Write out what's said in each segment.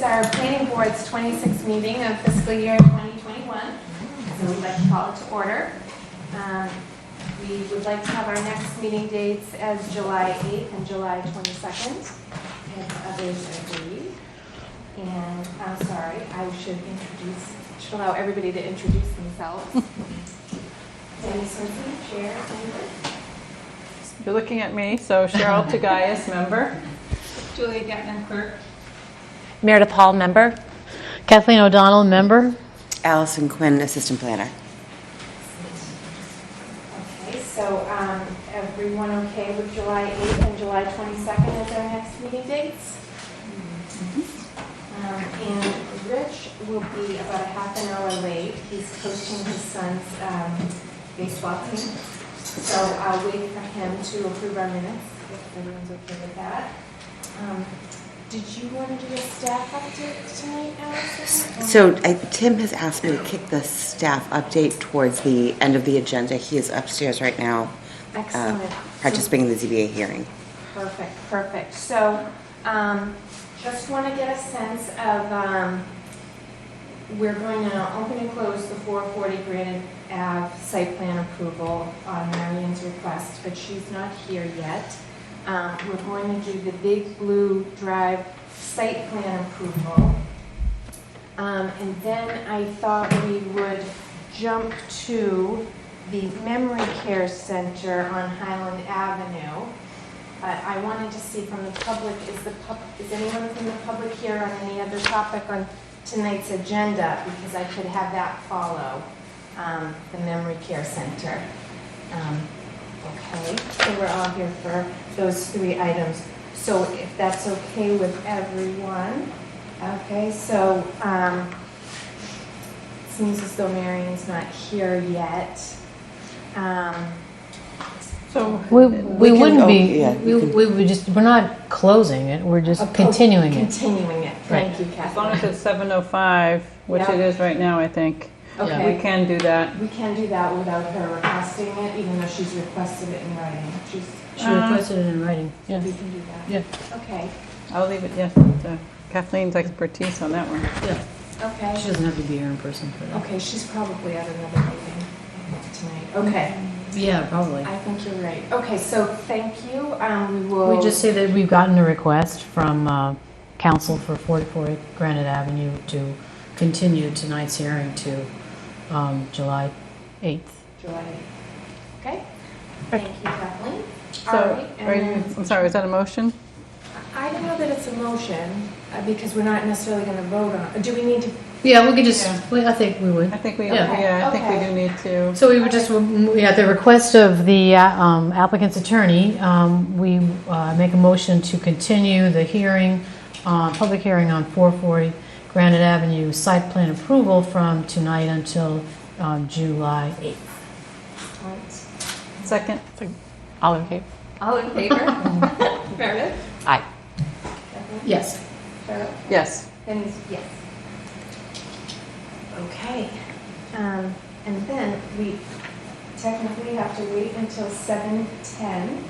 is our planning board's 26th meeting of fiscal year 2021. So we'd like to call it to order. We would like to have our next meeting dates as July 8th and July 22nd, if others agree. And I'm sorry, I should allow everybody to introduce themselves. Danny Swenson, Chair, member. You're looking at me, so Cheryl Tagayas, member. Julia Getman, clerk. Meredith Hall, member. Kathleen O'Donnell, member. Allison Quinn, assistant planner. Okay, so everyone okay with July 8th and July 22nd as our next meeting dates? And Rich will be about a half an hour late. He's coaching his son's baseball team. So I'll wait for him to approve our minutes, if everyone's okay with that. Did you want to do a staff update tonight, Allison? So Tim has asked me to kick the staff update towards the end of the agenda. He is upstairs right now. Excellent. Participating in the ZBA hearing. Perfect, perfect. So just want to get a sense of, we're going to open and close the 440 Granite Ave site plan approval on Marion's request, but she's not here yet. We're going to do the Big Blue Drive site plan approval. And then I thought we would jump to the Memory Care Center on Highland Avenue. I wanted to see from the public, is anyone from the public here on any other topic on tonight's agenda? Because I could have that follow the Memory Care Center. Okay, so we're all here for those three items. So if that's okay with everyone. Okay, so it seems as though Marion's not here yet. So We wouldn't be, we're not closing it, we're just continuing it. Continuing it. Thank you, as long Kathleen. as it's 7:05, which Yeah. it is right now, I think, Okay. we can do that. We can do that without her requesting it, even though she's requested it in writing. She requested it in writing, So yeah. we can do that. Yeah. Okay, I'll leave it, yes, to Kathleen's expertise on that one. Yeah. okay. She doesn't have to be here in person for that. Okay, she's probably at another meeting tonight. Okay, Yeah, probably. I think you're right. Okay, so thank you. We will. We just say that we've gotten a request from council for 44 Granite Avenue to continue tonight's hearing to July 8th. July. Okay. Thank you, Kathleen. All So, right, and then- I'm sorry, is that a motion? I don't know that it's a motion because we're not necessarily going to vote on. Do we need to? Yeah, we could just, Yeah. I think we would. I think we, Yeah. I think we do need to. So we would just, at the request of the applicant's attorney, we make a motion to continue the hearing, public hearing on 440 Granite Avenue site plan approval from tonight until July 8th. Second? All in favor? All in favor? Meredith? Aye. Kathleen? Yes. Cheryl? Yes. Denise, yes. Okay. And then we technically have to wait until 7:10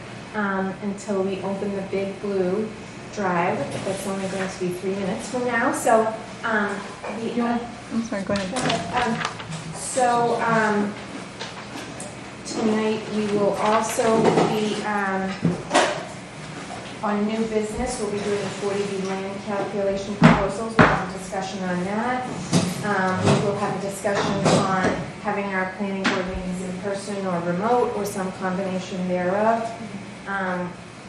until we open the Big Blue Drive. That's only going to be 3 minutes from now. So I'm sorry, go ahead. Tonight we will also be on new business. We'll be doing the 40B land calculation proposals. We'll have a discussion on that. We will have a discussion on having our planning board meetings in person or remote or some combination thereof.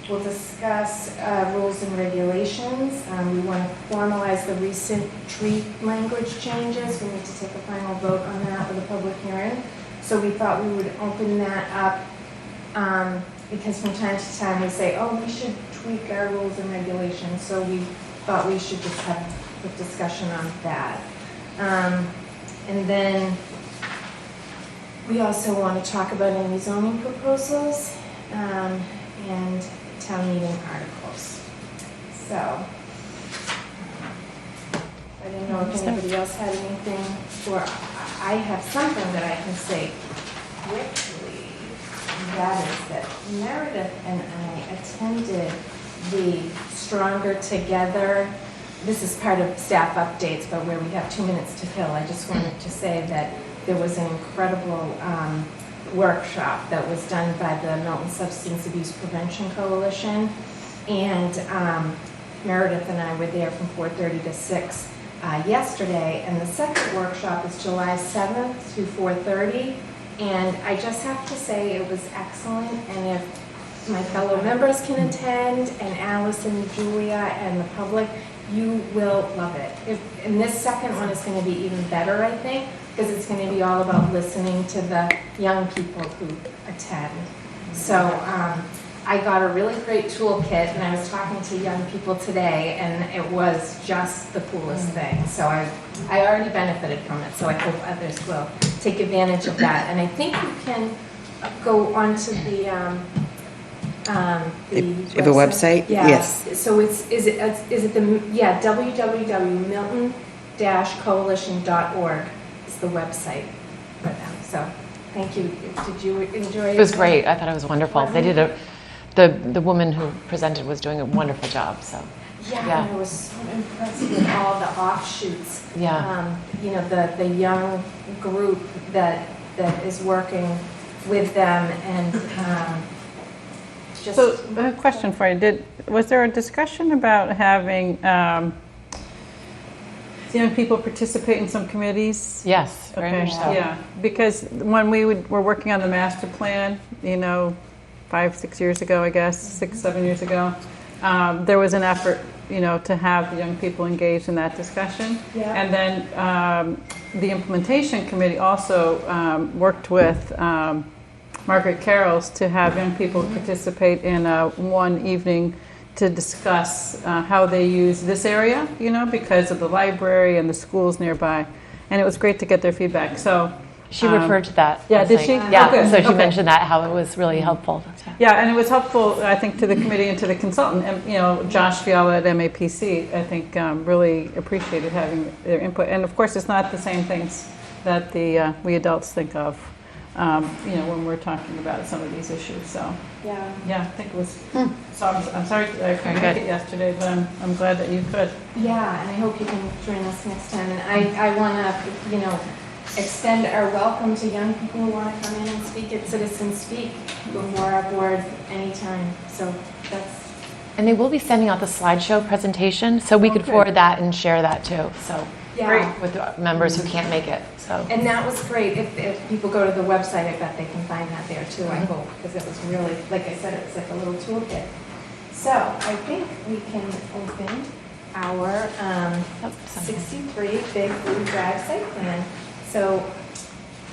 We'll discuss rules and regulations. We want to formalize the recent tree language changes. We need to take a final vote on that with a public hearing. So we thought we would open that up because from time to time we say, oh, we should tweak our rules and regulations. So we thought we should just have a discussion on that. And then we also want to talk about any zoning proposals and town meeting articles. So I didn't know if anybody else had anything, or I have something that I can say quickly. That is that Meredith and I attended the Stronger Together this is part of staff updates, but where we have 2 minutes to fill, I just wanted to say that there was an incredible workshop that was done by the Milton Substance Abuse Prevention Coalition, and Meredith and I were there from 4:30 to 6 yesterday, and the second workshop is July 7th to 4:30, and I just have to say it was excellent, and if my fellow members can attend, and Alice and Julia and the public, you will love it. And this second one is going to be even better, I think, because it's going to be all about listening to the young people who attend. So I got a really great toolkit, and I was talking to young people today, and it was just the coolest thing. So I already benefited from it, so I hope others will take advantage of that. And I think you can go onto the If a website? Yeah. Yes. So is it www.milton-coalition.org is the website for them. So thank you. Did you enjoy it? It was great. I thought it was wonderful. They did the woman who presented was doing a wonderful job. So Yeah, and I was so impressed with all the offshoots. Yeah. The young group that is working with them, and just. So, a question for you. Was there a discussion about having young people participate in some committees? yes, very much so. Yeah, because when we were working on the master plan, 5-6 years ago, I guess, 6-7 years ago, there was an effort, to have the young people engaged in that discussion. Yeah. And then the implementation committee also worked with Margaret Carroll's to have young people participate in one evening to discuss how they use this area, because of the library and the schools nearby. And it was great to get their feedback. So She referred to that. Yeah, last did night. she? Yeah, Oh, good. so she Okay. mentioned that, how it was really helpful. yeah, and it was helpful, I think, to the committee and to the consultant. And, Josh Fiala at MAPC, I think, really appreciated having their input. And of course, it's not the same things that we adults think of, when we're talking about some of these issues. So, Yeah. I think it was. So I'm sorry I couldn't make it yesterday, but I'm glad that you could. Yeah, and I hope you can join us next time. And I want to, extend our welcome to young people who want to come in and speak at Citizen Speak before our board anytime. So that's. And they will be sending out the slideshow presentation, so we could good. forward that and share that too. So Yeah. with the members who can't make it. So And that was great. If people go to the website, I bet they can find that there too, I hope, because it was really, like I said, it's like a little toolkit. So I think we can open our 63 Big Blue Drive site plan. So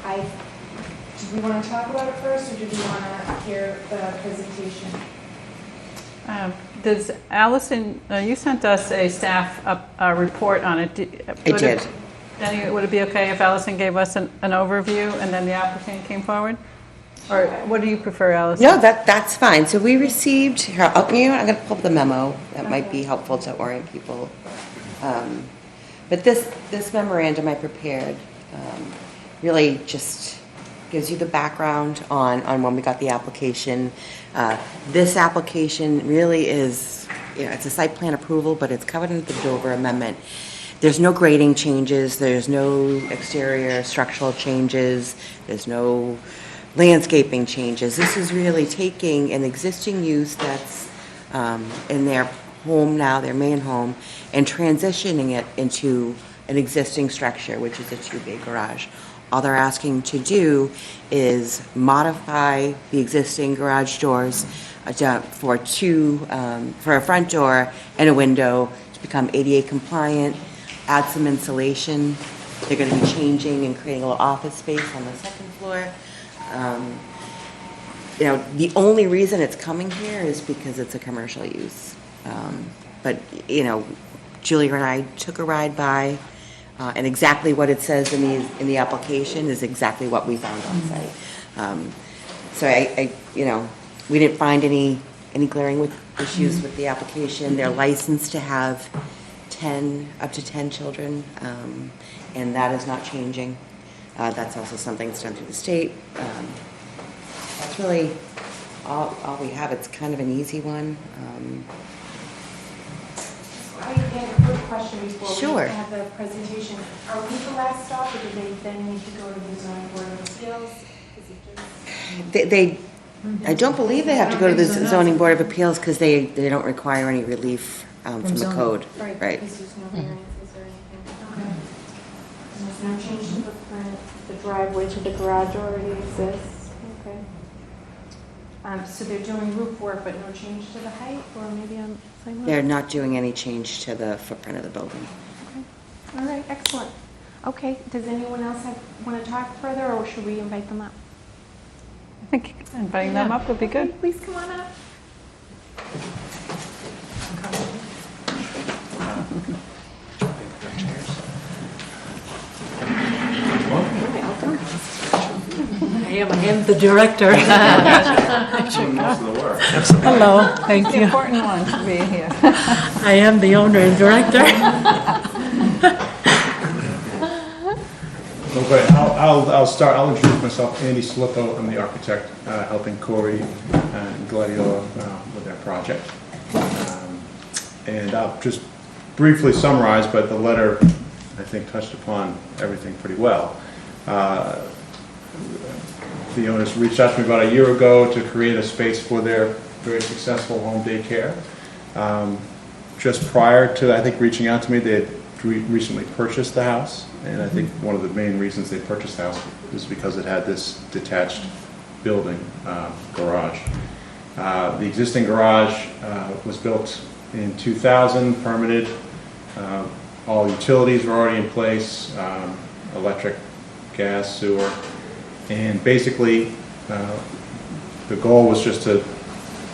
do we want to talk about it first, or do we want to hear the presentation? Does Allison, you sent us a staff report on it. I did. Would it be okay if Allison gave us an overview and then the applicant came forward? Or what do you prefer, Allison? No, that's fine. So we received, here, I'm going to pull up the memo. That might be helpful to orient people. But this memorandum I prepared really just gives you the background on when we got the application. This application really is, it's a site plan approval, but it's covered under the Dover Amendment. There's no grading changes, there's no exterior structural changes, there's no landscaping changes. This is really taking an existing use that's in their home now, their main home, and transitioning it into an existing structure, which is a two-bay garage. All they're asking to do is modify the existing garage doors for a front door and a window to become ADA compliant, add some insulation. They're going to be changing and creating a little office space on the second floor. The only reason it's coming here is because it's a commercial use. But Julia and I took a ride by, and exactly what it says in the application is exactly what we found on site. So we didn't find any glaring issues with the application. They're licensed to have up to 10 children, and that is not changing. That's also something that's done through the state. That's really all we have. It's kind of an easy one. I had question before Sure. we have the presentation. Are we the last stop, or do they then need to go to the zoning board of appeals? Is it just? I don't believe they have to go to the zoning board of appeals because they don't require any relief from the zoning. code. Right. Because there's no variances or anything. Okay. And there's no change to the front, the driveway to the garage already exists. Okay. So they're doing roof work, but no change to the height, or maybe I'm saying They're not doing any change to the footprint of the building. Okay. All right, excellent. Okay, does anyone else want to talk further, or should we invite them up? I think inviting them up would be Okay, good. please come on up. I am the director. Hello, thank It's the you. important one to be here. I am the owner and director. Okay, I'll start. I'll introduce myself. Andy Slippo. I'm the architect helping Corey and Gladiola with their project. And I'll just briefly summarize, but the letter, I think, touched upon everything pretty well. The owners reached out to me about a year ago to create a space for their very successful home daycare. Just prior to, I think, reaching out to me, they had recently purchased the house, and I think one of the main reasons they purchased the house was because it had this detached building, garage. The existing garage was built in 2000, permitted. All utilities were already in place, electric, gas, sewer, and basically the goal was just to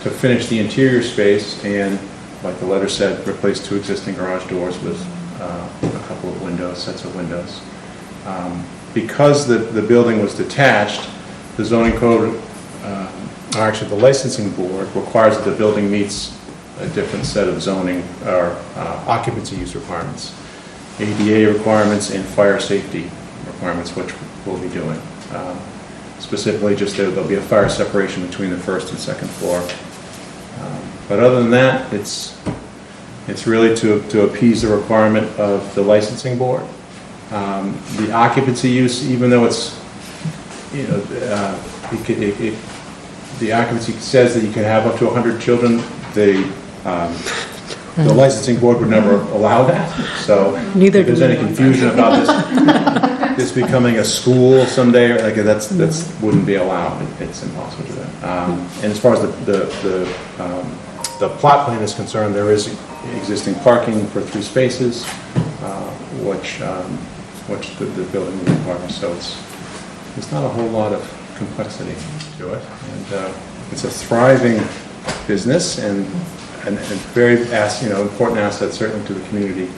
finish the interior space and, like the letter said, replace 2 existing garage doors with a couple of windows, sets of windows. Because the building was detached, the zoning code, or actually the licensing board, requires that the building meets a different set of zoning or occupancy use requirements, ADA requirements and fire safety requirements, which we'll be doing. Specifically, just there'll be a fire separation between the first and second floor. But other than that, it's really to appease the requirement of the licensing board. The occupancy use, even though it's, the occupancy says that you can have up to 100 children, the licensing board would never allow that. So Neither if there's do any we. confusion about this becoming a school someday, like that's wouldn't be allowed. It's impossible to do that. And as far as the plot plan is concerned, there is existing parking for 3 spaces, which the building requires. So it's not a whole lot of complexity to it, and it's a thriving business and very important asset certainly to the community.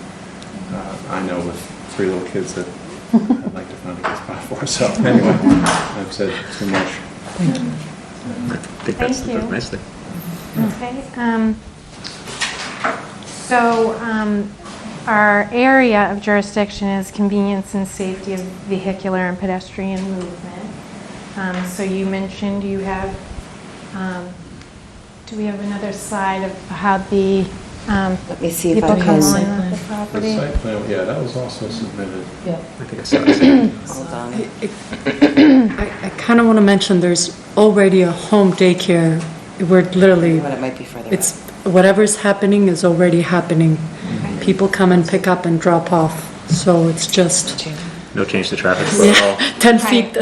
I know with 3 little kids that I'd like to find a good spot for. So anyway, I've said too much. Thank you. I think that's Thank you. nicely. Okay. Our area of jurisdiction is convenience and safety of vehicular and pedestrian movement. So you mentioned you have, do we have another slide of how the Let me see if people I come can. on with the The property? site plan, yeah, that was also submitted. Yeah. I think I saw it. Hold on. I kind of want to mention there's already a home daycare. We're literally, But it might be further it's, whatever's happening is already happening. People come and pick up and drop off. So it's just No change to traffic flow at all. 10 feet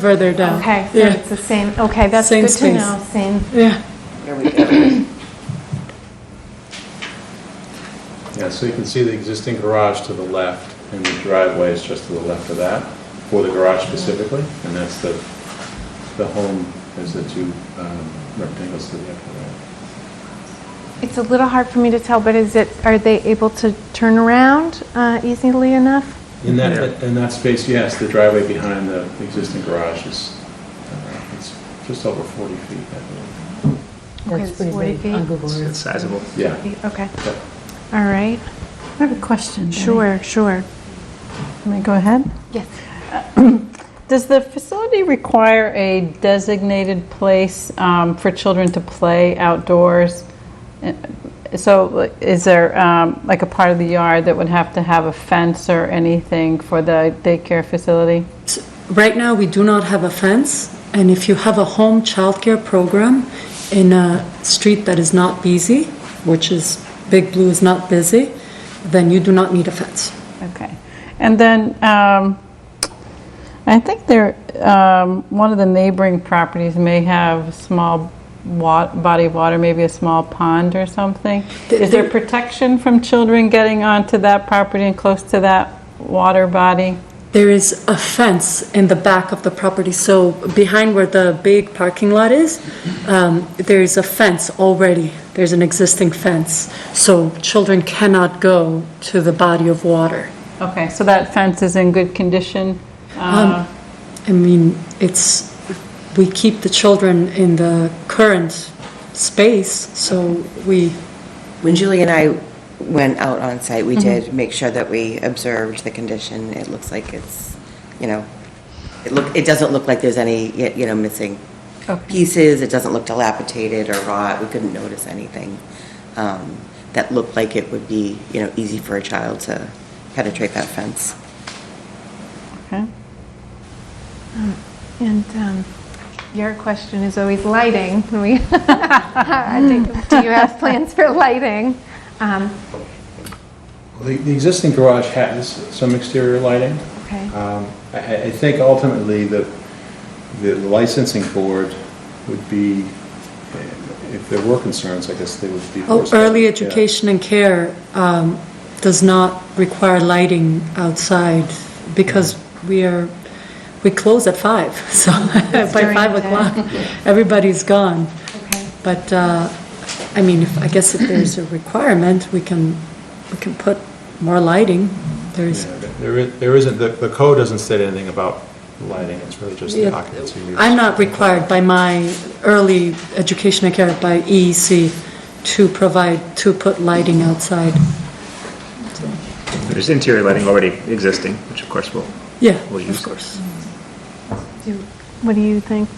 further down. Okay, so Yeah. it's the same, okay, that's Same good to space. know, same. Yeah. Here we go. Yeah, so you can see the existing garage to the left, and the driveway is just to the left of that, for the garage specifically, and that's the home, there's the 2 rectangles to the left of that. It's a little hard for me to tell, but are they able to turn around easily enough? In that space, yes, the driveway behind the existing garage is, it's just over 40 feet, I believe. Okay, That's it's pretty 40 big feet. on Google It's Earth. sizable. Yeah. Okay, Yeah. all right, I have a question. sure. Let me go ahead. Yes. Does the facility require a designated place for children to play outdoors? So is there like a part of the yard that would have to have a fence or anything for the daycare facility? Right now, we do not have a fence, and if you have a home childcare program in a street that is not busy, which is Big Blue is not busy, then you do not need a fence. Okay. And then I think one of the neighboring properties may have a small body of water, maybe a small pond or something. Is there protection from children getting onto that property and close to that water body? There is a fence in the back of the property, so behind where the big parking lot is, there is a fence already. There's an existing fence, so children cannot go to the body of water. Okay, so that fence is in good condition? I mean, we keep the children in the current space, so When Julie and I went out on site, we did make sure that we observed the condition. It looks like it's, it doesn't look like there's any, missing pieces. It doesn't look dilapidated or rot. We couldn't notice anything that looked like it would be, easy for a child to penetrate that fence. Okay. And your question is always lighting. Do you have plans for lighting? Well, the existing garage has some exterior lighting. Okay. I think ultimately the licensing board would be, if there were concerns, I guess they would be. early education and care does not require lighting outside because we close at 5, so by 5 o'clock, everybody's gone. Okay. But, I mean, I guess if there's a requirement, we can put more lighting. There isn't, the code doesn't state anything about lighting, it's really just the occupancy. I'm not required by my early education and care, by EEC, to put lighting outside. There's interior lighting already existing, which of course we'll use. Of course. What do you think?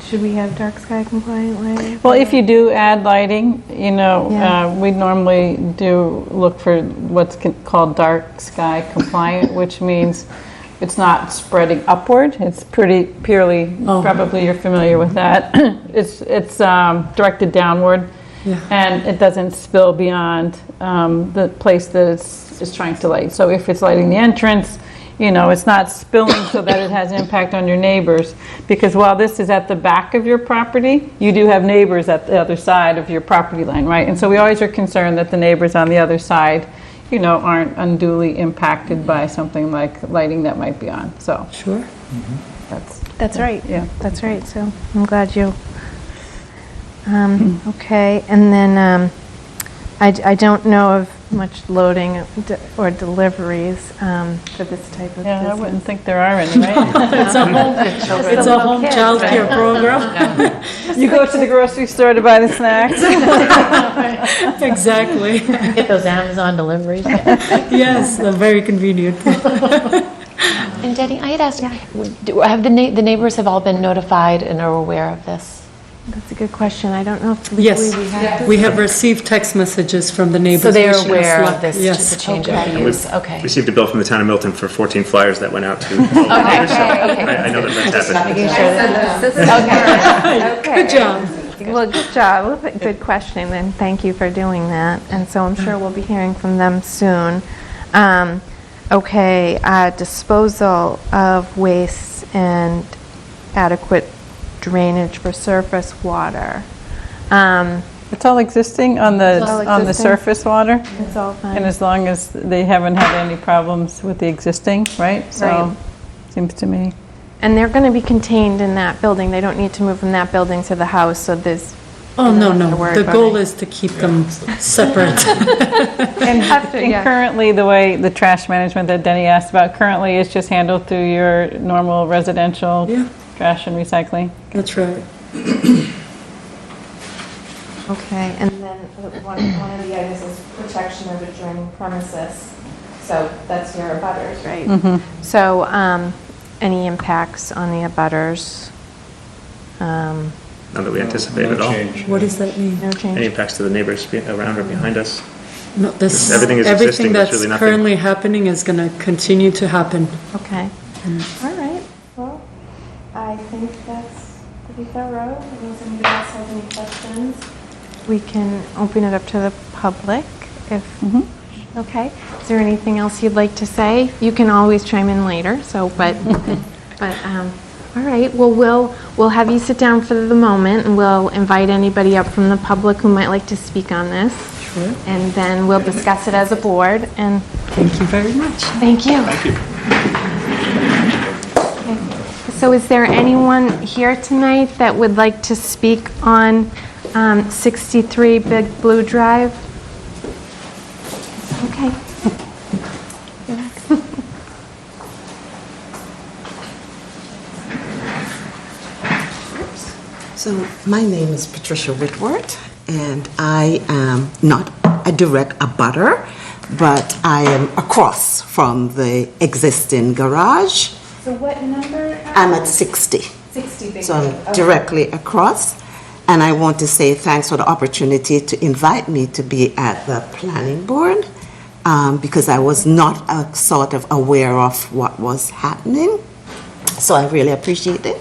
Should we have dark sky compliant lighting? Well, if you do add lighting, Yeah. we normally do look for what's called dark sky compliant, which means it's not spreading upward. It's pretty purely, probably you're familiar with that. It's directed downward, and it doesn't spill beyond the place that it's trying to light. So if it's lighting the entrance, it's not spilling so that it has impact on your neighbors. Because while this is at the back of your property, you do have neighbors at the other side of your property line, right? And so we always are concerned that the neighbors on the other side, aren't unduly impacted by something like lighting that might be on. So Sure. That's right. Yeah. That's right. So I'm glad you. Okay, and then I don't know of much loading or deliveries for this type of yeah, I business. wouldn't think there are any, right? It's a home childcare program. You go to the grocery store to buy the snacks. Exactly. Get those Amazon deliveries. Yes, very convenient. And Denny, I had asked, have the neighbors have all been notified and are aware of this? That's a good question. I don't know if legally Yes, we have. we have received text messages from the neighbors. So they are wishing us aware luck. of this, Yes. just the change of the use? Okay. Received a bill from the town of Milton for 14 flyers that went out to all the neighbors, so I know that that's happened. Okay. Good job. Well, good job. Good questioning, then. Thank you for doing that. And so I'm sure we'll be hearing from them soon. Okay, disposal of waste and adequate drainage for surface water. It's all existing on the all on the existing. surface water, It's all fine. and as long as they haven't had any problems with the existing, right? So, Right. seems to me. And they're going to be contained in that building. They don't need to move from that building to the house, so there's... Oh, no, Don't have to no. worry The about goal it. is to keep them separate. And yeah. currently, the way the trash management that Denny asked about currently is just handled through your normal residential Yeah. trash and recycling. That's right. Okay, and then one of the items is protection of adjoining premises. So that's your abutters, right? So any impacts on the abutters? none that we anticipate No at all. change. What does that mean? No Any change. impacts to the neighbors around or behind us? No, this, Everything is existing, there's that's really nothing. currently happening is going to continue to happen. Okay. All right. Well, I think that's pretty thorough. Unless anybody else has any questions, we can open it up to the public if, okay. Is there anything else you'd like to say? You can always chime in later, so, but, all right. Well, we'll have you sit down for the moment, and we'll invite anybody up from the public who might like to speak on this. Sure. And then we'll discuss it as a board, and Thank you very much. thank you. Thank you. Okay. So is there anyone here tonight that would like to speak on 63 Big Blue Drive? Okay. So my name is Patricia Whitworth, and I am not a direct abutter, but I am across from the existing garage. So what number? I'm at 60, 60 Big so Blue. I'm Okay. directly across. And I want to say thanks for the opportunity to invite me to be at the planning board, because I was not sort of aware of what was happening. So I really appreciate it.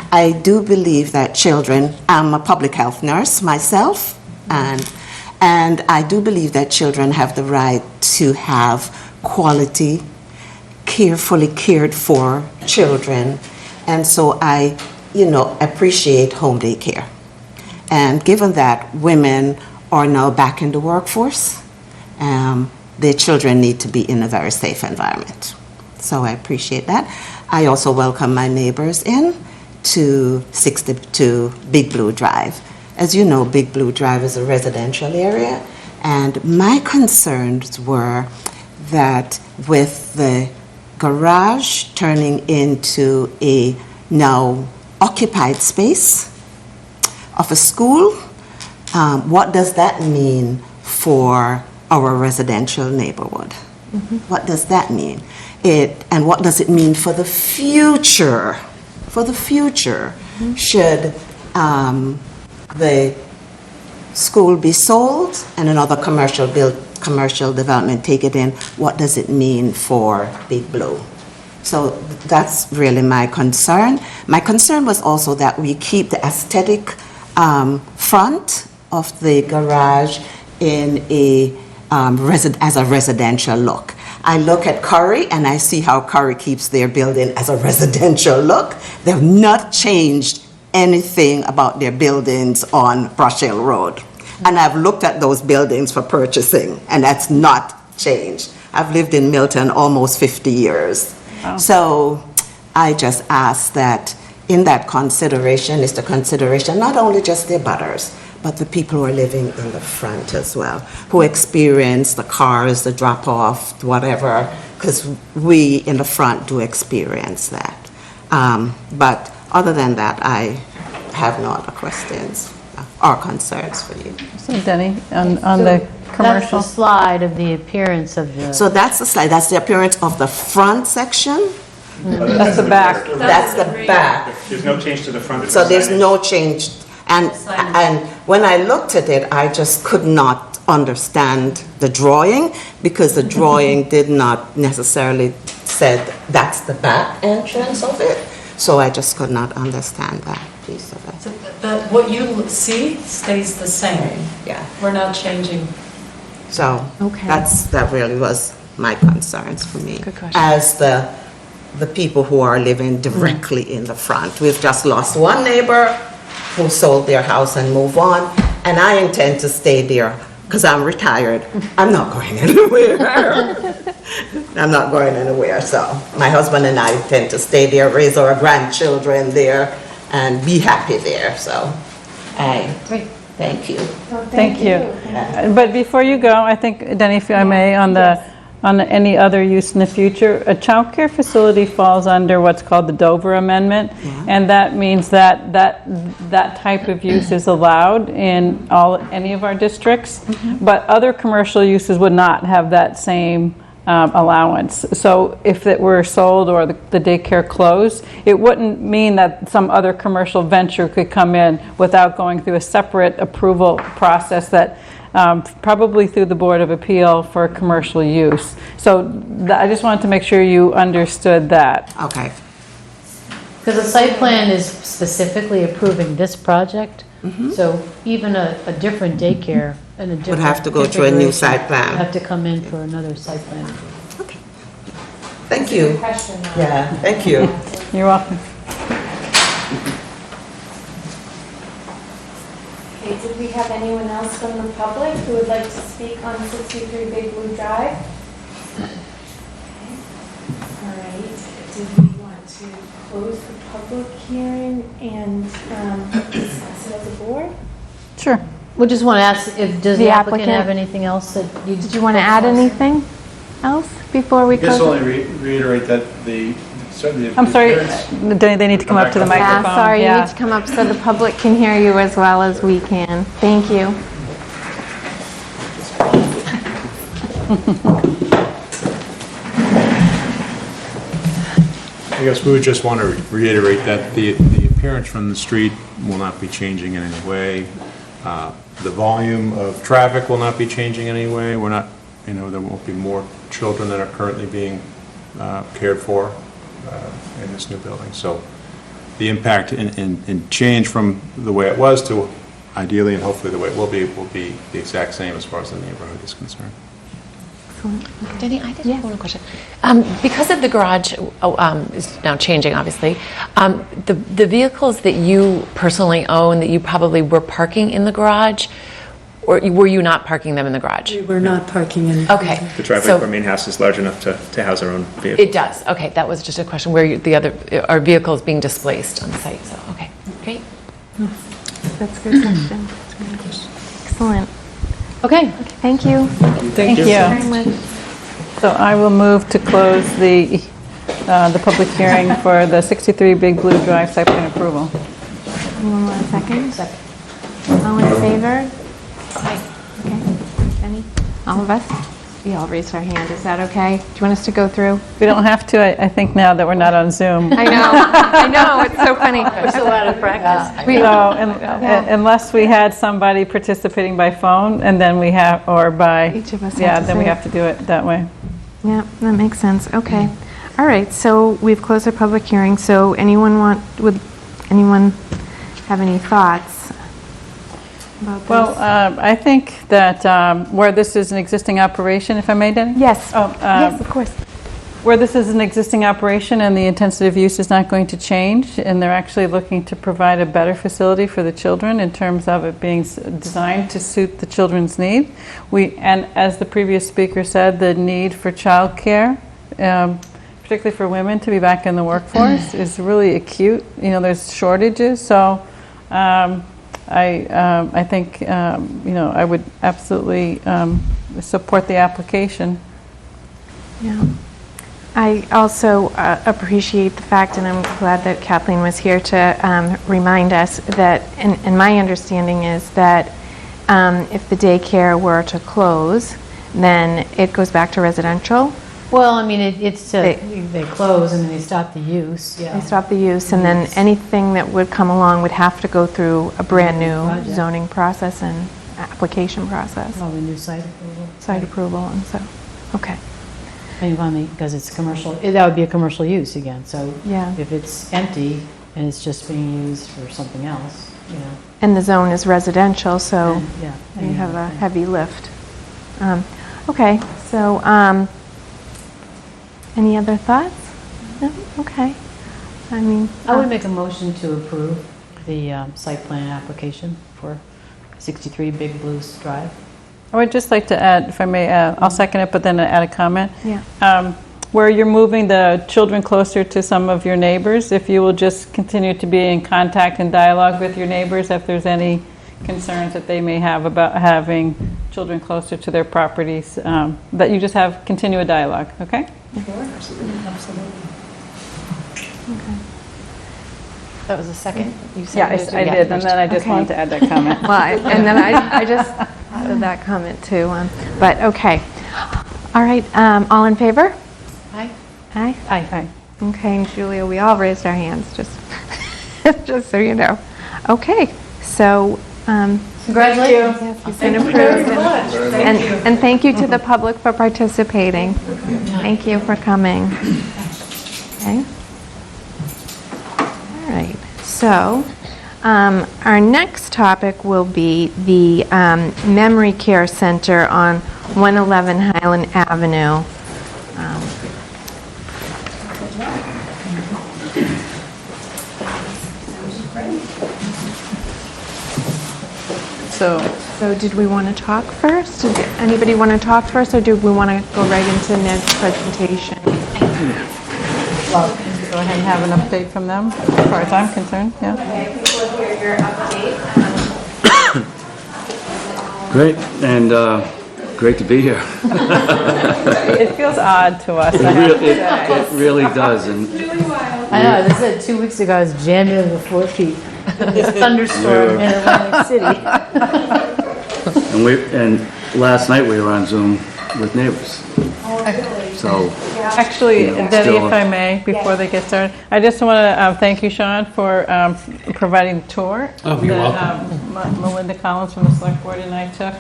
I do believe that children, I'm a public health nurse myself, and I do believe that children have the right to have quality, carefully cared for children. And so I, appreciate home daycare. And given that women are now back in the workforce, their children need to be in a very safe environment. So I appreciate that. I also welcome my neighbors in to 62 Big Blue Drive. As you know, Big Blue Drive is a residential area, and my concerns were that with the garage turning into a now occupied space of a school, what does that mean for our residential neighborhood? What does that mean? And what does it mean for the future? For the future, should the school be sold and another commercial development take it in, what does it mean for Big Blue? So that's really my concern. My concern was also that we keep the aesthetic front of the garage in as a residential look. I look at Curry and I see how Curry keeps their building as a residential look. They've not changed anything about their buildings on Brush Hill Road. And I've looked at those buildings for purchasing, and that's not changed. I've lived in Milton almost 50 years. Wow. So I just ask that in that consideration is the consideration not only just the abutters, but the people who are living in the front as well, who experience the cars, the drop-off, whatever, because we in the front do experience that. But other than that, I have no other questions or concerns for you. So Denny, on the commercial. That's the slide of the appearance of the... So that's the slide. That's the appearance of the front section. That's the back. That's the back. There's no change to the front of the So there's signage. no change. And when I looked at it, I just could not understand the drawing, because the drawing did not necessarily said that's the back entrance of it. So I just could not understand that piece of it. So that what you see stays the same. Yeah. We're not changing. So Okay. that really was my concerns for me. Good question. As the people who are living directly in the front. We've just lost one neighbor who sold their house and moved on, and I intend to stay there because I'm retired. I'm not going anywhere. I'm not going anywhere. So my husband and I intend to stay there, raise our grandchildren there, and be happy there. So Great. thank you. Well, Thank you. But before you go, I think, Denny, if I may, on any other use in the future, a child care facility falls under what's called the Dover Amendment, and that means that type of use is allowed in any of our districts, but other commercial uses would not have that same allowance. So if it were sold or the daycare closed, it wouldn't mean that some other commercial venture could come in without going through a separate approval process that probably through the Board of Appeal for commercial use. So I just wanted to make sure you understood that. Okay. Because the site plan is specifically approving this project, so even a different daycare and a different. Would have to go through a new site plan. Have to come in for another site plan. Thank you. Question. Yeah, thank you. You're welcome. Okay, did we have anyone else from the public who would like to speak on 63 Big Blue Drive? Okay. All right, did we want to close the public hearing and discuss it as a board? Sure. We just want to ask if, does the The applicant applicant- have anything else that you? Did you want to add anything else before we Just close? only reiterate that certainly. I'm sorry, they need to come up to the microphone. Yeah, sorry, you Yeah. need to come up so the public can hear you as well as we can. Thank you. I guess we would just want to reiterate that the appearance from the street will not be changing in any way. The volume of traffic will not be changing in any way. We're not, there won't be more children that are currently being cared for in this new building. So the impact in change from the way it was to ideally and hopefully the way it will be the exact same as far as the neighborhood is concerned. Denny, I did have one question. Because of the garage is now changing, obviously, the vehicles that you personally own that you probably were parking in the garage, or were you not parking them in the garage? We're not parking in. Okay. The driveway so for our main house is large enough to house our own vehicle. it does. Okay, that was just a question where are vehicles being displaced on the site? So, okay, great. That's a good question. Excellent. Okay. Thank you. Thank you. Very much. So I will move to close the public hearing for the 63 Big Blue Drive site plan approval. Anyone want a second? Second. All in favor? Aye. Okay. Any? All of us? We all raised our hand. Is that okay? Do you want us to go through? We don't have to, I think now that we're not on Zoom. I know, it's so funny. We're still out of practice. So unless we had somebody participating by phone and then we have, or by. Each of us have Yeah, to then we say it. have to do it that way. Yeah, that makes sense. Okay. All right, so we've closed our public hearing. So would anyone have any thoughts about this? Well, I think that where this is an existing operation, if I may, Denny? Yes. Oh, Yes, of course. Where this is an existing operation and the intensive use is not going to change, and they're actually looking to provide a better facility for the children in terms of it being designed to suit the children's need. And as the previous speaker said, the need for childcare, particularly for women to be back in the workforce, is really acute. There's shortages, so I think I would absolutely support the application. Yeah. I also appreciate the fact, and I'm glad that Kathleen was here to remind us that, and my understanding is that if the daycare were to close, then it goes back to residential. Well, I mean, they close and then they stop the use, yeah. They stop the use, and then anything that would come along would have to go through a brand-new Project. zoning process and application process, Probably new site approval. site approval, and so, okay. Because it's commercial, that would be a commercial use again, so Yeah. if it's empty and it's just being used for something else, And the zone is residential, so yeah. you have a heavy lift. Okay, so any other thoughts? No? Okay. I mean, I would make a motion to approve the site plan application for 63 Big Blues Drive. I would just like to add, if I may, I'll second it, but then add a comment. Yeah. Where you're moving the children closer to some of your neighbors, if you will just continue to be in contact and dialogue with your neighbors, if there's any concerns that they may have about having children closer to their properties, that you just continue a dialogue, okay? Absolutely. That was a second. You said Yeah, it was- I did, and then I just Okay. wanted to add that comment. Well, and then I just added that comment too. But okay. All right, all in favor? Aye. Aye? Aye. Okay, and Julia, we all raised our hands, just, just so you know. Okay, so, Congratulations. yes, it's been approved. And thank you to the public for participating. Thank you for coming. Okay. All right, so, our next topic will be the Memory Care Center on 111 Highland Avenue. So did we want to talk first? Did anybody want to talk first, or do we want to go right into Ned's presentation? Well, go ahead and have an update from them, as far as I'm concerned, yeah. Okay, people hear your update. Great, and great to be here. It feels odd to us, I have to say. It really does, and I know, this said 2 weeks ago, I was jammed into the 4 feet. This thunderstorm in Atlantic City. and last night we were on Zoom with neighbors. So, Actually, You know, Denny, still- if I may, before they get started, I just want to thank you, Sean, for providing the tour. Oh, you're that Melinda Collins from the Select Board and I took.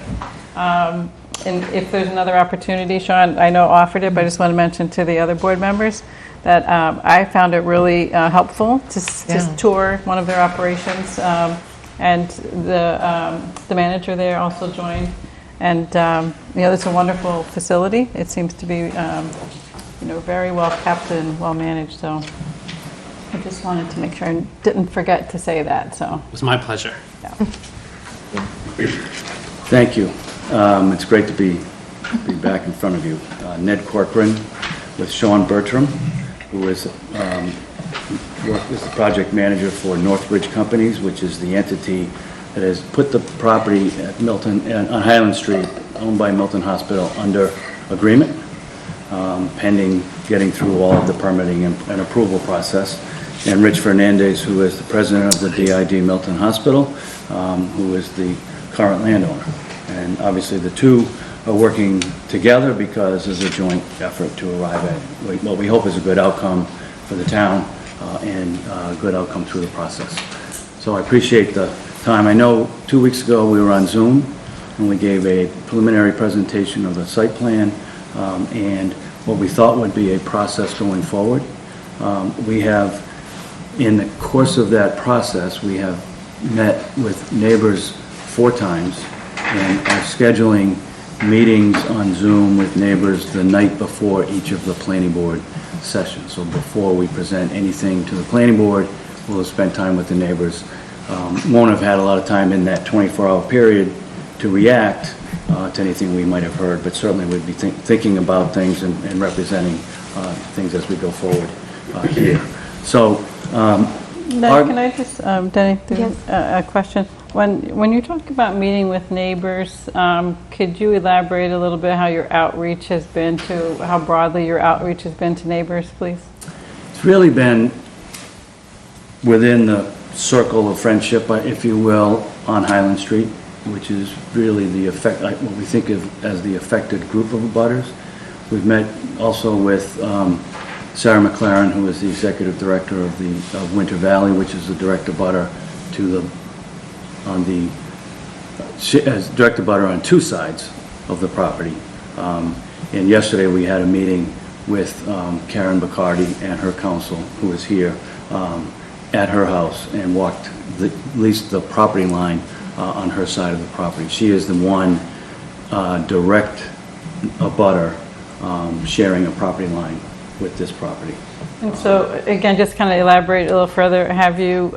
And if there's another opportunity, Sean, I know offered it, but I just want to mention to the other board members that I found it really helpful to tour one of their operations. And the manager there also joined. And, it's a wonderful facility. It seems to be, very well kept and well managed. So I just wanted to make sure I didn't forget to say that, so. It was my pleasure. Yeah. thank you. It's great to be back in front of you. Ned Corcoran with Sean Bertram, who is the project manager for Northbridge Companies, which is the entity that has put the property at Milton, on Highland Street, owned by Milton Hospital, under agreement, pending getting through all of the permitting and approval process. And Rich Fernandez, who is the president of the DID Milton Hospital, who is the current landowner. And obviously the two are working together because there's a joint effort to arrive at what we hope is a good outcome for the town and a good outcome through the process. So I appreciate the time. I know 2 weeks ago we were on Zoom and we gave a preliminary presentation of the site plan and what we thought would be a process going forward. We have, in the course of that process, we have met with neighbors 4 times and are scheduling meetings on Zoom with neighbors the night before each of the planning board sessions. So before we present anything to the planning board, we'll spend time with the neighbors. Won't have had a lot of time in that 24-hour period to react to anything we might have heard, but certainly we'd be thinking about things and representing things as we go forward here. So, Can I just, Denny, Yes. a question? When you talk about meeting with neighbors, could you elaborate a little bit how your outreach has been how broadly your outreach has been to neighbors, please? it's really been within the circle of friendship, if you will, on Highland Street, which is really what we think of as the affected group of abutters. We've met also with Sarah McLaren, who is the executive director of Winter Valley, which is the direct abutter as direct abutter on 2 sides of the property. And yesterday we had a meeting with Karen Bacardi and her counsel, who is here, at her house and walked at least the property line on her side of the property. She is the one direct abutter sharing a property line with this property. And so, again, just kind of elaborate a little further. Have you,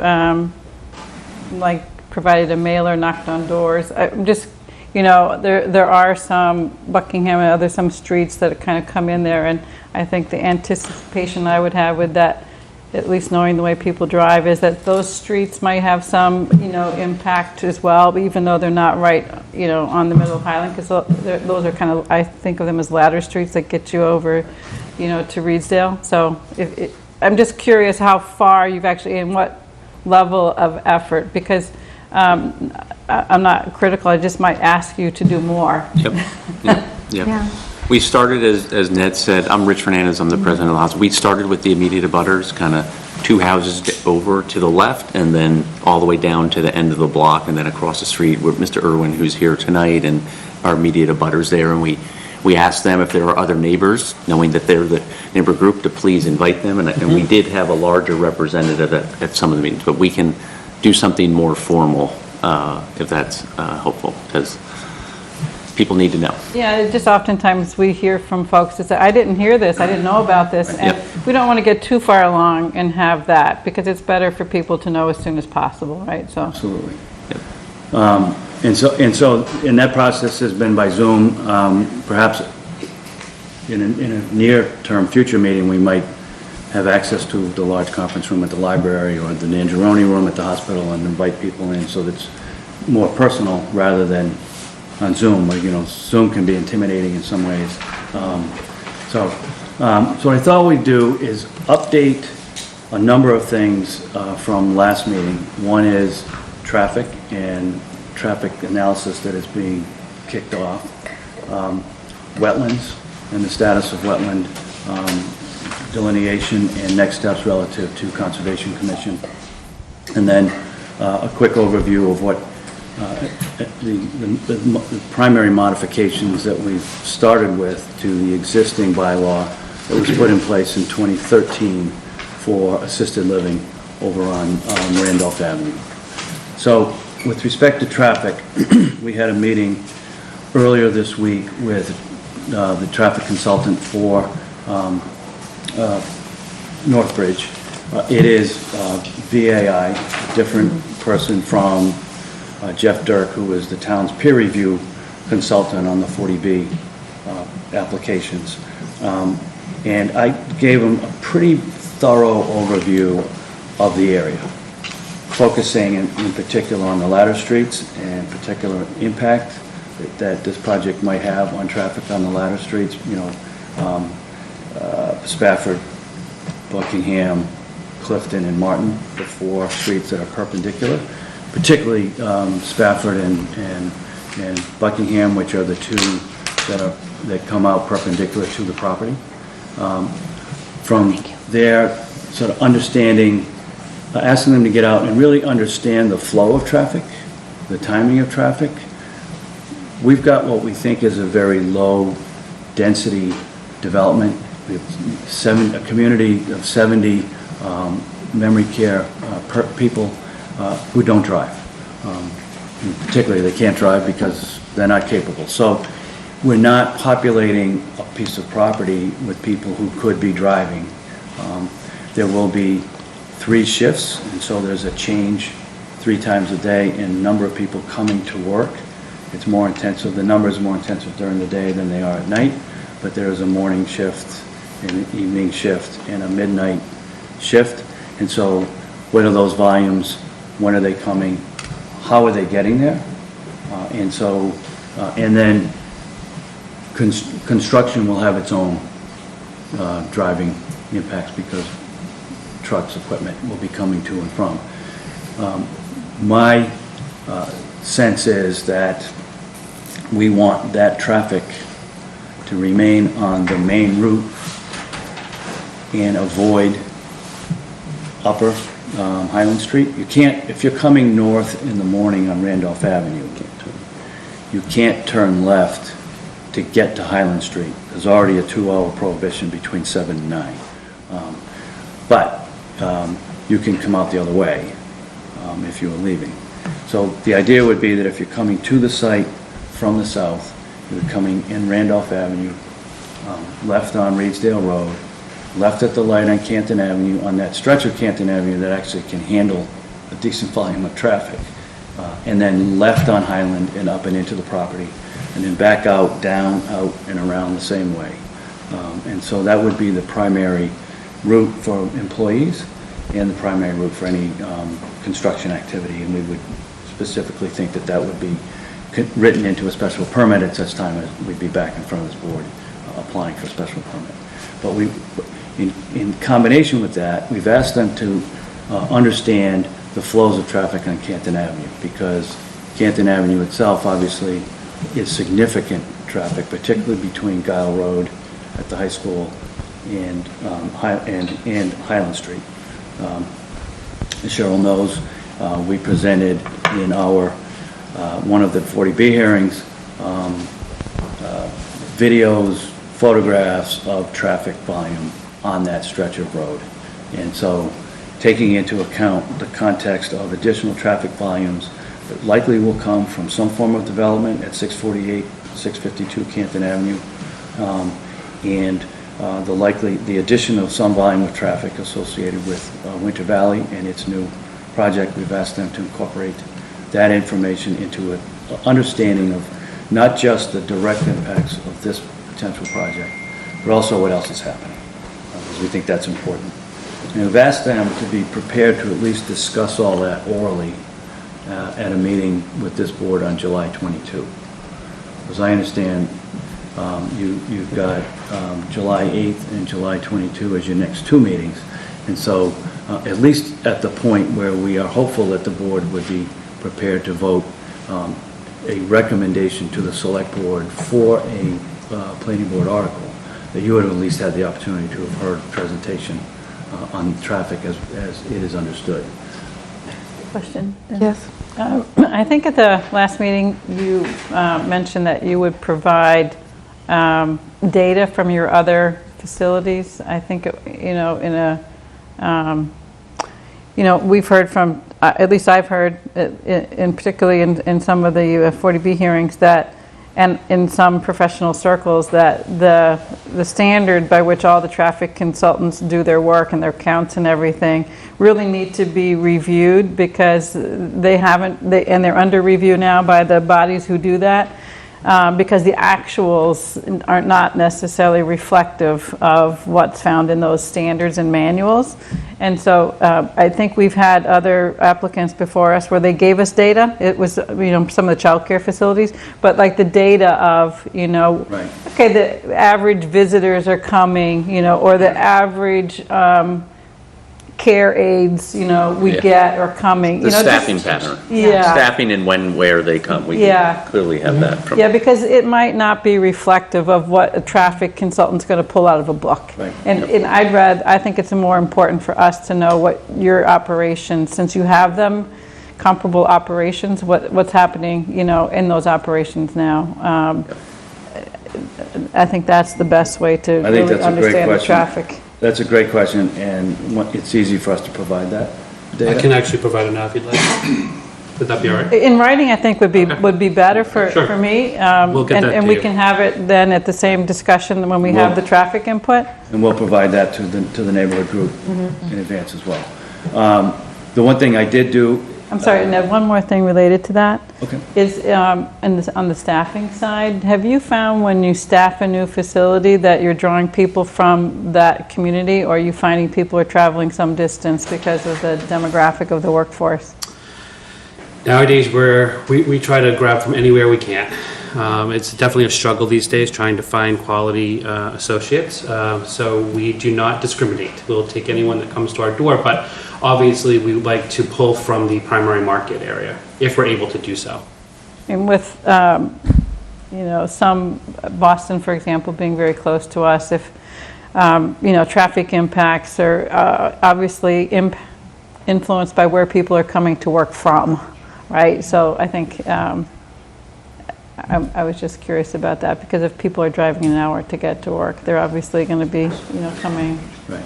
provided a mailer, knocked on doors? I'm just, there are some, Buckingham and some streets that kind of come in there, and I think the anticipation I would have with that, at least knowing the way people drive, is that those streets might have some, impact as well, even though they're not right, on the middle of Highland, because those are kind of, I think of them as ladder streets that get you over, to Reedsdale. So I'm just curious how far you've actually, and what level of effort, because I'm not critical, I just might ask you to do more. Yep. Yeah. We started, as Ned said, I'm Rich Fernandez, I'm the president of the house. We started with the immediate abutters, kind of 2 houses over to the left, and then all the way down to the end of the block, and then across the street with Mr. Irwin, who's here tonight, and our immediate abutters there. And we asked them if there are other neighbors, knowing that they're the neighbor group, to please invite them. And we did have a larger representative at some of the meetings, but we can do something more formal if that's helpful, because people need to know. Yeah, just oftentimes we hear from folks that say, I didn't hear this, I didn't know about this, and Yep. we don't want to get too far along and have that, because it's better for people to know as soon as possible, right? So. Absolutely. And that process has been by Zoom. Perhaps in a near-term future meeting, we might have access to the large conference room at the library or the Nangeroni room at the hospital and invite people in, so that's more personal rather than on Zoom, where, Zoom can be intimidating in some ways. So what I thought we'd do is update a number of things from last meeting. One is traffic and traffic analysis that is being kicked off. Wetlands and the status of wetland delineation and next steps relative to Conservation Commission. And then a quick overview of what the primary modifications that we've started with to the existing bylaw that was put in place in 2013 for assisted living over on Randolph Avenue. So with respect to traffic, we had a meeting earlier this week with the traffic consultant for Northbridge. It is VAI, a different person from Jeff Dirk, who is the town's peer review consultant on the 40B applications. And I gave him a pretty thorough overview of the area, focusing in particular on the ladder streets and particular impact that this project might have on traffic on the ladder streets, Spafford, Buckingham, Clifton, and Martin, the 4 streets that are perpendicular, particularly Spafford and Buckingham, which are the 2 that come out perpendicular to the property. From there, sort of understanding, asking them to get out and really understand the flow of traffic, the timing of traffic. We've got what we think is a very low density development. We have a community of 70 memory care people who don't drive. Particularly, they can't drive because they're not capable. So we're not populating a piece of property with people who could be driving. There will be 3 shifts, and so there's a change 3 times a day in the number of people coming to work. It's more intensive. The number is more intensive during the day than they are at night, but there is a morning shift, an evening shift, and a midnight shift. And so what are those volumes? When are they coming? How are they getting there? And then construction will have its own driving impacts because trucks, equipment will be coming to and from. My sense is that we want that traffic to remain on the main route and avoid upper Highland Street. You can't, if you're coming north in the morning on Randolph Avenue, you can't turn left to get to Highland Street. There's already a 2-hour prohibition between 7 and 9. But you can come out the other way if you were leaving. So the idea would be that if you're coming to the site from the south, you're coming in Randolph Avenue, left on Reedsdale Road, left at the light on Canton Avenue, on that stretch of Canton Avenue that actually can handle a decent volume of traffic, and then left on Highland and up and into the property, and then back out, down, out, and around the same way. And so that would be the primary route for employees and the primary route for any construction activity, and we would specifically think that that would be written into a special permit at such time as we'd be back in front of this board applying for a special permit. But in combination with that, we've asked them to understand the flows of traffic on Canton Avenue, because Canton Avenue itself obviously is significant traffic, particularly between Guile Road at the high school and Highland Street. As Cheryl knows, we presented in our, one of the 40B hearings, videos, photographs of traffic volume on that stretch of road. And so, taking into account the context of additional traffic volumes that likely will come from some form of development at 648, 652 Canton Avenue, and the addition of some volume of traffic associated with Winter Valley and its new project, we've asked them to incorporate that information into an understanding of not just the direct impacts of this potential project, but also what else is happening, because we think that's important. And we've asked them to be prepared to at least discuss all that orally at a meeting with this board on July 22. As I understand, you've got July 8th and July 22 as your next two meetings. And so at least at the point where we are hopeful that the board would be prepared to vote a recommendation to the select board for a planning board article, that you would have at least had the opportunity to have heard a presentation on traffic as it is understood. Question? Yes. I think at the last meeting, you mentioned that you would provide data from your other facilities. I think, we've heard from, at least I've heard, in particularly in some of the 40B hearings, that, and in some professional circles, that the standard by which all the traffic consultants do their work and their counts and everything really need to be reviewed, because they haven't, and they're under review now by the bodies who do that, because the actuals are not necessarily reflective of what's found in those standards and manuals. And so I think we've had other applicants before us where they gave us data. It was, some of the childcare facilities, but like the data of, Right. okay, the average visitors are coming, or the average care aides, we get are coming. The staffing pattern. Yeah. Staffing and when, where they come. We Yeah. clearly have that from. Yeah, because it might not be reflective of what a traffic consultant's going to pull out of a book. Right. And I think it's more important for us to know what your operations, since you have them, comparable operations, what's happening, in those operations now. I think that's the best way to I think really that's a great understand the question. traffic. That's a great question, and it's easy for us to provide that data. I can actually provide it now if you'd like. Would that be all right? In writing, I think would be better for Sure. me. We'll get that and to we you. can have it then at the same discussion when we have the traffic input. And we'll provide that to the neighborhood group in advance as well. The one thing I did do. I'm sorry, and one more thing related to that. Okay. Is on the staffing side, have you found when you staff a new facility that you're drawing people from that community, or are you finding people are traveling some distance because of the demographic of the workforce? Nowadays, we try to grab from anywhere we can. It's definitely a struggle these days trying to find quality associates. So we do not discriminate. We'll take anyone that comes to our door, but obviously we would like to pull from the primary market area if we're able to do so. And with, some, Boston, for example, being very close to us, if, traffic impacts are obviously influenced by where people are coming to work from, right? So I think I was just curious about that, because if people are driving an hour to get to work, they're obviously going to be, coming, Right.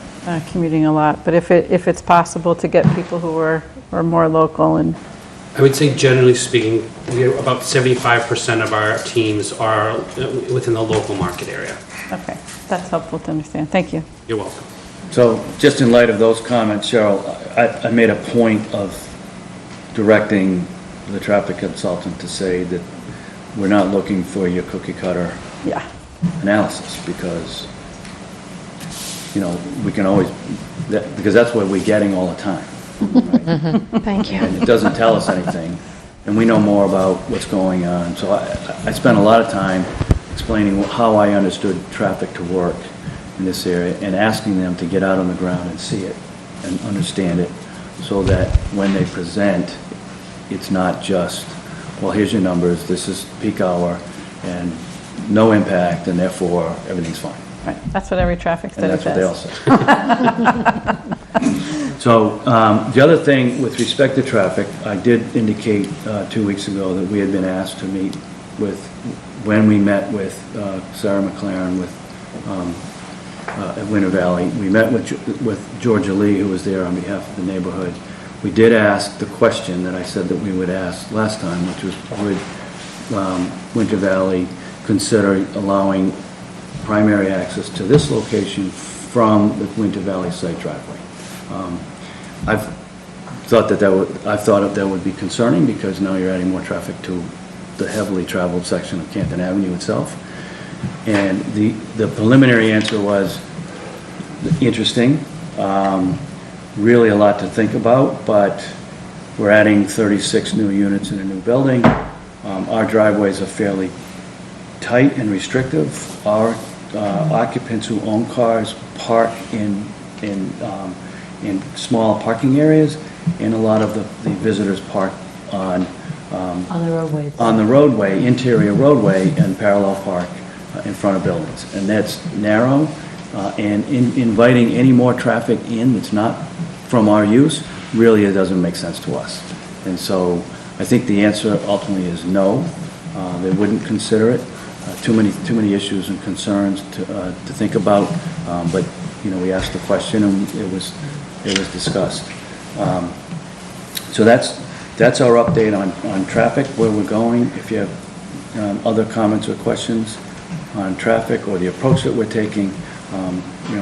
Commuting a lot. But if it's possible to get people who are more local and. I would say generally speaking, about 75% of our teams are within the local market area. Okay, that's helpful to understand. Thank you. You're welcome. So just in light of those comments, Cheryl, I made a point of directing the traffic consultant to say that we're not looking for your cookie cutter Yeah. analysis, because, we can always, because that's what we're getting all the time. Right? Thank you. And it doesn't tell us anything, and we know more about what's going on. So I spent a lot of time explaining how I understood traffic to work in this area, and asking them to get out on the ground and see it and understand it, so that when they present, it's not just well, here's your numbers, this is peak hour, and no impact, and therefore, everything's fine. Right, that's what every traffic And study that's what they all say. So, the other thing, with respect to traffic, I did indicate 2 weeks ago that we had been asked to meet with, when we met with Sarah McLaren at Winter Valley, we met with Georgia Lee, who was there on behalf of the neighborhood. We did ask the question that I said that we would ask last time, which was, would Winter Valley consider allowing primary access to this location from the Winter Valley site driveway? I've thought that would be concerning, because now you're adding more traffic to the heavily traveled section of Canton Avenue itself. And the preliminary answer was interesting, really a lot to think about, but we're adding 36 new units in a new building. Our driveways are fairly tight and restrictive. Our occupants who own cars park in small parking areas, and a lot of the visitors park on On the roadways. on the roadway, interior roadway, and parallel park in front of buildings. And that's narrow, and inviting any more traffic in that's not from our use, really, it doesn't make sense to us. And so I think the answer ultimately is no. They wouldn't consider it. Too many issues and concerns to think about, but we asked the question, and it was discussed. So that's our update on traffic, where we're going. If you have other comments or questions on traffic or the approach that we're taking,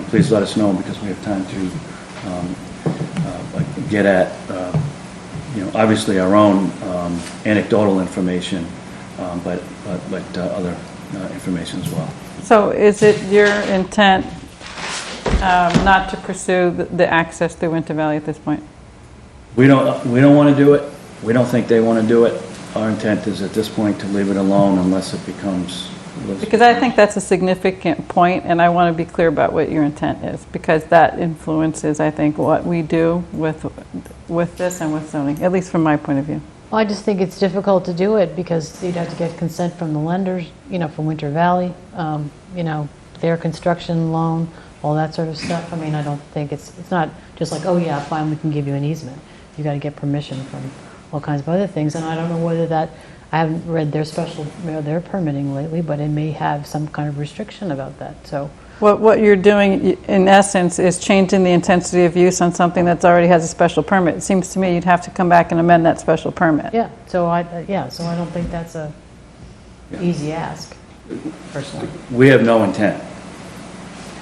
please let us know, because we have time to get at obviously our own anecdotal information, but other information as well. So is it your intent not to pursue the access through Winter Valley at this point? We don't want to do it. We don't think they want to do it. Our intent is at this point to leave it alone unless it becomes... Because I think that's a significant point, and I want to be clear about what your intent is, because that influences, I think, what we do with this and with zoning, at least from my point of view. Well, I just think it's difficult to do it, because you'd have to get consent from the lenders, from Winter Valley, their construction loan, all that sort of stuff. I mean, I don't think it's not just like, oh yeah, fine, we can give you an easement. You got to get permission from all kinds of other things, and I don't know whether that, I haven't read their permitting lately, but it may have some kind of restriction about that, so. What you're doing, in essence, is changing the intensity of use on something that's already has a special permit. It seems to me you'd have to come back and amend that special permit. Yeah, so I don't think that's a easy ask, personally. We have no intent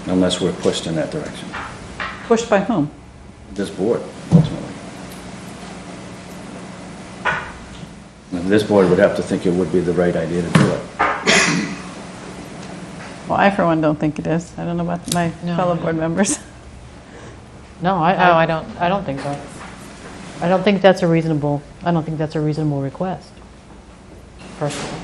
unless we're pushed in that direction. Pushed by whom? This board, ultimately. And this board would have to think it would be the right idea to do it. Well, I, for one, don't think it is. I don't know about my fellow board members. No, I don't think so. I don't think that's a reasonable request, personally.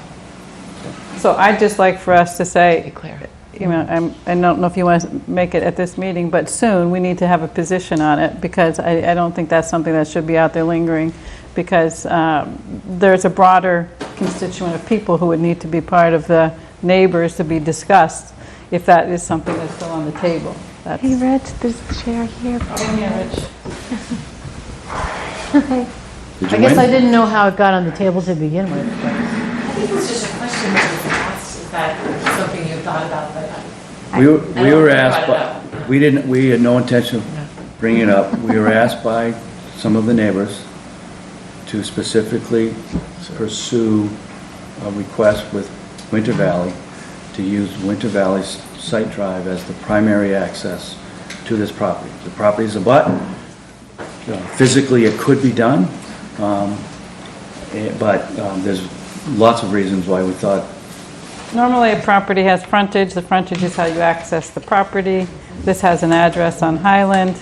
So I'd just like for us to say, Be clear. I don't know if you want to make it at this meeting, but soon we need to have a position on it, because I don't think that's something that should be out there lingering, because there's a broader constituent of people who would need to be part of the neighbors to be discussed, if that is something that's still on the table. Hey, Rich, there's a chair here. Rich. I guess I didn't know how it got on the table to begin with. But. I think it was just a question that was asked. Is that something you thought about? But We were asked, but we had no intention of bringing it up. We were asked by some of the neighbors to specifically pursue a request with Winter Valley to use Winter Valley's site drive as the primary access to this property. The property is a button. Physically, it could be done, but there's lots of reasons why we thought. Normally, a property has frontage. The frontage is how you access the property. This has an address on Highland,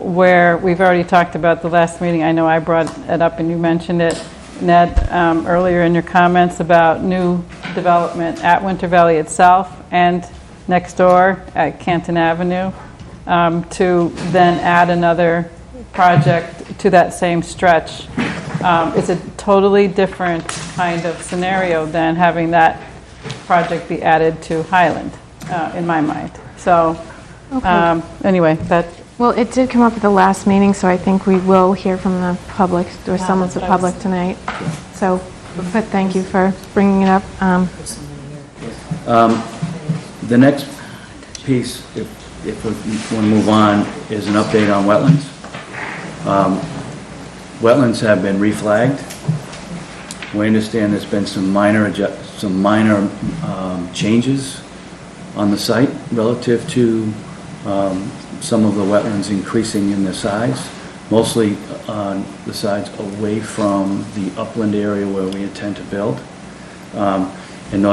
where we've already talked about the last meeting. I know I brought it up and you mentioned it, Ned, earlier in your comments about new development at Winter Valley itself and next door at Canton Avenue, to then add another project to that same stretch It's a totally different kind of scenario than having that project be added to Highland, in my mind. So, anyway, that, Well, it did come up at the last meeting, so I think we will hear from the public, or some of the public tonight. So, but thank you for bringing it up. The next piece, if we want to move on, is an update on wetlands. Wetlands have been reflagged. We understand there's been some minor changes on the site relative to some of the wetlands increasing in their size, mostly on the sides away from the upland area where we intend to build. And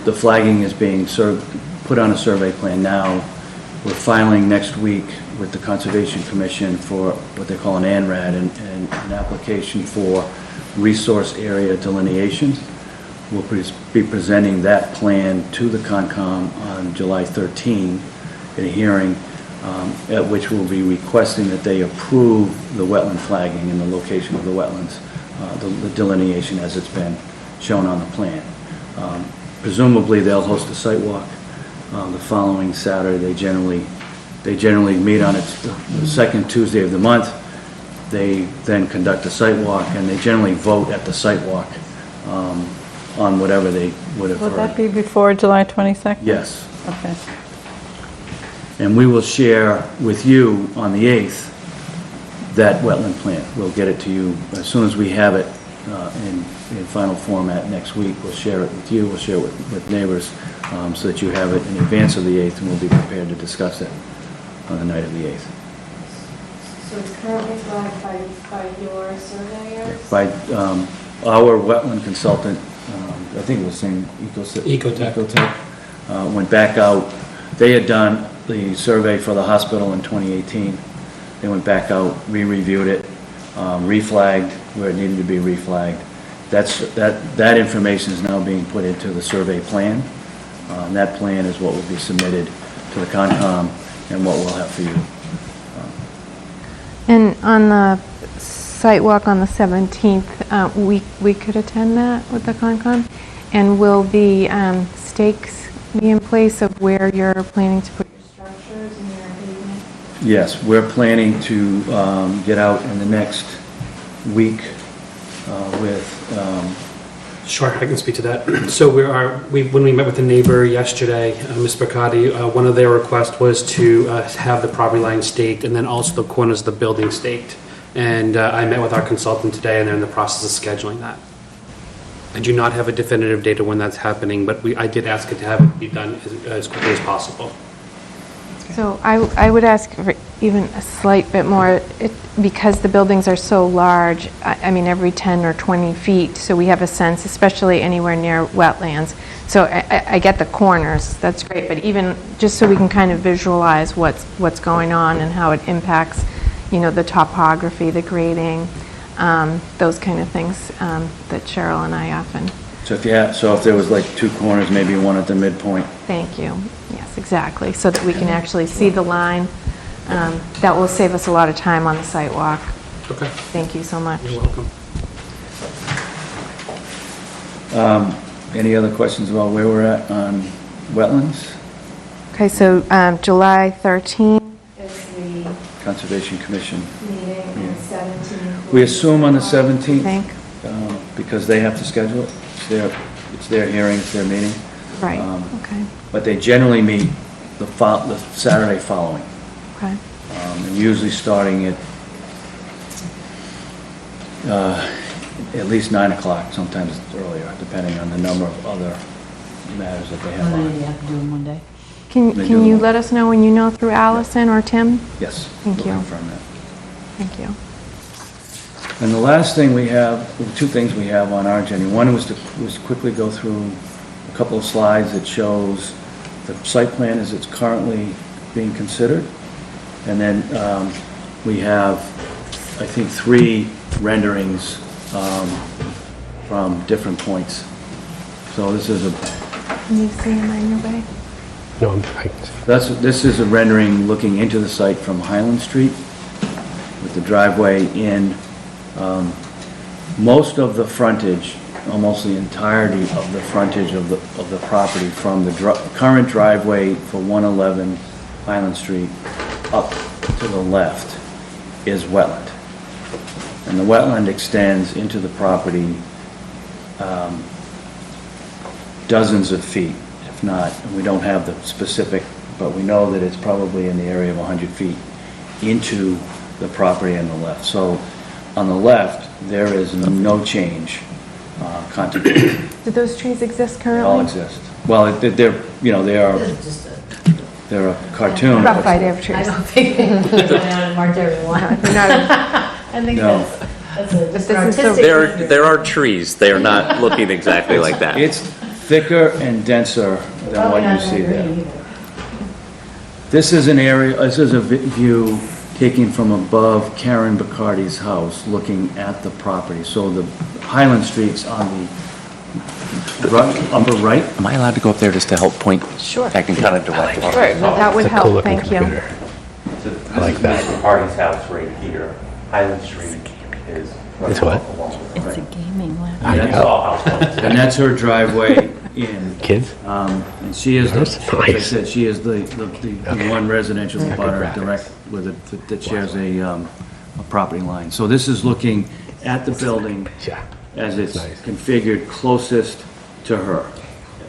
the flagging is being put on a survey plan now. We're filing next week with the Conservation Commission for what they call an ANRAD, an application for resource area delineation. We'll be presenting that plan to the Concom on July 13 at a hearing at which we'll be requesting that they approve the wetland flagging and the location of the wetlands, the delineation as it's been shown on the plan. Presumably they'll host a site walk the following Saturday. They generally meet on the second Tuesday of the month. They then conduct a site walk, and they generally vote at the site walk on whatever they would have heard. will that be before July 22nd? Yes. Okay. And we will share with you on the 8th that wetland plan. We'll get it to you as soon as we have it in final format next week. We'll share it with you, we'll share it with neighbors, so that you have it in advance of the 8th, and we'll be prepared to discuss it on the night of the 8th. So it's currently flagged by your surveyors? By our wetland consultant, I think it was the same, Ecotech, went back out. They had done the survey for the hospital in 2018. They went back out, re-reviewed it, reflagged where it needed to be reflagged. That information is now being put into the survey plan. And that plan is what will be submitted to the Concom and what we'll have for you. And on the site walk on the 17th, we could attend that with the Concom? And will the stakes be in place of where you're planning to put your structures and your pavement? Yes, we're planning to get out in the next week with... Sure, I can speak to that. So when we met with the neighbor yesterday, Ms. Bacati, one of their requests was to have the property line staked and then also the corners of the building staked. And I met with our consultant today, and they're in the process of scheduling that. I do not have a definitive date of when that's happening, but I did ask it to have it be done as quickly as possible. So I would ask for even a slight bit more, because the buildings are so large, I mean every 10 or 20 feet, so we have a sense, especially anywhere near wetlands. So I get the corners, that's great, but even just so we can kind of visualize what's going on and how it impacts, you know, the topography, the grading, those kind of things that Cheryl and I often... So if there was like two corners, maybe one at the midpoint. Thank you. Yes, exactly, so that we can actually see the line. That will save us a lot of time on the site walk. Okay. Thank you so much. You're welcome. Any other questions about where we're at on wetlands? Okay, so July 13th Is the Conservation Commission. meeting and 17th? We assume on the 17th, I think. because they have to schedule it. It's their hearing, it's their meeting. Right, okay, But they generally meet the Saturday following, okay. and usually starting at least 9 o'clock, sometimes earlier, depending on the number of other matters that they have on. You have to do it Monday. Can They do you them. let us know when you know through Allison or Tim? Yes. Thank we'll you. confirm that. Thank you. And the last thing we have, two things we have on our agenda. One was to quickly go through a couple of slides that shows the site plan as it's currently being considered. And then we have, I think, 3 renderings from different points. So this is Can you see him on your way? No, this is a rendering looking into the site from Highland Street with the driveway in. most of the frontage, almost the entirety of the frontage of the property from the current driveway for 111 Highland Street up to the left is wetland. And the wetland extends into the property dozens of feet, if not, we don't have the specific, but we know that it's probably in the area of 100 feet into the property on the left. So on the left, there is no change contemplated. Do those trees exist They currently? all exist. Well, they're, you know, they're a cartoon. Rough idea of trees. I don't think they marked everyone. I think No. that's a This is the- artistic. There are trees, they are not looking exactly like that. It's thicker and denser than what you see there. This is an area, this is a view taken from above Karen Bacardi's house, looking at the property. So the Highland Street's on the upper right. Am I allowed to go up there just to help point? Sure. I can kind of direct it. Sure, that would help, thank you. I like that. Mr. Hardy's house right here. Highland Street is. It's what? It's a gaming lab. And that's her driveway in. Kids? And she is, like I said, she is the one residential abutter direct with it, that shares a property line. So this is looking at the building as it's configured closest to her,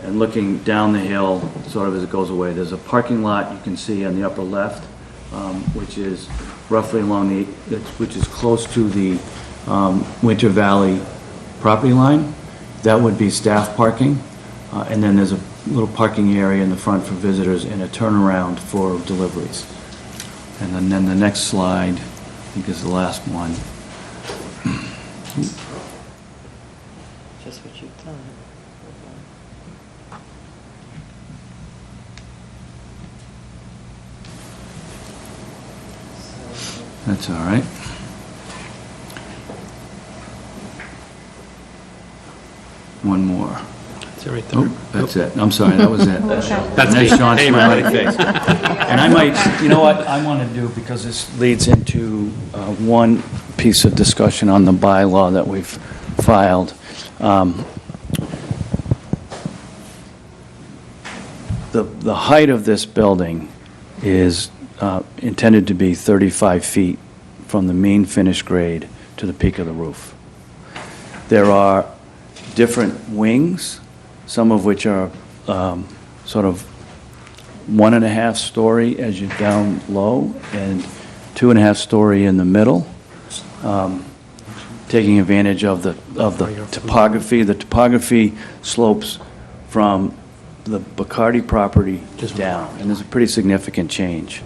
and looking down the hill, sort of as it goes away. There's a parking lot you can see on the upper left, which is roughly along which is close to the Winter Valley property line. That would be staff parking. And then there's a little parking area in the front for visitors and a turnaround for deliveries. And then the next slide, I think is the last one. Just what you've done. That's all right. One more. Is it right there? Oh, that's it. I'm sorry, that was it. That's Nice me. Sean's Hey, smiley everybody. face. And I might, you know what, I want to do, because this leads into one piece of discussion on the bylaw that we've filed. The height of this building is intended to be 35 feet from the mean finished grade to the peak of the roof. There are different wings, some of which are sort of 1.5 story as you're down low, and 2.5 story in the middle, taking advantage of the topography. The topography slopes from the Bacardi property down, and there's a pretty significant change.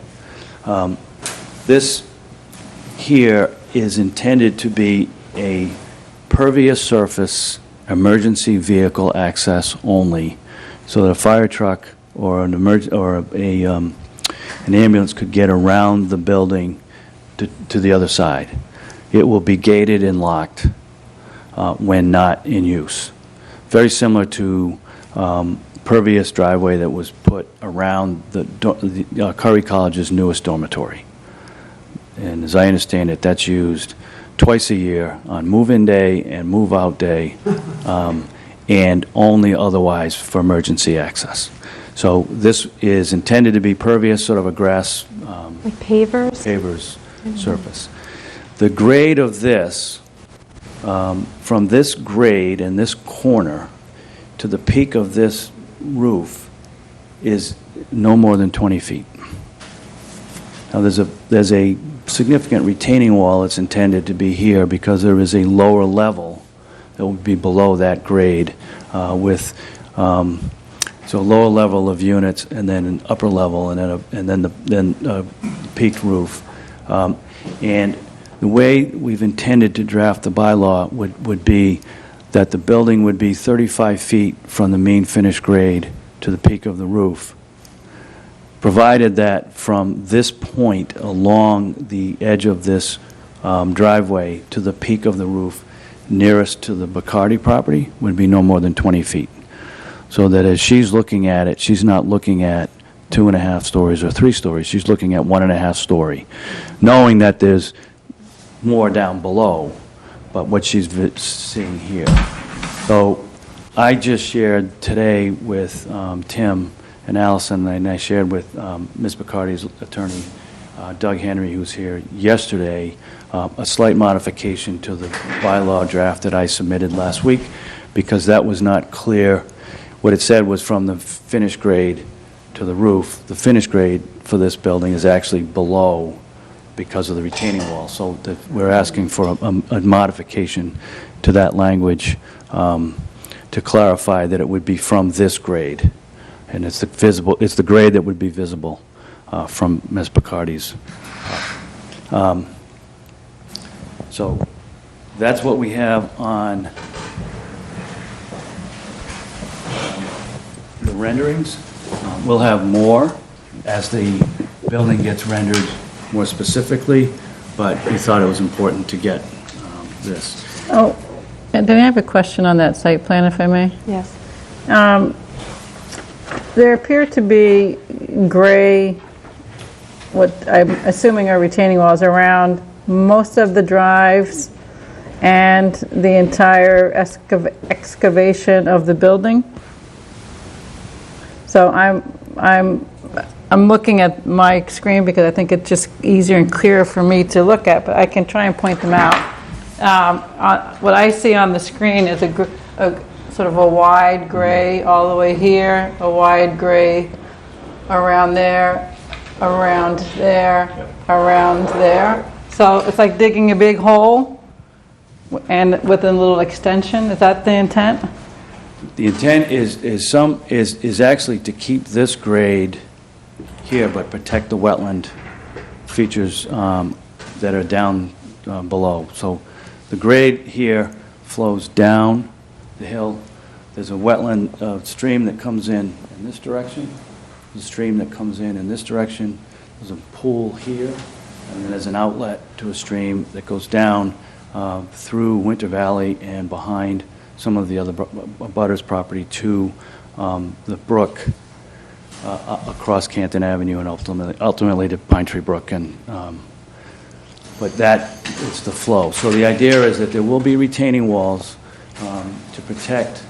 This here is intended to be a pervious surface, emergency vehicle access only, so that a fire truck or an ambulance could get around the building to the other side. It will be gated and locked when not in use. Very similar to pervious driveway that was put around the Curry College's newest dormitory. And as I understand it, that's used twice a year on move-in day and move-out day, and only otherwise for emergency access. So this is intended to be pervious, sort of a grass Like pavers? surface. The grade of this, from this grade and this corner to the peak of this roof, is no more than 20 feet. Now there's a significant retaining wall that's intended to be here because there is a lower level that will be below that grade with so a lower level of units and then an upper level and then a peaked roof. And the way we've intended to draft the bylaw would be that the building would be 35 feet from the mean finished grade to the peak of the roof, provided that from this point along the edge of this driveway to the peak of the roof nearest to the Bacardi property would be no more than 20 feet. So that as she's looking at it, she's not looking at 2.5 stories or 3 stories, she's looking at 1.5 story, knowing that there's more down below, but what she's seeing here. So I just shared today with Tim and Allison, and I shared with Ms. Bacardi's attorney, Doug Henry, who's here yesterday, a slight modification to the bylaw draft that I submitted last week, because that was not clear. What it said was from the finished grade to the roof. The finished grade for this building is actually below because of the retaining wall. So we're asking for a modification to that language to clarify that it would be from this grade. And it's the grade that would be visible from Ms. Bacardi's. So that's what we have on the renderings. We'll have more as the building gets rendered more specifically, but we thought it was important to get this. Oh, and then I have a question on that site plan, if I may. Yes. There appear to be gray, what I'm assuming are retaining walls around most of the drives and the entire excavation of the building. So I'm looking at my screen because I think it's just easier and clearer for me to look at, but I can try and point them out. What I see on the screen is a sort of a wide gray all the way here, a wide gray around there, around there, around there. So it's like digging a big hole and with a little extension. Is that the intent? The intent is actually to keep this grade here, but protect the wetland features that are down below. So the grade here flows down the hill. There's a wetland stream that comes in this direction. There's a stream that comes in this direction. There's a pool here, and then there's an outlet to a stream that goes down through Winter Valley and behind some of the other butters property to the brook across Canton Avenue and ultimately to Pine Tree Brook. And but that is the flow. So the idea is that there will be retaining walls to protect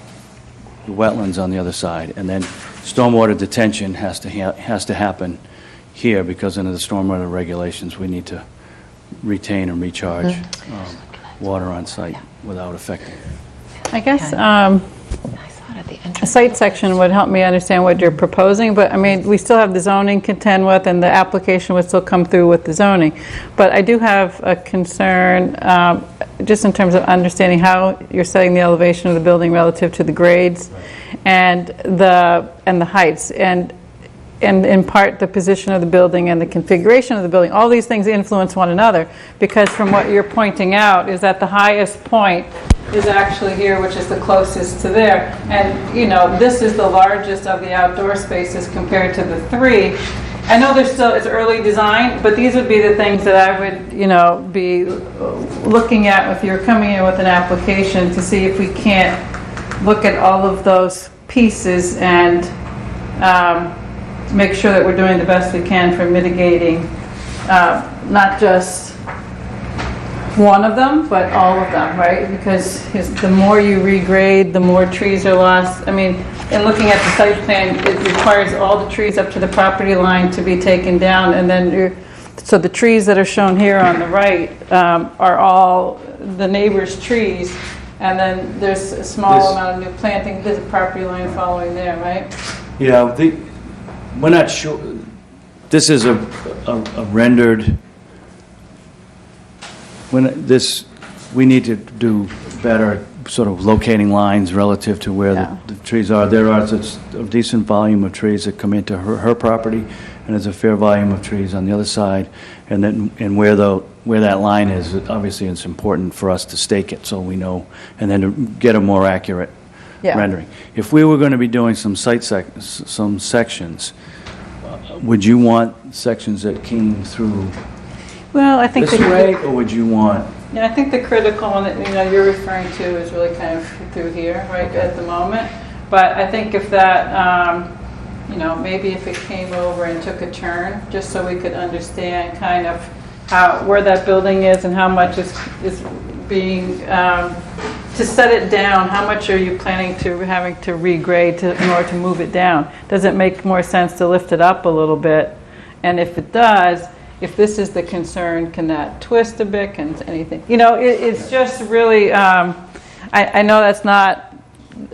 the wetlands on the other side, and then stormwater detention has to happen here because under the stormwater regulations we need to retain and recharge water on site without affecting. I guess a site section would help me understand what you're proposing, but I mean, we still have the zoning contend with, and the application would still come through with the zoning. But I do have a concern, just in terms of understanding how you're setting the elevation of the building relative to the grades and the heights, and in part the position of the building and the configuration of the building. All these things influence one another, because from what you're pointing out is that the highest point is actually here, which is the closest to there. And, you know, this is the largest of the outdoor spaces compared to the three. I know there's still, it's early design, but these would be the things that I would, you know, be looking at if you're coming in with an application to see if we can't look at all of those pieces and make sure that we're doing the best we can for mitigating not just one of them, but all of them, right? Because the more you regrade, the more trees are lost. I mean, in looking at the site plan, it requires all the trees up to the property line to be taken down, and then so the trees that are shown here on the right are all the neighbors' trees, and then there's a small amount of new planting. There's a property line following there, right? Yeah, we're not sure. This is a rendered. We need to do better sort of locating lines relative to where the trees are. There are a decent volume of trees that come into her property, and there's a fair volume of trees on the other side. And where that line is, obviously it's important for us to stake it so we know, and then to get a more accurate rendering. If we were going to be doing some some sections, would you want sections that came through? Well, I think this way, or would you want? Yeah, I think the critical one that you're referring to is really kind of through here, right, at the moment. But I think if that, maybe if it came over and took a turn, just so we could understand kind of where that building is and how much is being, to set it down, how much are you planning to having to regrade in order to move it down? Does it make more sense to lift it up a little bit? And if it does, if this is the concern, can that twist a bit? Can anything? It's just really, I know that's not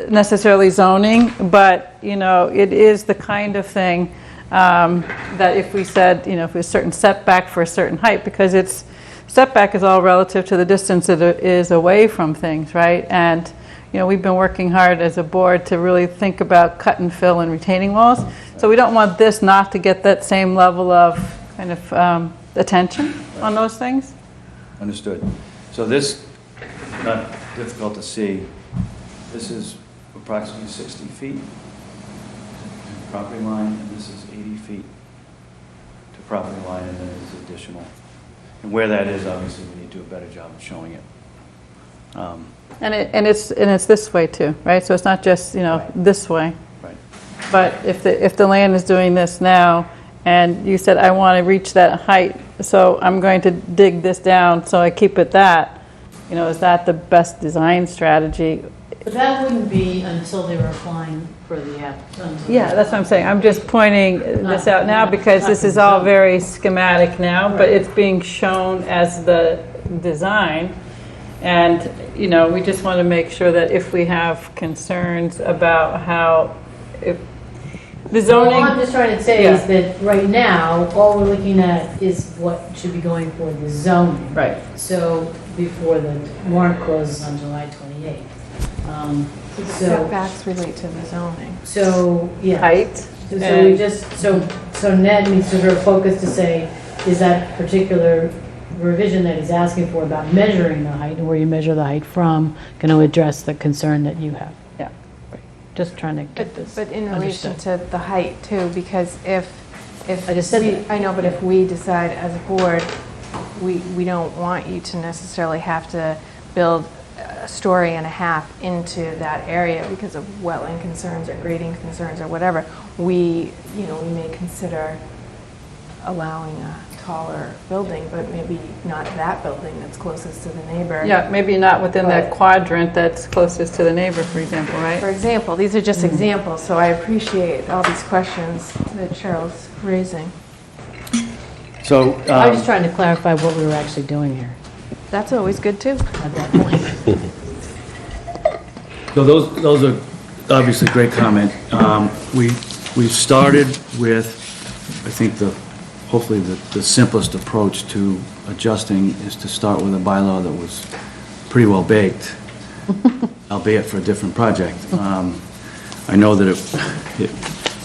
necessarily zoning, but, it is the kind of thing that if we said, if a certain setback for a certain height, because setback is all relative to the distance it is away from things, right? And, we've been working hard as a board to really think about cut and fill and retaining walls. So we don't want this not to get that same level of kind of attention on those things. Understood. So this, not difficult to see, this is approximately 60 feet to property line, and this is 80 feet to property line, and then there's additional. And where that is, obviously, we need to do a better job of showing it. And it's this way too, right? So it's not just, this way. Right. But if the land is doing this now, and you said, I want to reach that height, so I'm going to dig this down, so I keep it that, is that the best design strategy? But that wouldn't be until they were applying for the app. Yeah, that's what I'm saying. I'm just pointing this out now because this is all very schematic now, but it's being shown as the design. And, we just want to make sure that if we have concerns about how, if the zoning. All I'm just trying to say is that right now, all we're looking at is what should be going for the zoning. Right. So before the warrant closes on July 28th. Setbacks relate to the zoning. So, yeah. Height. So we just, so Ned needs to sort of focus to say, is that particular revision that he's asking for about measuring the height and where you measure the height from going to address the concern that you have? Yeah. Just trying to get this But in relation understood. to the height too, because if I just said that. I know, but if we decide as a board, we don't want you to necessarily have to build a story and a half into that area because of wetland concerns or grading concerns or whatever, we may consider allowing a taller building, but maybe not that building that's closest to the neighbor. Yeah, maybe not within that quadrant that's closest to the neighbor, for example, right? For example, these are just examples, so I appreciate all these questions that Cheryl's raising. So, I was just trying to clarify what we were actually doing here That's always good too. at that point. so those are obviously great comment. We started with, I think hopefully the simplest approach to adjusting is to start with a bylaw that was pretty well baked, albeit for a different project. I know that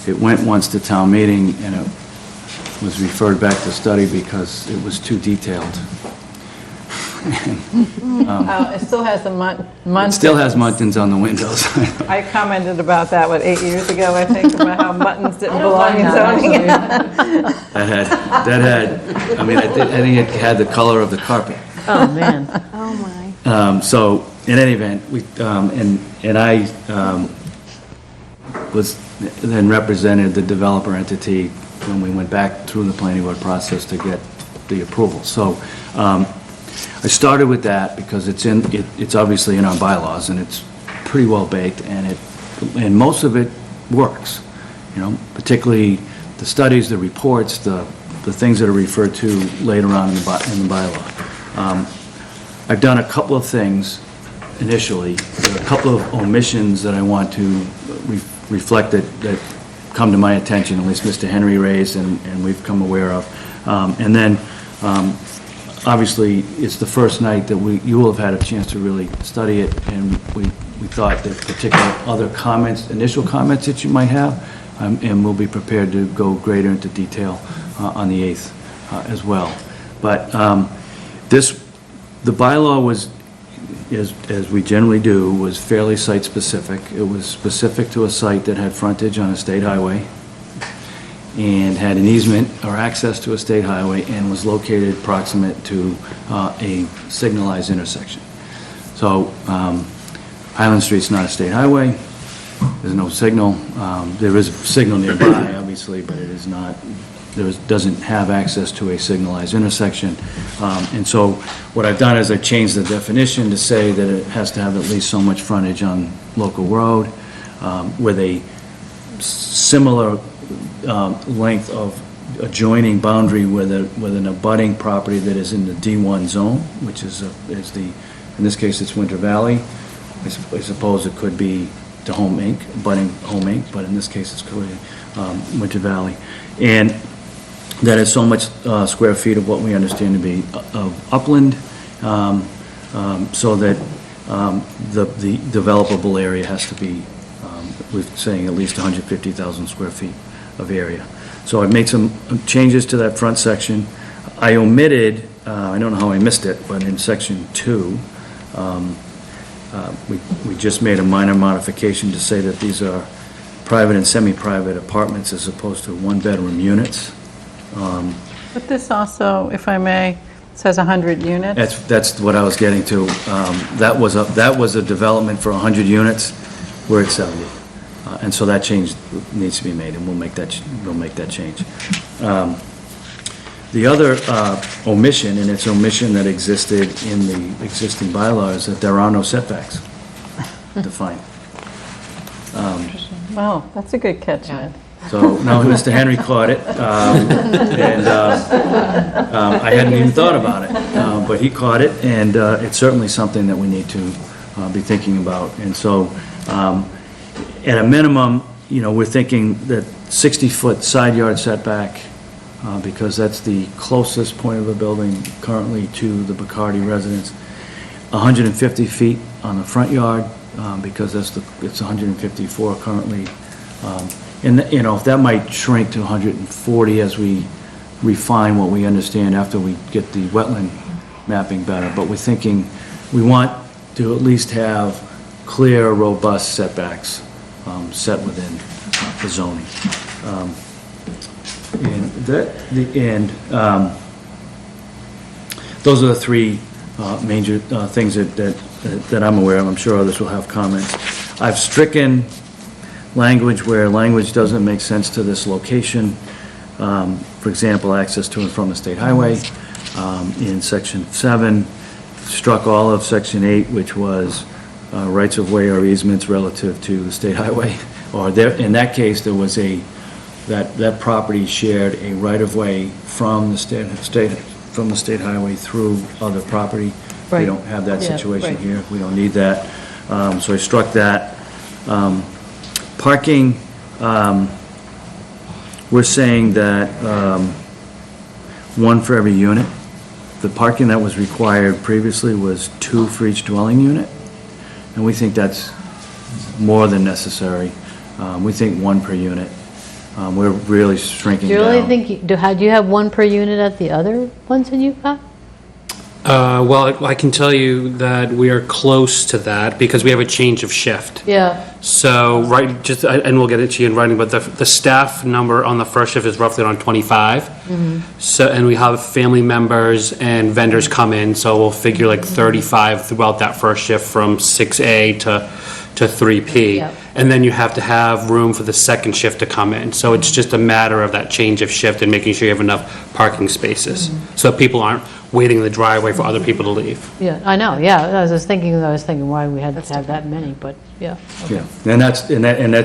it went once to town meeting and it was referred back to study because it was too detailed. It still has the It still has muttons on the windows. I commented about that, 8 years ago, I think, about how muttons didn't belong in zoning. That had, I think it had the color of the carpet. Oh, man. Oh, my. So, in any event, and I was then represented the developer entity when we went back through the planning board process to get the approval. So, I started with that because it's obviously in our bylaws and it's pretty well baked and most of it works. Particularly the studies, the reports, the things that are referred to later on in the bylaw. I've done a couple of things initially. There are a couple of omissions that I want to reflect that come to my attention, at least Mr. Henry raised and we've come aware of. And then obviously, it's the first night that you will have had a chance to really study it, and we thought that particular other comments, initial comments that you might have, and we'll be prepared to go greater into detail on the 8th as well. But the bylaw was, as we generally do, was fairly site-specific. It was specific to a site that had frontage on a state highway, and had an easement or access to a state highway and was located proximate to a signalized intersection. So Highland Street's not a state highway, there's no signal. There is a signal nearby, obviously, but it is not doesn't have access to a signalized intersection. And so what I've done is I've changed the definition to say that it has to have at least so much frontage on local road, with a similar length of adjoining boundary with an abutting property that is in the D1 zone, which is in this case, it's Winter Valley. I suppose it could be to Home Inc., abutting Home Inc., but in this case, it's clearly Winter Valley. And that is so much square feet of what we understand to be of upland, so that the developable area has to be, we're saying at least 150,000 square feet of area. So I've made some changes to that front section. I omitted, I don't know how I missed it, but in section 2, we just made a minor modification to say that these are private and semi-private apartments as opposed to one-bedroom units. But this also, if I may, says 100 units. That's what I was getting to. That was a development for 100 units. We're at 70. And so that change needs to be made, and we'll make that change. The other omission, and it's omission that existed in the existing bylaws, is that there are no setbacks defined. Wow, that's a good catch, Ed. So, no, Mr. Henry caught it, and I hadn't even thought about it, but he caught it, and it's certainly something that we need to be thinking about. And so, at a minimum, we're thinking that 60-foot side yard setback, because that's the closest point of a building currently to the Bacardi residence. 150 feet on the front yard, because it's 154 currently. And, if that might shrink to 140 as we refine what we understand after we get the wetland mapping better. But we're thinking we want to at least have clear, robust setbacks set within the zoning. Those are the three major things that I'm aware of. I'm sure others will have comments. I've stricken language where language doesn't make sense to this location. For example, access to and from the state highway. In section 7, struck all of section 8, which was rights of way or easements relative to the state highway. Or in that case, there was that property shared a right of way from the state highway through other property. Right. We don't have that Yeah, situation right. here. We don't need that. So I struck that. Parking, we're saying that one for every unit. The parking that was required previously was 2 for each dwelling unit, and we think that's more than necessary. We think 1 per unit. We're really shrinking Do you down. really think, do you have 1 per unit at the other ones that you've got? Well, I can tell you that we are close to that because we have a change of shift. Yeah. So, and we'll get it to you in writing, but the staff number on the first shift is roughly around 25. So, and we have family members and vendors come in, so we'll figure like 35 throughout that first shift from 6A to 3P. Yep. And then you have to have room for the second shift to come in. So it's just a matter of that change of shift and making sure you have enough parking spaces. So people aren't waiting in the driveway for other people to leave. Yeah, I know, yeah. I was thinking why we had to have that many, but, yeah. Yeah, and that's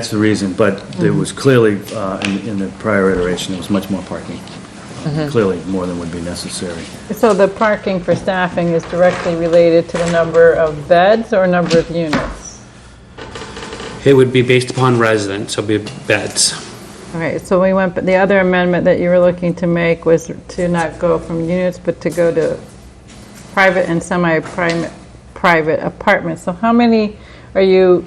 the reason, but there was clearly, in the prior iteration, there was much more parking. Clearly more than would be necessary. So the parking for staffing is directly related to the number of beds or number of units? It would be based upon residents, so it'd be beds. All right, so we went, but the other amendment that you were looking to make was to not go from units, but to go to private and semi-private apartments. So how many are you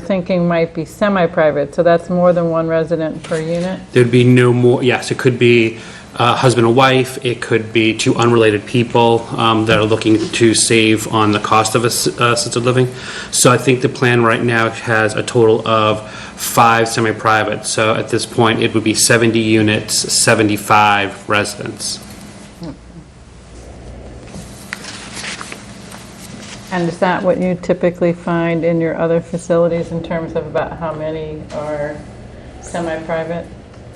thinking might be semi-private? So that's more than 1 resident per unit? There'd be no more, yes, it could be husband and wife, it could be 2 unrelated people that are looking to save on the cost of assisted living. So I think the plan right now has a total of 5 semi-private. So at this point, it would be 70 units, 75 residents. And is that what you typically find in your other facilities in terms of about how many are semi-private?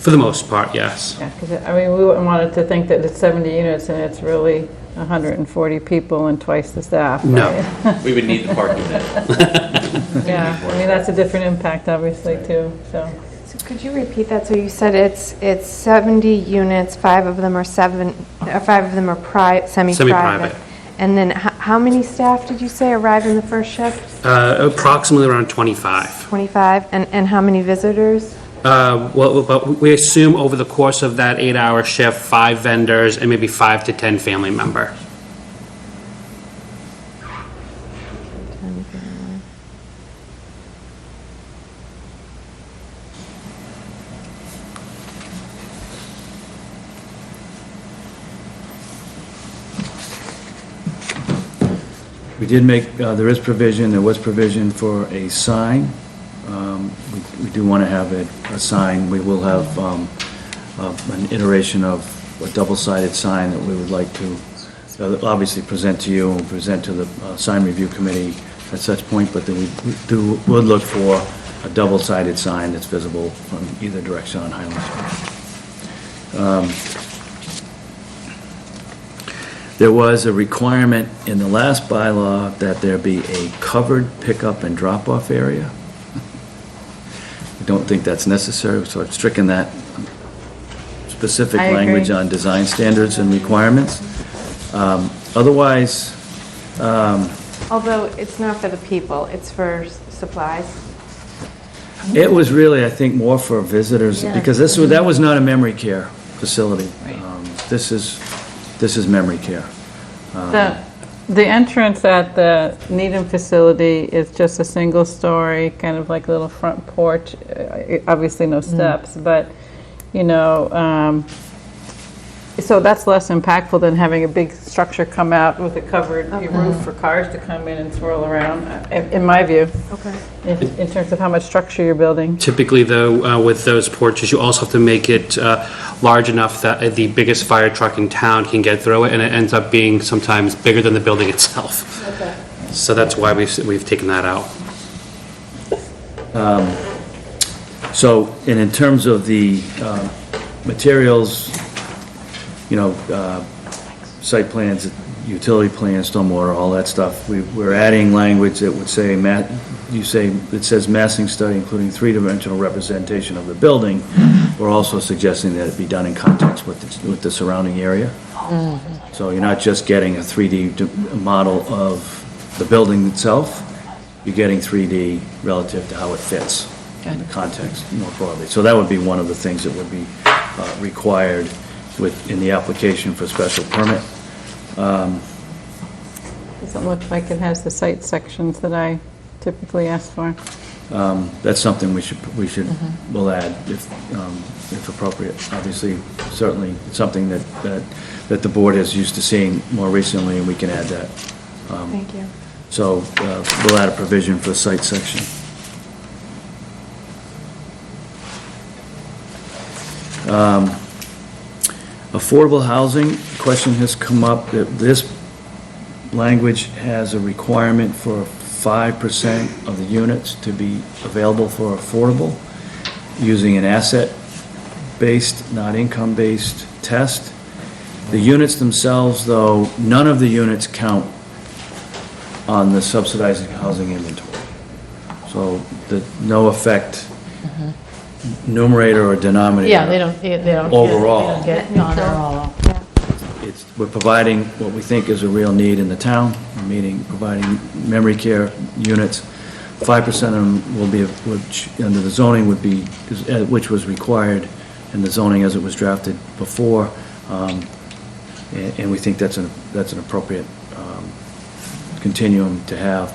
For the most part, yes. Yeah, because, I mean, we wouldn't want it to think that it's 70 units and it's really 140 people and twice the staff. No. Right? We would need the parking then. Yeah, I mean, that's a different impact, obviously, too, so. So could you repeat that? So you said it's 70 units, 5 of them are semi-private. Semi-private. And then how many staff did you say arrive in the first shift? Approximately around 25. 25. And how many visitors? Well, but we assume over the course of that 8-hour shift, 5 vendors and maybe 5 to 10 family members. We did make, there was provision for a sign. We do want to have a sign. We will have an iteration of a double-sided sign that we would like to obviously present to you and present to the sign review committee at such point, but then would look for a double-sided sign that's visible from either direction on Highland Street. There was a requirement in the last bylaw that there be a covered pickup and drop-off area. I don't think that's necessary, so I've stricken that specific I agree. language on design standards and requirements. Otherwise, Although it's not for the people, it's for supplies. it was really, I think, more for visitors, because that was not a memory care facility. This is memory care. The entrance at the Needham facility is just a single story, kind of like a little front porch, obviously no steps, but, you know, so that's less impactful than having a big structure come out with a covered roof for cars to come in and swirl around, in my view. Okay. In terms of how much structure you're building. Typically, though, with those porches, you also have to make it large enough that the biggest fire truck in town can get through it, and it ends up being sometimes bigger than the building itself. Okay. So that's why we've taken that out. So, and in terms of the materials, you know, site plans, utility plans, stormwater, all that stuff, we're adding language that would say, it says massing study including three-dimensional representation of the building. We're also suggesting that it be done in context with the surrounding area. So you're not just getting a 3D model of the building itself, you're getting 3D relative to how it fits in the context more broadly. So that would be one of the things that would be required in the application for special permit. Doesn't look like it has the site sections that I typically ask for. That's something we'll add if appropriate. Obviously, certainly, it's something that the board is used to seeing more recently, and we can add that. Thank you. So we'll add a provision for the site section. Affordable housing, question has come up that this language has a requirement for 5% of the units to be available for affordable using an asset-based, not income-based test. The units themselves, though, none of the units count on the subsidized housing inventory. So no effect numerator or denominator. Yeah, they don't. Overall. They don't get on there all. We're providing what we think is a real need in the town, meaning providing memory care units. 5% of them will be, which under the zoning would be, which was required in the zoning as it was drafted before, and we think that's an appropriate continuum to have,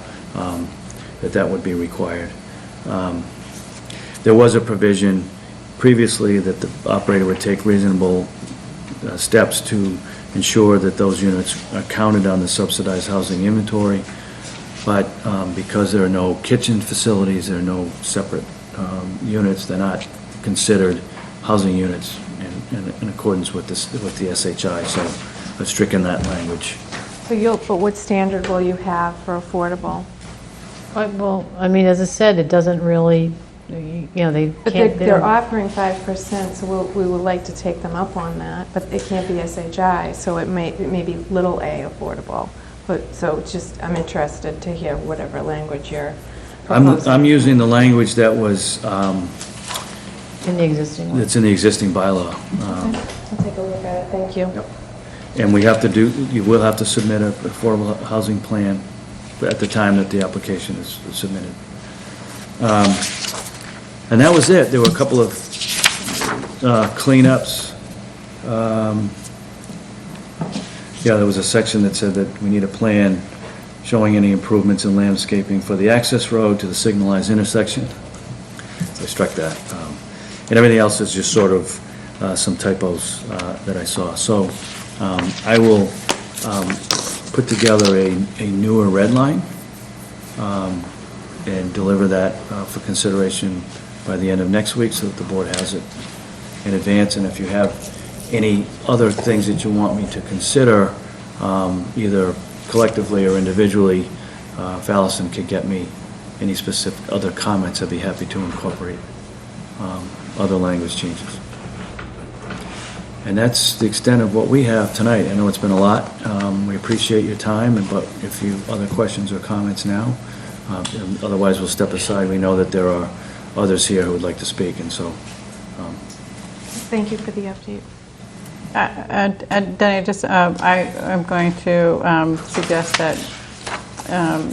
that would be required. There was a provision previously that the operator would take reasonable steps to ensure that those units are counted on the subsidized housing inventory, but because there are no kitchen facilities, there are no separate units, they're not considered housing units in accordance with the SHI, so I've stricken that language. But what standard will you have for affordable? Well, I mean, as I said, it doesn't really You know, they But can't. they're offering 5%, so we would like to take them up on that, but it can't be SHI, so it may be little a affordable. But, so it's just, I'm interested to hear whatever language you're proposing. I'm using the language that was, In the existing one. that's in the existing bylaw. Okay, I'll take a look at it, thank you. And you will have to submit an affordable housing plan at the time that the application is submitted. And that was it. There were a couple of cleanups. Yeah, there was a section that said that we need a plan showing any improvements in landscaping for the access road to the signalized intersection. So I struck that. And everything else is just sort of some typos that I saw. So I will put together a newer red line and deliver that for consideration by the end of next week so that the board has it in advance. And if you have any other things that you want me to consider, either collectively or individually, if Allison could get me any specific other comments, I'd be happy to incorporate other language changes. And that's the extent of what we have tonight. I know it's been a lot. We appreciate your time, but if you have other questions or comments now, otherwise we'll step aside. We know that there are others here who would like to speak, and so. Thank you for the update. And Denny, I'm going to suggest that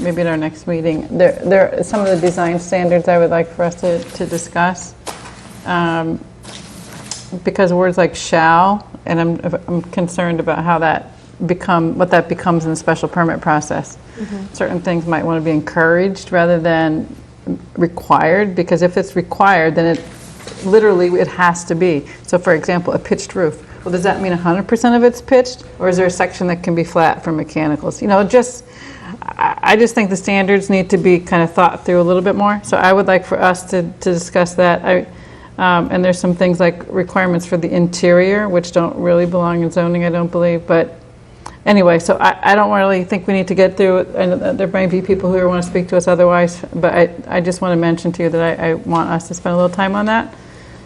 maybe at our next meeting, there are some of the design standards I would like for us to discuss. Because words like shall, and I'm concerned about how what that becomes in the special permit process. Mm-hmm. Certain things might want to be encouraged rather than required, because if it's required, then it has to be. So for example, a pitched roof. Well, does that mean 100% of it's pitched, or is there a section that can be flat for mechanicals? You know, I just think the standards need to be kind of thought through a little bit more. So I would like for us to discuss that. And there's some things like requirements for the interior, which don't really belong in zoning, I don't believe. But anyway, so I don't really think we need to get through it. And there might be people who want to speak to us otherwise. But I just want to mention to you that I want us to spend a little time on that.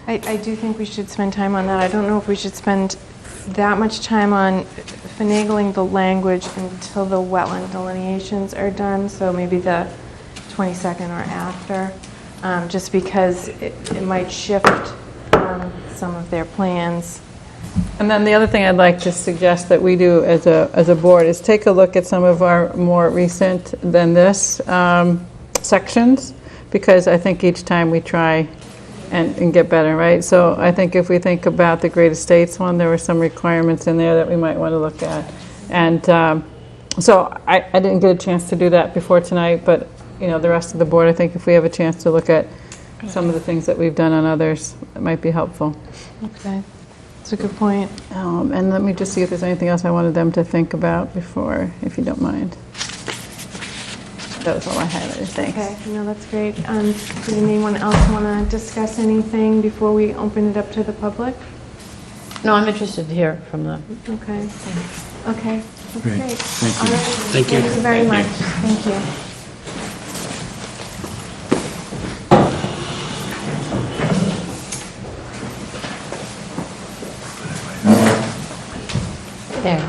I do think we should spend time on that. I don't know if we should spend that much time on finagling the language until the wetland delineations are done, so maybe the 22nd or after, just because it might shift some of their plans. And then the other thing I'd like to suggest that we do as a board is take a look at some of our more recent than this sections, because I think each time we try and get better, right? So I think if we think about the Great Estates one, there were some requirements in there that we might want to look at. And so I didn't get a chance to do that before tonight, but you know, the rest of the board, I think if we have a chance to look at some of the things that we've done on others, it might be helpful. Okay, that's a good point. And let me just see if there's anything else I wanted them to think about before, if you don't mind. That was all I highlighted, thanks. Okay, no, that's great. Does anyone else want to discuss anything before we open it up to the public? No, I'm interested to hear from them. Okay. Okay, that's Great. great. Thank you. All right. Thank you. Thank you very much. Thank you. There.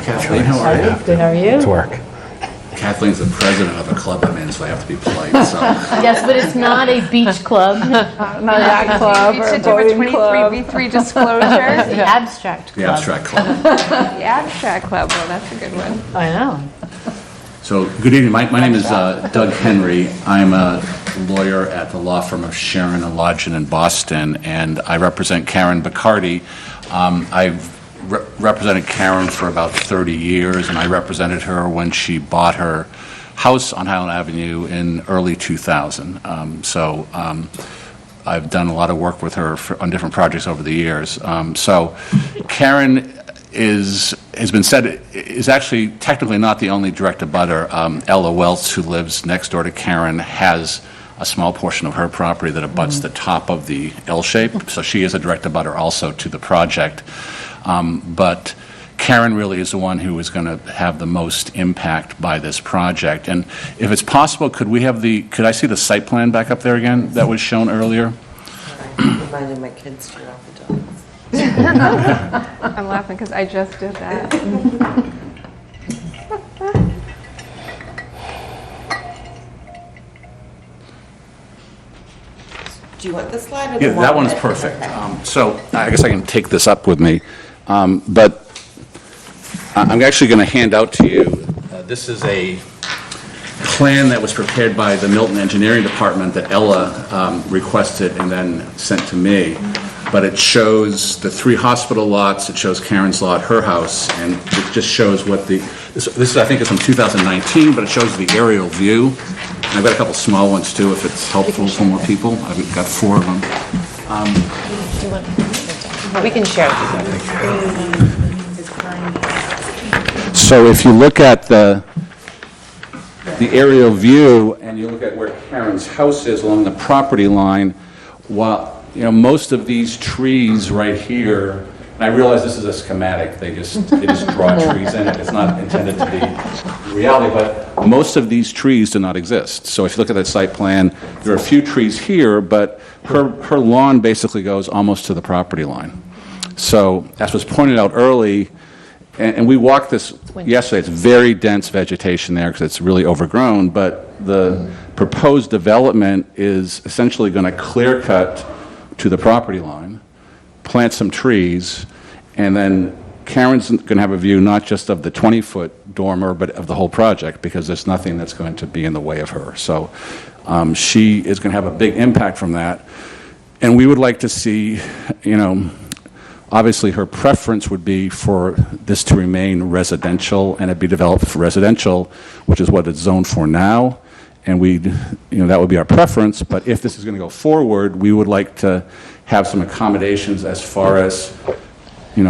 Kathleen, how are you? Good, how are you? It's work. Kathleen's the president of a club I'm in, so I have to be polite, so. Yes, but it's not a beach club. Not a yacht club or a boating club. 23B3 disclosure. The abstract club. The abstract club. The abstract club, well, that's a good one. I know. So, good evening. My name is Doug Henry. I'm a lawyer at the law firm of Sharon and Lodgen in Boston, and I represent Karen Bacardi. I've represented Karen for about 30 years, and I represented her when she bought her house on Highland Avenue in early 2000. I've done a lot of work with her on different projects over the years. So Karen has been said, is actually technically not the only direct abutter. Ella Welts, who lives next door to Karen, has a small portion of her property that abuts the top of the L shape, so she is a direct abutter also to the project. But Karen really is the one who is going to have the most impact by this project. And if it's possible, could I see the site plan back up there again that was shown earlier? Reminding my kids to walk the dogs. I'm laughing because I just did that. Do you want this slide or the Yeah, one? that one's perfect. So I guess I can take this up with me. But I'm actually going to hand out to you, this is a plan that was prepared by the Milton Engineering Department that Ella requested and then sent to me. But it shows the 3 hospital lots, it shows Karen's lot, her house, and it just shows what this is, I think it's from 2019, but it shows the aerial view. And I've got a couple small ones too, if it's helpful for more people. I've got 4 of them. We can share. So if you look at the aerial view and you look at where Karen's house is along the property line, while most of these trees right here, and I realize this is a schematic, they just draw trees in it. It's not intended to be reality, but most of these trees do not exist. So if you look at that site plan, there are a few trees here, but her lawn basically goes almost to the property line. So as was pointed out early, and we walked this yesterday, it's very dense vegetation there because it's really overgrown, but the proposed development is essentially going to clear cut to the property line, plant some trees, and then Karen's going to have a view not just of the 20-foot dormer, but of the whole project, because there's nothing that's going to be in the way of her. So she is going to have a big impact from that. And we would like to see, obviously her preference would be for this to remain residential and it be developed for residential, which is what it's zoned for now. And that would be our preference, but if this is going to go forward, we would like to have some accommodations as far as,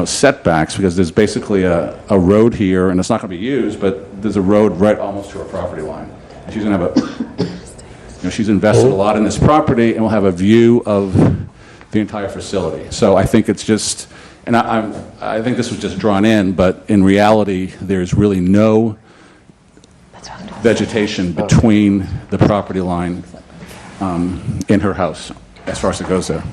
setbacks, because there's basically a road here, and it's not going to be used, but there's a road right almost to her property line. And she's going to have she's invested a lot in this property, and will have a view of the entire facility. So I think it's just, and I think this was just drawn in, but in reality, there's really no vegetation between the property line in her house, as far as it goes there.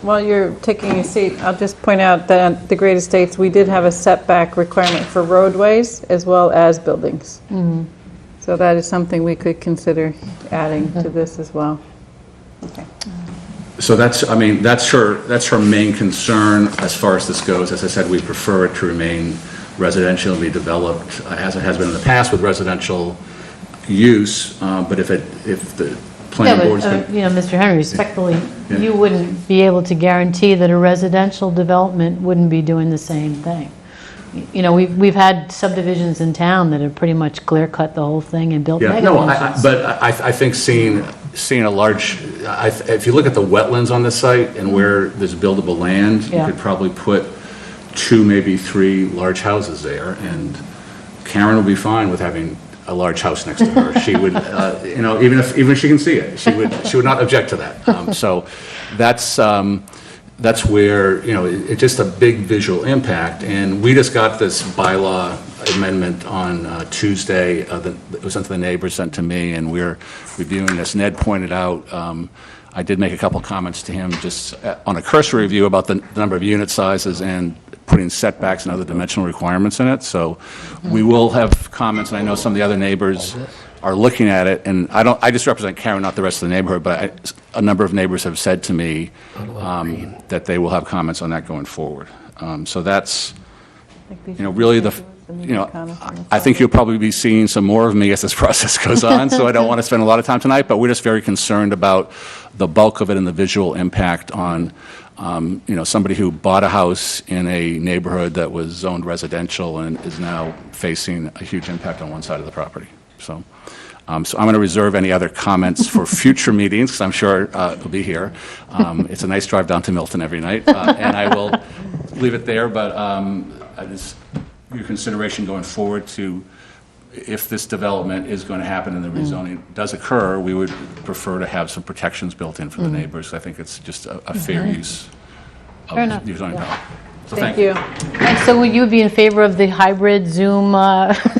While you're taking a seat, I'll just point out that at the Great Estates, we did have a setback requirement for roadways as well as buildings. So that is something we could consider adding to this as well. Okay. So that's her main concern as far as this goes. As I said, we prefer it to remain residential and be developed as it has been in the past with residential use. But if the planning board's been... Mr. Henry, respectfully, you wouldn't be able to guarantee that a residential development wouldn't be doing the same thing. We've had subdivisions in town that have pretty much clear-cut the whole thing and built mega mansions. But I think seeing a large, if you look at the wetlands on the site and where there's buildable land, you could probably put 2, maybe 3 large houses there, and Karen would be fine with having a large house next to her. She would, even if she can see it, she would not object to that. So that's where, it's just a big visual impact. And we just got this bylaw amendment on Tuesday. It was sent to the neighbors, sent to me, and we're reviewing this. Ned pointed out, I did make a couple comments to him just on a cursory review about the number of unit sizes and putting setbacks and other dimensional requirements in it. So we will have comments, and I know some of the other neighbors are looking at it, and I just represent Karen, not the rest of the neighborhood, but a number of neighbors have said to me that they will have comments on that going forward. So that's, really I think you'll probably be seeing some more of me as this process goes on, so I don't want to spend a lot of time tonight, but we're just very concerned about the bulk of it and the visual impact on somebody who bought a house in a neighborhood that was zoned residential and is now facing a huge impact on one side of the property. So I'm going to reserve any other comments for future meetings, because I'm sure it'll be here. It's a nice drive down to Milton every night, and I will leave it there, but your consideration going forward to if this development is going to happen and the rezoning does occur, we would prefer to have some protections built in for the neighbors. I think it's just a fair use of Fair enough, the zoning yeah. power. So Thank you. And so would you be in favor of the hybrid Zoom,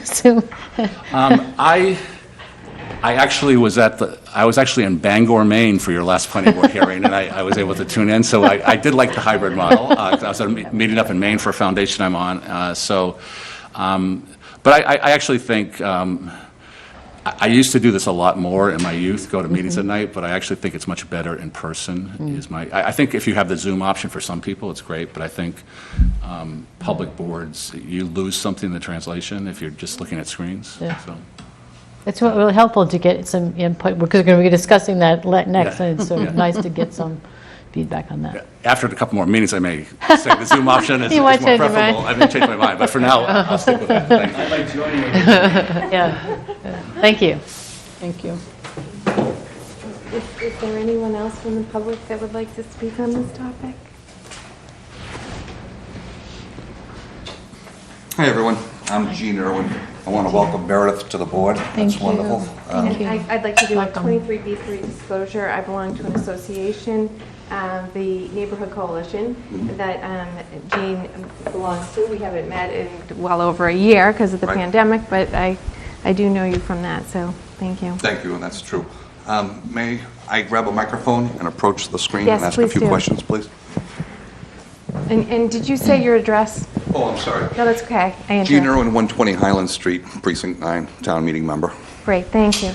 Zoom? I actually was in Bangor, Maine for your last planning board hearing, and I was able to tune in, so I did like the hybrid model. I was at a meeting up in Maine for a foundation I'm on, but I actually think, I used to do this a lot more in my youth, go to meetings at night, but I actually think it's much better in person. I think if you have the Zoom option for some people, it's great, but I think public boards, you lose something in the translation if you're just looking at screens. Yeah. So. It's really helpful to get some input, because we're going to be discussing that next, and it's nice to get some feedback on that. After a couple more meetings, I may say the Zoom option is You more might change your preferable. mind. I may change my mind, but for now, I'll stick with that. Thank you. I like joining you. Yeah. Thank you. Thank you. Is there anyone else from the public that would like to speak on this topic? Hi, everyone. I'm Gene Irwin. I want to welcome Meredith to the board. That's wonderful. And I'd like to do a 23B3 disclosure. I belong to an association, the Neighborhood Coalition, that Jean belongs to. We haven't met in well over a year because of the Right. pandemic, but I do know you from that, so thank you. Thank you, and that's true. May I grab a microphone and approach the screen Yes, and ask a please few do. questions, please? And did you say your address? Oh, I'm sorry. No, that's okay. I Gene interrupted. Irwin, 120 Highland Street, Precinct 9, Town Meeting Member. Great, thank you.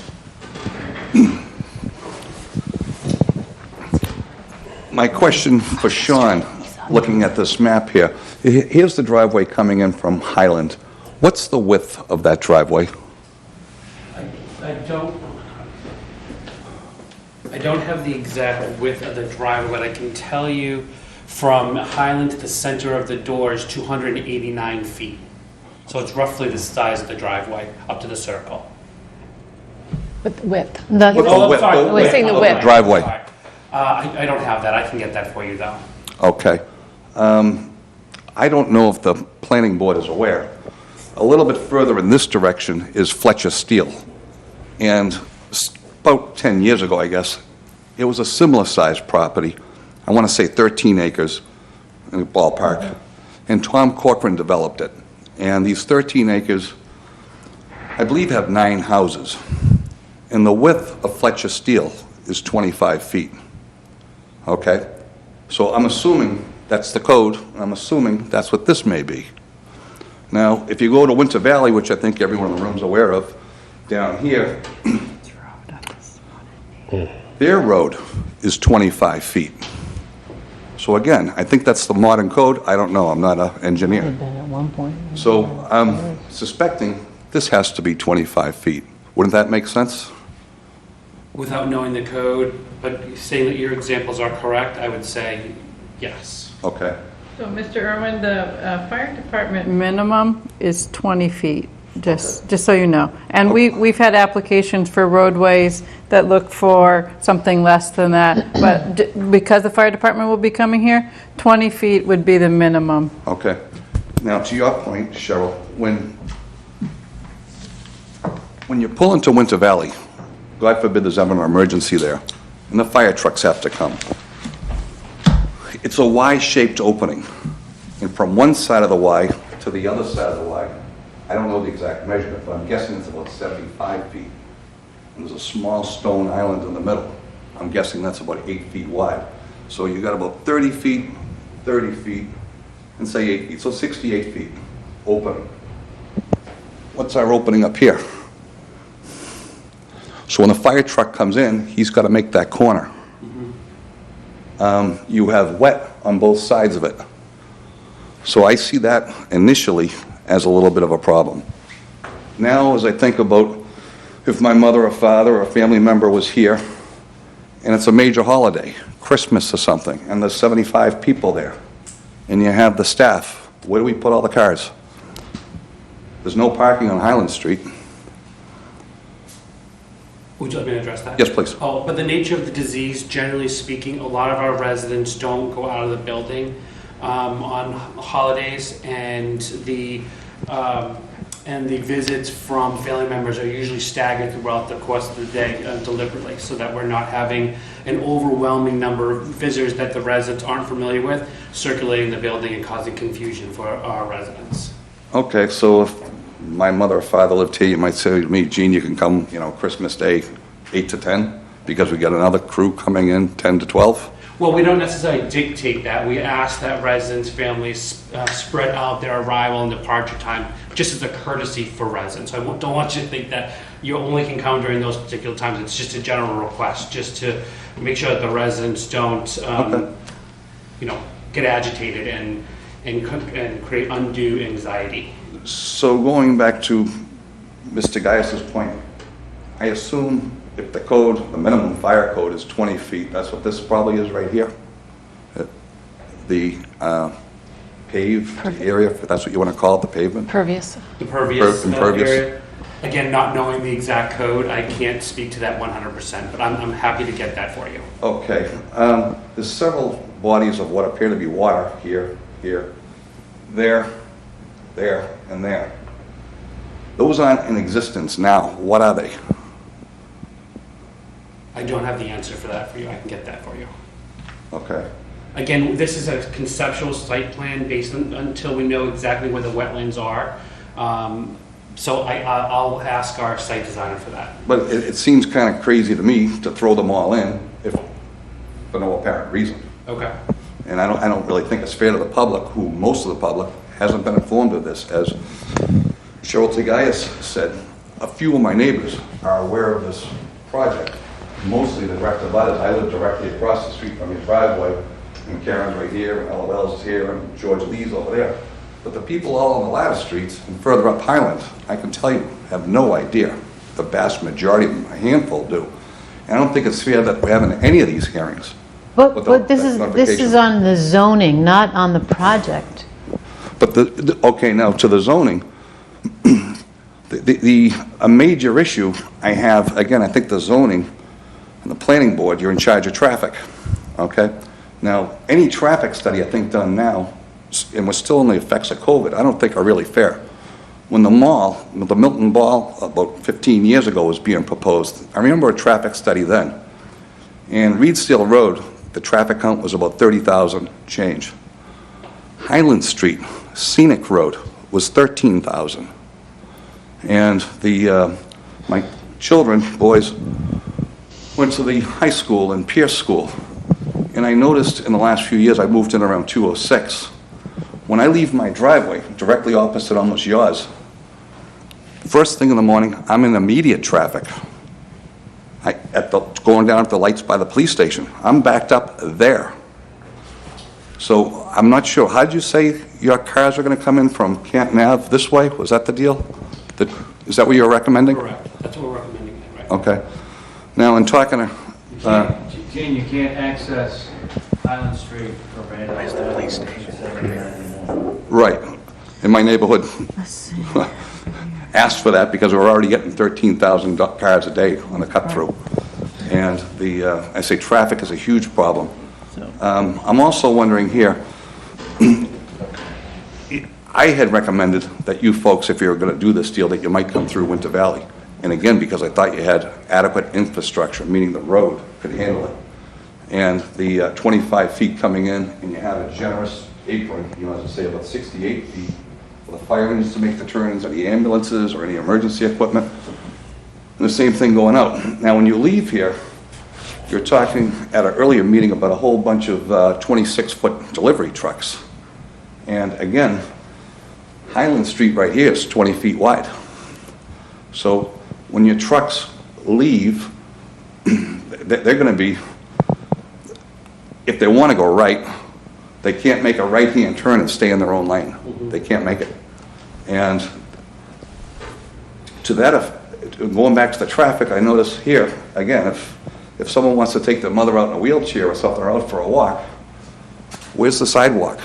My question for Sean, looking at this map here, here's the driveway coming in from Highland. What's the width of that driveway? I don't have the exact width of the driveway, but I can tell you from Highland to the center of the door is 289 feet. So it's roughly the size of the driveway up to the circle. Width. What's Oh, the I'm width? sorry, The width saying the of width. Driveway. Sorry. I don't have that. I can get that for you, though. Okay. I don't know if the planning board is aware. A little bit further in this direction is Fletcher Steel. And about 10 years ago, I guess, it was a similar sized property. I want to say 13 acres in the ballpark. And Tom Corcoran developed it. And these 13 acres, I believe, have 9 houses. And the width of Fletcher Steel is 25 feet. Okay? So I'm assuming that's the code, and I'm assuming that's what this may be. Now, if you go to Winter Valley, which I think everyone in the room's aware of, down here, their road is 25 feet. So again, I think that's the modern code. I don't know. I'm not an engineer. At one point. So I'm suspecting this has to be 25 feet. Wouldn't that make sense? Without knowing the code, but saying that your examples are correct, I would say yes. Okay. So, Mr. Irwin, the fire department minimum is 20 feet, just so you know. And we've had applications for roadways that look for something less than that, but because the fire department will be coming here, 20 feet would be the minimum. Okay. Now, to your point, Cheryl, when you pull into Winter Valley, God forbid there's ever an emergency there, and the fire trucks have to come. It's a Y-shaped opening, and from one side of the Y to the other side of the Y, I don't know the exact measurement, but I'm guessing it's about 75 feet. And there's a small stone island in the middle. I'm guessing that's about 8 feet wide. So you got about 30 feet, and say 8 feet, so 68 feet opening. What's our opening up here? So when the fire truck comes in, he's got to make that corner. You have wet on both sides of it. So I see that initially as a little bit of a problem. Now, as I think about if my mother or father or a family member was here, and it's a major holiday, Christmas or something, and there's 75 people there, and you have the staff, where do we put all the cars? There's no parking on Highland Street. Would you like me to address that? Yes, please. Oh, but the nature of the disease, generally speaking, a lot of our residents don't go out of the building on holidays, and the and the visits from family members are usually staggered throughout the course of the day deliberately, so that we're not having an overwhelming number of visitors that the residents aren't familiar with circulating the building and causing confusion for our residents. Okay, so if my mother or father lived here, you might say to me, Gene, you can come, Christmas Day, 8 to 10, because we got another crew coming in 10 to 12? Well, we don't necessarily dictate that. We ask that residents, families spread out their arrival and departure time just as a courtesy for residents. I don't want you to think that you only can come during those particular times. It's just a general request, just to make sure that the residents don't, get agitated and create undue anxiety. So going back to Mr. Gaius's point, I assume if the minimum fire code is 20 feet, that's what this probably is right here? The paved area, if that's what you want to call it, the pavement? Pervious. The pervious impervious. area. Again, not knowing the exact code, I can't speak to that 100%, but I'm happy to get that for you. Okay. There's several bodies of what appear to be water here, there, and there. Those aren't in existence now. What are they? I don't have the answer for that for you. I can get that for you. Okay. Again, this is a conceptual site plan based on, until we know exactly where the wetlands are. So I'll ask our site designer for that. But it seems kind of crazy to me to throw them all in for no apparent reason. Okay. And I don't really think it's fair to the public, who most of the public hasn't been informed of this. As Cheryl T. Gaius said, a few of my neighbors are aware of this project. Mostly the direct abutters. I live directly across the street from your driveway, and Karen's right here, and LOL's is here, and George Lee's over there. But the people all on the ladder streets and further up Highland, I can tell you, have no idea. The vast majority of them, a handful do. And I don't think it's fair that we're having any of these hearings. But this is on the zoning, not on the project. But okay, now to the zoning, a major issue I have, again, I think the zoning and the planning board, you're in charge of traffic, okay? Now, any traffic study I think done now, and we're still in the effects of COVID, I don't think are really fair. When the Milton Mall, about 15 years ago, was being proposed, I remember a traffic study then. And Reedsdale Road, the traffic count was about 30,000 change. Highland Street, Scenic Road, was 13,000. And my children, boys, went to the high school and Pierce School. And I noticed in the last few years, I moved in around 206. When I leave my driveway, directly opposite almost yours, first thing in the morning, I'm in immediate traffic. Going down at the lights by the police station. I'm backed up there. So I'm not sure. How did you say your cars are going to come in from Canton Ave this way? Was that the deal? Is that what you're recommending? Correct. That's what we're recommending. Right. Okay. Now, in talking to... Gene, you can't access Highland Street from Randolph. The police station. Right. In my neighborhood, asked for that because we're already getting 13,000 cars a day on the cut-through. And I say traffic is a huge problem. I'm also wondering here, I had recommended that you folks, if you were going to do this deal, that you might come through Winter Valley. And again, because I thought you had adequate infrastructure, meaning the road could handle it. And the 25 feet coming in, and you have a generous apron, as I say, about 68 feet, for the fire engines to make the turns, or the ambulances, or any emergency equipment. And the same thing going out. Now, when you leave here, you're talking at an earlier meeting about a whole bunch of 26-foot delivery trucks. And again, Highland Street right here is 20 feet wide. So when your trucks leave, they're going to be, if they want to go right, they can't make a right-hand turn and stay in their own lane. They can't make it. And to that, going back to the traffic, I notice here, again, if someone wants to take their mother out in a wheelchair or something, or out for a walk, where's the sidewalk?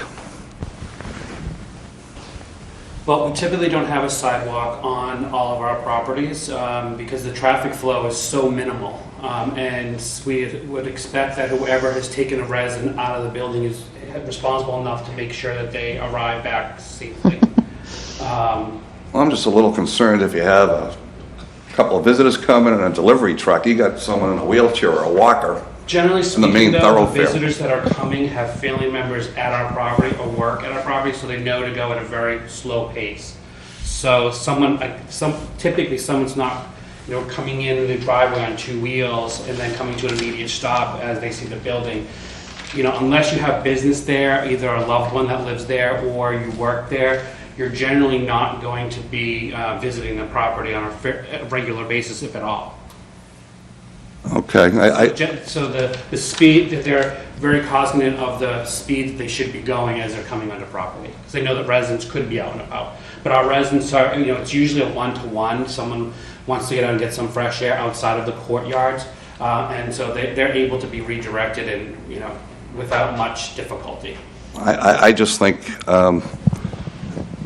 Well, we typically don't have a sidewalk on all of our properties because the traffic flow is so minimal. And we would expect that whoever has taken a resident out of the building is responsible enough to make sure that they arrive back safely. Well, I'm just a little concerned if you have a couple of visitors coming and a delivery truck, you got someone in a wheelchair or a walker. Generally in the main speaking, though, the thoroughfare. visitors that are coming have family members at our property or work at our property, so they know to go at a very slow pace. So typically someone's not, coming in the driveway on two wheels and then coming to an immediate stop as they see the building. Unless you have business there, either a loved one that lives there or you work there, you're generally not going to be visiting the property on a regular basis, if at all. Okay, So the speed, that they're very cognizant of the speed that they should be going as they're coming onto property. Because they know that residents could be out and about. But our residents are, it's usually a one-to-one. Someone wants to get out and get some fresh air outside of the courtyards. And so they're able to be redirected and, without much difficulty. I just think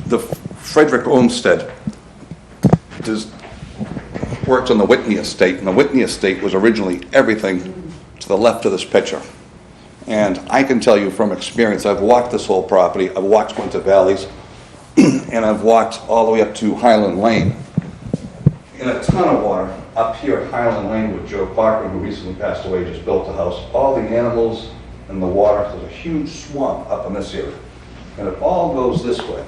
the Frederick Olmsted worked on the Whitney estate, and the Whitney estate was originally everything to the left of this picture. And I can tell you from experience, I've walked this whole property, I've walked Winter Valleys, and I've walked all the way up to Highland Lane. In a ton of water up here at Highland Lane with Joe Parker, who recently passed away, just built a house. All the animals and the water, there's a huge swamp up in this area. And it all goes this way.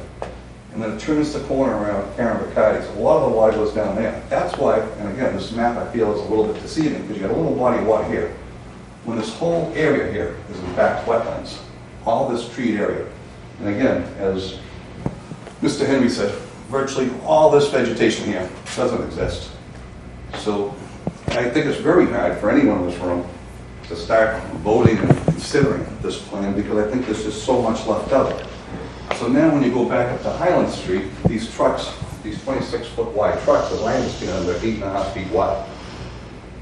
And then it turns the corner around Karen Bacardi's. A lot of the water goes down there. That's why, and again, this map I feel is a little bit deceiving because you got a little body of water here. When this whole area here is in fact wetlands, all this treed area. And again, as Mr. Henry said, virtually all this vegetation here doesn't exist. So I think it's very hard for anyone in this room to start voting and considering this plan because I think there's just so much left out. So now when you go back up to Highland Street, these trucks, these 26-foot wide trucks, as I understand, they're 8.5 feet wide.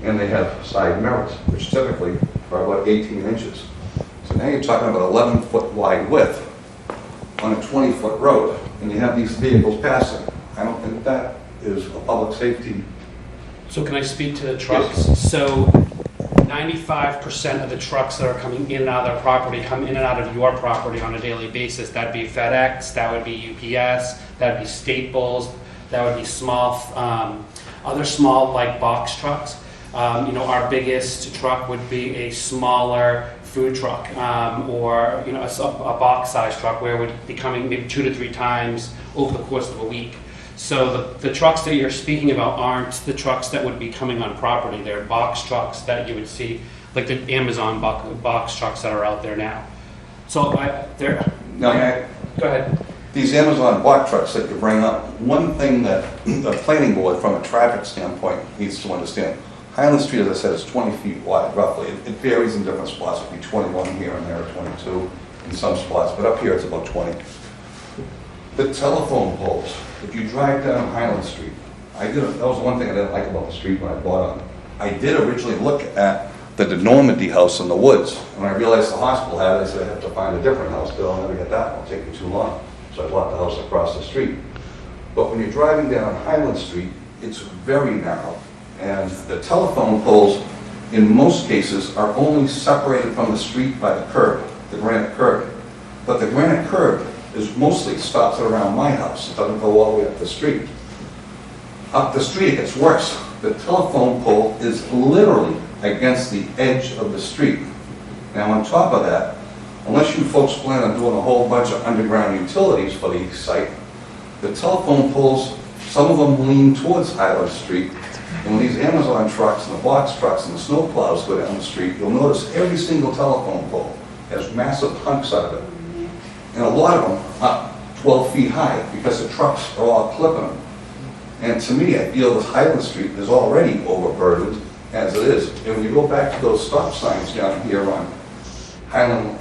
And they have side mirrors, which typically are about 18 inches. So now you're talking about 11-foot wide width on a 20-foot road, and you have these vehicles passing. I don't think that is a public safety. So can I speak to the trucks? Yes. So 95% of the trucks that are coming in and out of their property come in and out of your property on a daily basis. That'd be FedEx, that would be UPS, that'd be Staples, that would be small, other small like box trucks. Our biggest truck would be a smaller food truck or a box-sized truck where it would be coming maybe 2 to 3 times over the course of a week. So the trucks that you're speaking about aren't the trucks that would be coming on property. They're box trucks that you would see, like the Amazon box trucks that are out there now. So Go ahead. These Amazon box trucks that you bring up, one thing that the planning board from a traffic standpoint needs to understand, Highland Street, as I said, is 20 feet wide roughly. It varies in different spots. It would be 21 here and there, or 22 in some spots, but up here it's about 20. The telephone poles, if you drive down Highland Street, that was one thing I didn't like about the street when I bought on it. I did originally look at the De Normandy house in the woods, and I realized the hospital had it. I said, I have to find a different house, but I'll never get that one. It'll take me too long. So I bought the house across the street. But when you're driving down Highland Street, it's very narrow. And the telephone poles, in most cases, are only separated from the street by the curb, the granite curb. But the granite curb is mostly stops at around my house. It doesn't go all the way up the street. Up the street, it gets worse. The telephone pole is literally against the edge of the street. Now, on top of that, unless you folks plan on doing a whole bunch of underground utilities for the site, the telephone poles, some of them lean towards Highland Street. And when these Amazon trucks and the box trucks and the snow plows go down the street, you'll notice every single telephone pole has massive hunks out of it. And a lot of them up 12 feet high because the trucks are all clipping them. And to me, I feel that Highland Street is already overburdened as it is. And when you go back to those stop signs down here on Highland,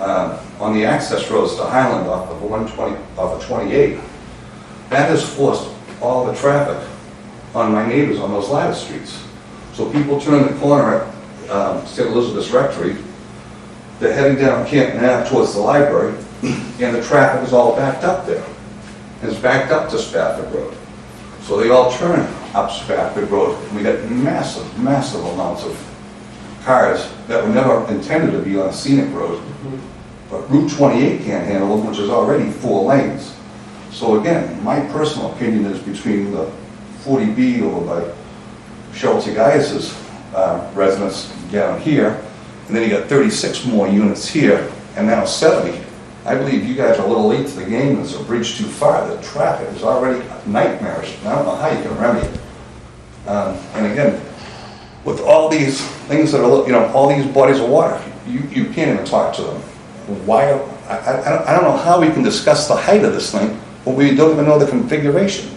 on the access roads to Highland off of 28, that has forced all the traffic on my neighbors on those ladder streets. So people turn the corner at St. Elizabeth's Rectory, they're heading down Canton Ave towards the library, and the traffic is all backed up there. And it's backed up to Spafford Road. So they all turn up Spafford Road, and we get massive, massive amounts of cars that were never intended to be on a scenic road. But Route 28 can't handle them, which is already 4 lanes. So again, my personal opinion is between the 40B over by Cheryl Tagayas' residence down here, and then you got 36 more units here, and now 70. I believe you guys are a little late to the game. There's a bridge too far. The traffic is already nightmarish, and I don't know how you can remedy it. And again, with all these things that are, all these bodies of water, you can't even talk to them. Why? I don't know how we can discuss the height of this thing, but we don't even know the configuration.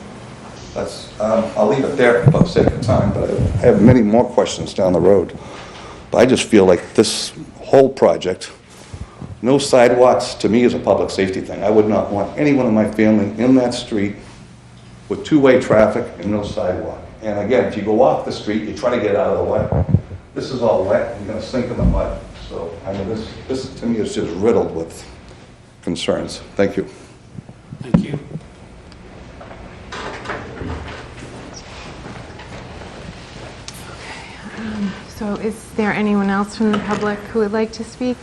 I'll leave it there for the sake of time, but I have many more questions down the road. But I just feel like this whole project, no sidewalks, to me is a public safety thing. I would not want anyone in my family in that street with two-way traffic and no sidewalk. And again, if you go off the street, you try to get out of the way. This is all wet, you're gonna sink in the mud. So, I mean, this to me is just riddled with concerns. Thank you. Thank you. So is there anyone else from the public who would like to speak?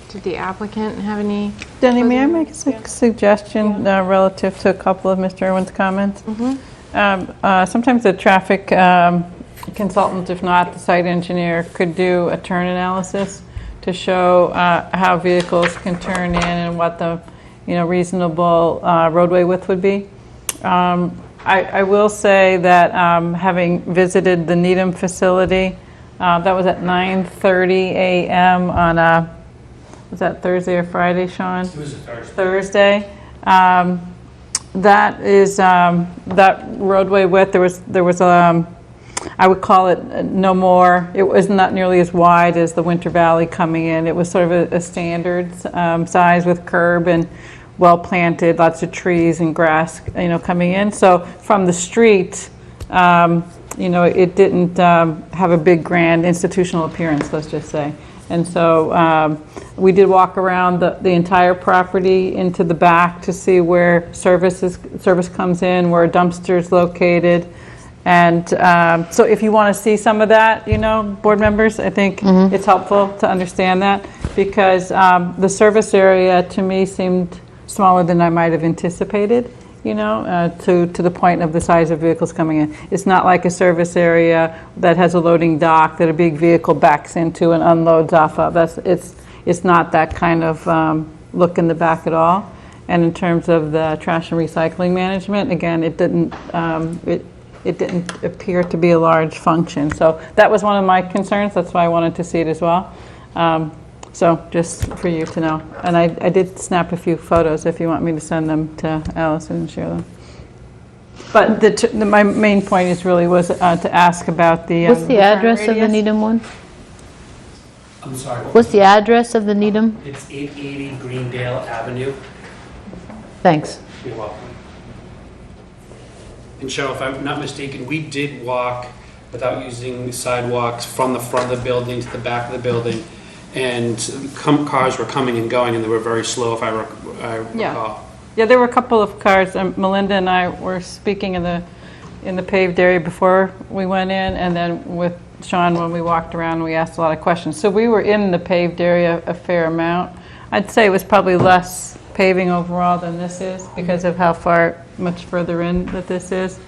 Did the applicant have any? Denny, may I make a suggestion relative to a couple of Mr. Irwin's comments? Sometimes the traffic consultant, if not the site engineer, could do a turn analysis to show how vehicles can turn in and what the reasonable roadway width would be. I will say that having visited the Needham facility, that was at 9:30 a.m. on a, was that Thursday or Friday, Sean? It was a Thursday. That is, that roadway width, there was I would call it no more, it was not nearly as wide as the Winter Valley coming in. It was sort of a standard size with curb and well planted, lots of trees and grass, coming in. So from the street, it didn't have a big grand institutional appearance, let's just say. And so we did walk around the entire property into the back to see where service comes in, where a dumpster is located. And so if you want to see some of that, board members, I think it's helpful to understand that, because the service area to me seemed smaller than I might have anticipated, to the point of the size of vehicles coming in. It's not like a service area that has a loading dock that a big vehicle backs into and unloads off of. It's not that kind of look in the back at all. And in terms of the trash and recycling management, again, it didn't appear to be a large function. So that was one of my concerns. That's why I wanted to see it as well. So just for you to know. And I did snap a few photos if you want me to send them to Allison and share them. But my main point was to ask about the... What's the address of the Needham one? I'm sorry. What's the address of the Needham? It's 880 Greendale Avenue. Thanks. You're welcome. And Cheryl, if I'm not mistaken, we did walk without using sidewalks from the front of the building to the back of the building, and cars were coming and going, and they were very slow, if I recall. Yeah, there were a couple of cars. Melinda and I were speaking in the paved area before we went in, and then with Sean when we walked around, we asked a lot of questions. So we were in the paved area a fair amount. I'd say it was probably less paving overall than this is because of how much further in that this is.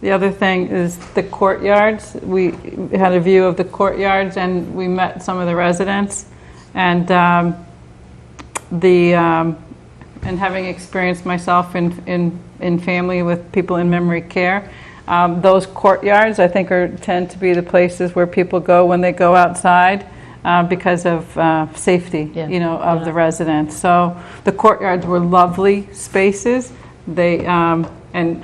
The other thing is the courtyards. We had a view of the courtyards, and we met some of the residents. And and having experienced myself in family with people in memory care, those courtyards I think tend to be the places where people go when they go outside. Because of safety, of the residents. So the courtyards were lovely spaces. They and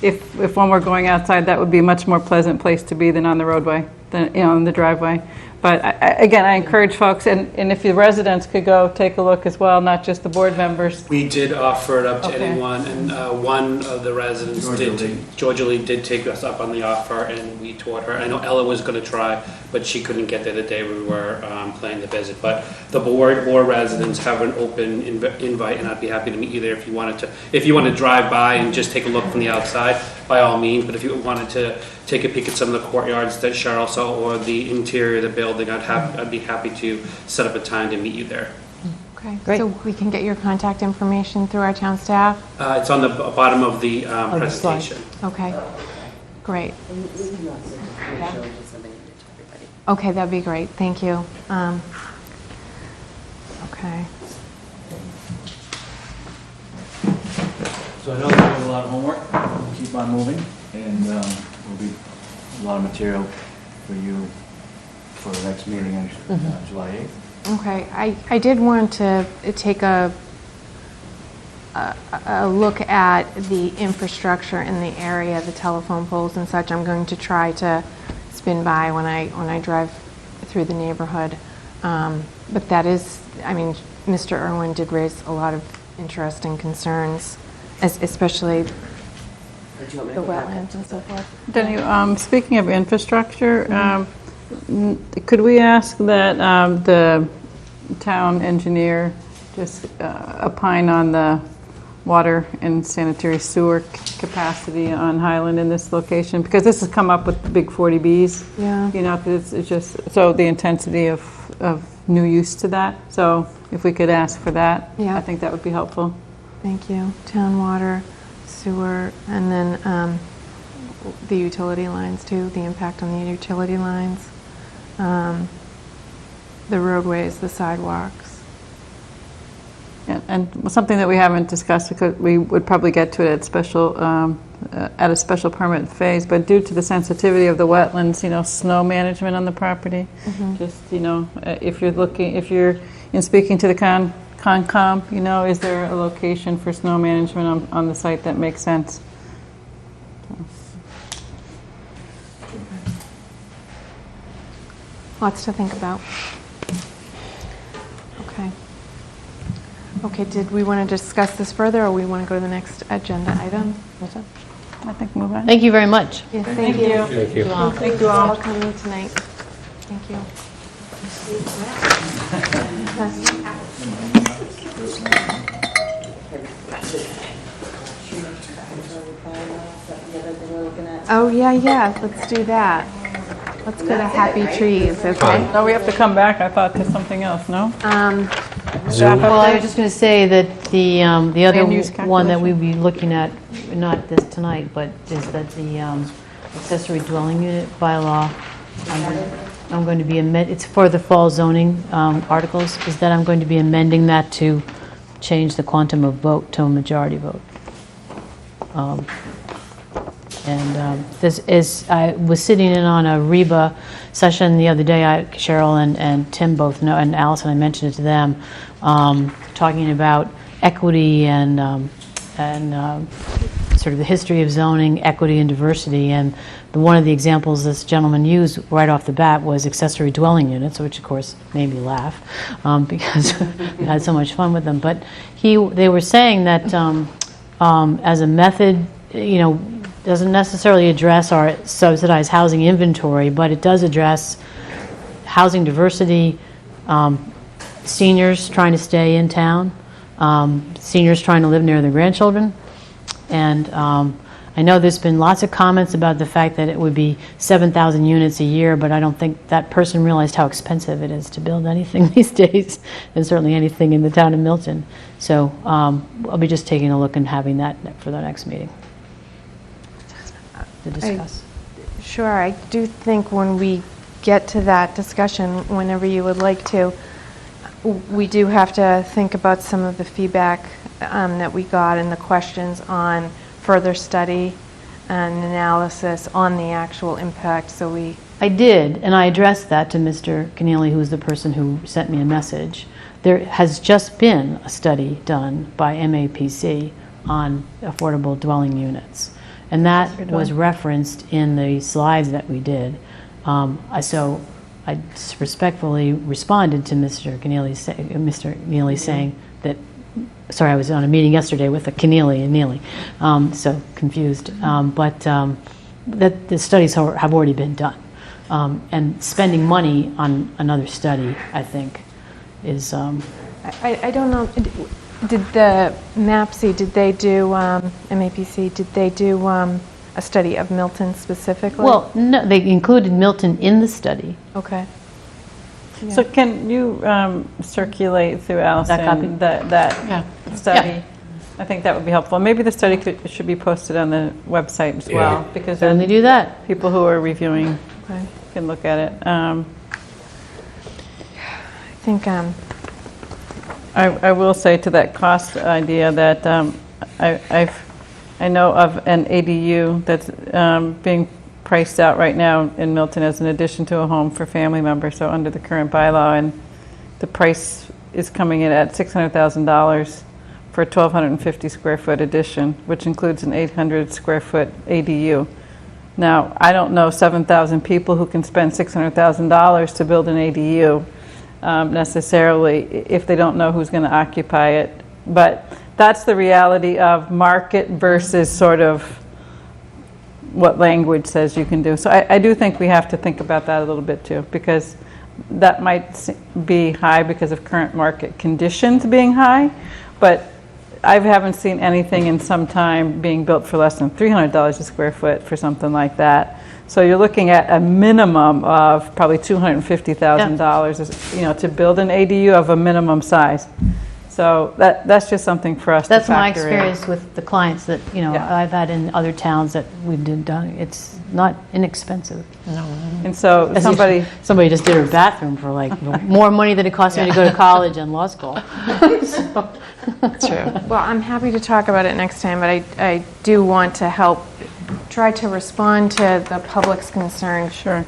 if one were going outside, that would be a much more pleasant place to be than on the roadway, than in the driveway. But again, I encourage folks, and if the residents could go take a look as well, not just the board members. We did offer it up to anyone, and one of the residents Georgia Lee did take us up on the offer, and we toured her. I know Ella was going to try, but she couldn't get there the day we were planning the visit. But the board or residents have an open invite, and I'd be happy to meet you there if you wanted to. If you want to drive by and just take a look from the outside, by all means. But if you wanted to take a peek at some of the courtyards that Cheryl saw, or the interior of the building, building, I'd be happy to set up a time to meet you there. Okay, Great. so we can get your contact information through our town staff? It's on the bottom of the the slide. presentation. Okay, great. Okay, that'd be great, thank you. Okay. So I know that we have a lot of homework, we'll keep on moving, and there'll be a lot of material for you for the next meeting on July 8th. Okay, I did want to take a look at the infrastructure in the area, the telephone poles and such. I'm going to try to spin by when I drive through the neighborhood. But that is, I mean, Mr. Irwin did raise a lot of interesting concerns, especially the wetlands and so forth. Denny, speaking of infrastructure, could we ask that the town engineer just opine on the water and sanitary sewer capacity on Highland in this location? Because this has come up with the big 40Bs. Yeah. You know, 'cause it's just, so the intensity of new use to that. So if we could ask for that, Yeah. I think that would be helpful. Thank you. Town water, sewer, and then the utility lines too, the impact on the utility lines, the roadways, the sidewalks. And something that we haven't discussed, because we would probably get to it at a special permit phase, but due to the sensitivity of the wetlands, you know, snow management on the property, just, you know, if you're in speaking to the Concom, you know, is there a location for snow management on the site that makes sense? Lots to think about. Okay. Okay, did we want to discuss this further, or we want to go to the next agenda item? I think move on. Thank you very much. Yes, thank you. Thank you. Thank you all. for coming tonight. Thank you. Oh, yeah, let's do that. Let's go to Happy Trees, okay? No, we have to come back, I thought, to something else, no? Well, I was just going to say that the other Land use one that calculation. we'd be looking at, not this tonight, but is that the accessory dwelling unit bylaw, I'm going to be it's for the fall zoning articles, is that I'm going to be amending that to change the quantum of vote to a majority vote. This is, I was sitting in on a REBA session the other day. Cheryl and Tim both know, and Allison, I mentioned it to them, talking about equity and sort of the history of zoning, equity and diversity. And one of the examples this gentleman used right off the bat was accessory dwelling units, which of course made me laugh because we had so much fun with them. But they were saying that as a method, you know, doesn't necessarily address our subsidized housing inventory, but it does address housing diversity, seniors trying to stay in town, seniors trying to live near their grandchildren. And I know there's been lots of comments about the fact that it would be 7,000 units a year, but I don't think that person realized how expensive it is to build anything these days, and certainly anything in the town of Milton. So I'll be just taking a look and having that for the next meeting to discuss. Sure, I do think when we get to that discussion, whenever you would like to, we do have to think about some of the feedback that we got and the questions on further study and analysis on the actual impact, so I did, and I addressed that to Mr. Keneally, who's the person who sent me a message. There has just been a study done by MAPC on affordable dwelling units, and that was referenced in the slides that we did. So I respectfully responded to Mr. Keneally saying that, sorry, I was on a meeting yesterday with Keneally and Neely, so confused, but that the studies have already been done. And spending money on another study, I think, is... I don't know, did the MAPC, did they do, MAPC, did they do a study of Milton specifically? Well, no, they included Milton in the study. Okay. So can you circulate through copy? Allison that study? I think that would be helpful. Maybe the study should be posted on the website as well, because then Certainly do that. people who are reviewing can look at it. I think, I will say to that cost idea that I know of an ADU that's being priced out right now in Milton as an addition to a home for family members, so under the current bylaw, and the price is coming in at $600,000 for a 1,250 square foot addition, which includes an 800 square foot ADU. Now, I don't know 7,000 people who can spend $600,000 to build an ADU necessarily if they don't know who's going to occupy it. But that's the reality of market versus sort of what language says you can do. So I do think we have to think about that a little bit too, because that might be high because of current market conditions being high, but I haven't seen anything in some time being built for less than $300 a square foot for something like that. So you're looking at a minimum of probably $250,000, you know, to build an ADU of a minimum size. So that's just something for us to factor in. That's my experience with the clients that, you know, I've had in other towns that we've done. It's not inexpensive. No. And so somebody just did her bathroom for like more money than it cost me to go to college and law school. That's true. Well, I'm happy to talk about it next time, but I do want to help try to respond to the public's concern. Sure.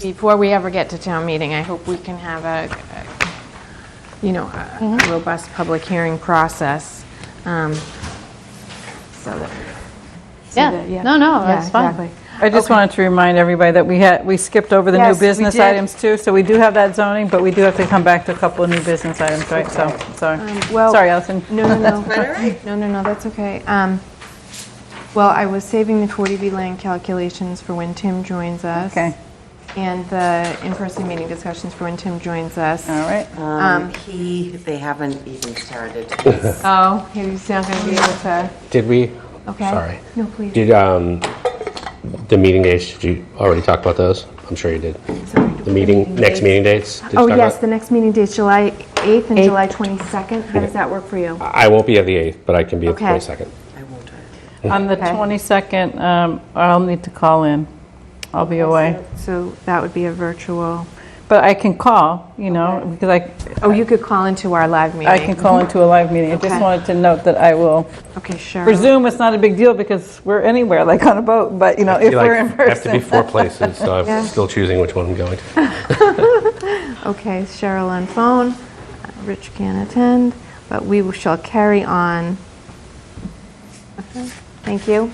Before we ever get to town meeting, I hope we can have a robust public hearing process. So that. That's fine. Exactly. I just wanted to remind everybody that we skipped over the Yes, new we business did. items too, so we do have that zoning, but we do have to come back to a couple of new business items, right? So, sorry. Sorry, Allison. No. No, that's okay. Well, I was saving the 40B land calculations for when Tim joins us. Okay. And the in-person meeting discussions for when Tim joins us. All right. They haven't even started. Oh, he's not going to be able to. Did we? Okay. Sorry. No, please. Did the meeting dates, did you already talk about those? I'm sure you did. The next meeting dates? Did you Oh, talk yes, about? the next meeting date's July 8th and July 22nd. How does that work for you? I won't be at the 8th, but I can be at the Okay. 22nd. On the 22nd, I'll need to call in. I'll be away. So that would be a virtual. But I can call, because Oh, you could call into our live meeting. I can call into a live meeting. I just Okay. wanted to note that I will. Okay, sure. For Zoom, it's not a big deal because we're anywhere, like on a boat, but if we're in person. I have to be 4 places, so I'm Yeah. still choosing which one I'm going to. Okay, Cheryl on phone. Rich can't attend, but we shall carry on. Okay, thank you.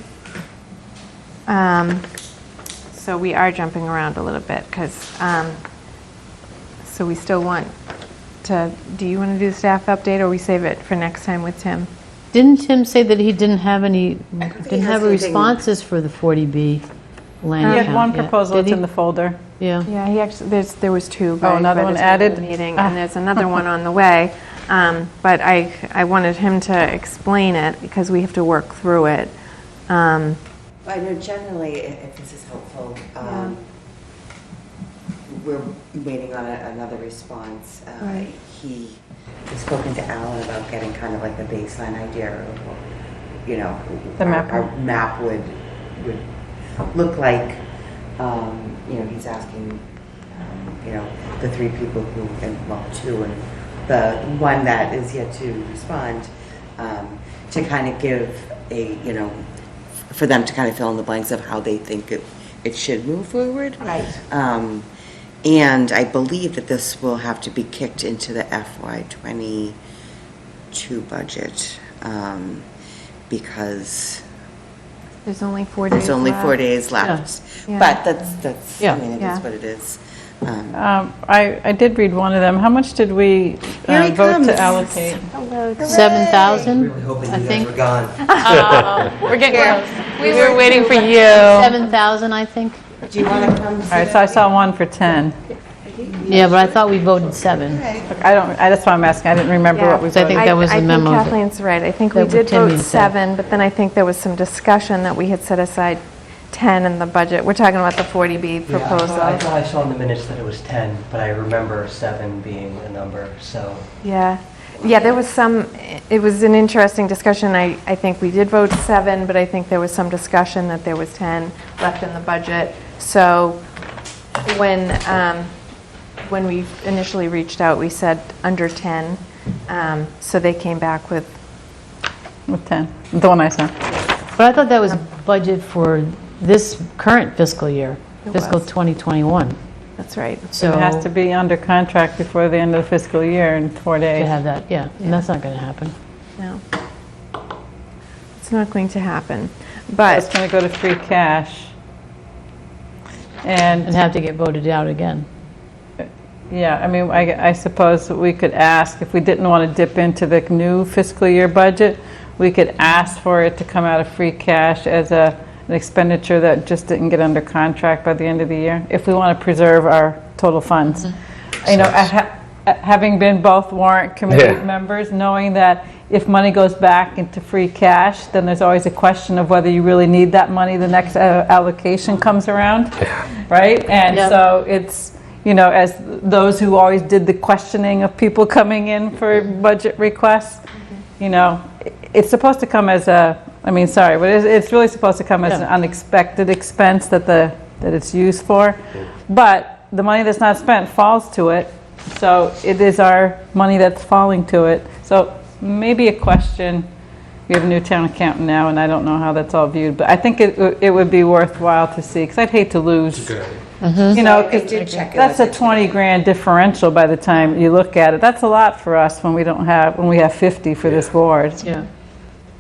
So we are jumping around a little bit because, so we still want to, do you want to do the staff update or we save it for next time with Tim? Didn't Tim say that he didn't have has anything- responses for the 40B land He count had one yet? proposal, Did it's he? in the folder. Yeah. Yeah, he actually, there was two. Oh, another one added? Meeting, and there's another one on the way. But I wanted him to explain it because we have to work through it. I know generally, if this is helpful, we're waiting on another response. Right. He has spoken to Alan about getting kind of like a baseline idea of what, The map. our map would look like. He's asking, the 3 people who, and 2, and the one that is yet to respond, to kind of give for them to kind of fill in the blanks of how they think it should move forward. Right. And I believe that this will have to be kicked into the FY22 budget, because There's only 4 days there's only 4 left. days left. Yeah. But that's Yeah. I mean, it Yeah. is what it is. I did read one of them. How much did we Here he vote comes. to allocate? 7,000, Really I hoping you think. guys were gone. We're getting close. We were waiting for you. 7,000, I think. Do you want to come? All right, so I saw one for 10. Yeah, but I thought we voted 7. That's why I'm asking. I didn't remember what we So I voted. think that was the memo I that- think Kathleen's right. I think we that did Tim vote had said. 7, but then I think there was some discussion that we had set aside 10 in the budget. We're talking about the 40B proposal. I thought I saw in the minutes that it was 10, but I remember 7 being a number, so. Yeah. Yeah, there was some, it was an interesting discussion. I think we did vote 7, but I think there was some discussion that there was 10 left in the budget. So when we initially reached out, we said under 10. So they came back with 10, the one I sent. But I thought that was budget for this current fiscal year, It fiscal was. 2021. That's right. So It has to be under contract before the end of the fiscal year in 4 days. to have that, yeah, and that's not going to happen. No. It's not going to happen. It's But going to go to free cash. And have to get voted out again. Yeah, I mean, I suppose we could ask, if we didn't want to dip into the new fiscal year budget, we could ask for it to come out of free cash as an expenditure that just didn't get under contract by the end of the year, if we want to preserve our total funds. You know, having been both warrant committee members, knowing that if money goes back into free cash, then there's always a question of whether you really need that money the next allocation comes around, right? And so it's, you know, as those who always did the questioning of people coming in for budget requests, you know, it's supposed to come as a, I mean, sorry, but it's really supposed to come as an unexpected expense that it's used for. But the money that's not spent falls to it, so it is our money that's falling to it. So maybe a question. We have a new town accountant now, and I don't know how that's all viewed, but I think it would be worthwhile to see, because I'd hate to lose. You know, I did check it that's with a 20 grand differential by the time you look at it. That's a lot for us when we have 50 for this board. Yeah.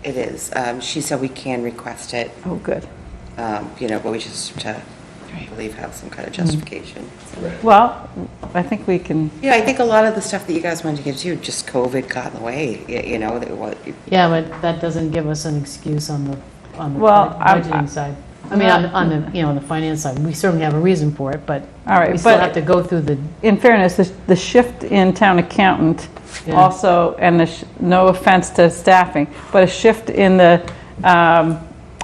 It is. She said we can request it. Oh, good. You know, but we just I believe have some kind of justification. Well, I think we can. Yeah, I think a lot of the stuff that you guys wanted to get to, just COVID got in the way. You know, Yeah, but that doesn't give us an excuse on the Well, budgeting side. I mean, on the, on the finance side, we certainly have a reason for it, but All right, we still but have to go through the. In fairness, the shift in town accountant also, and no offense to staffing, but a shift in the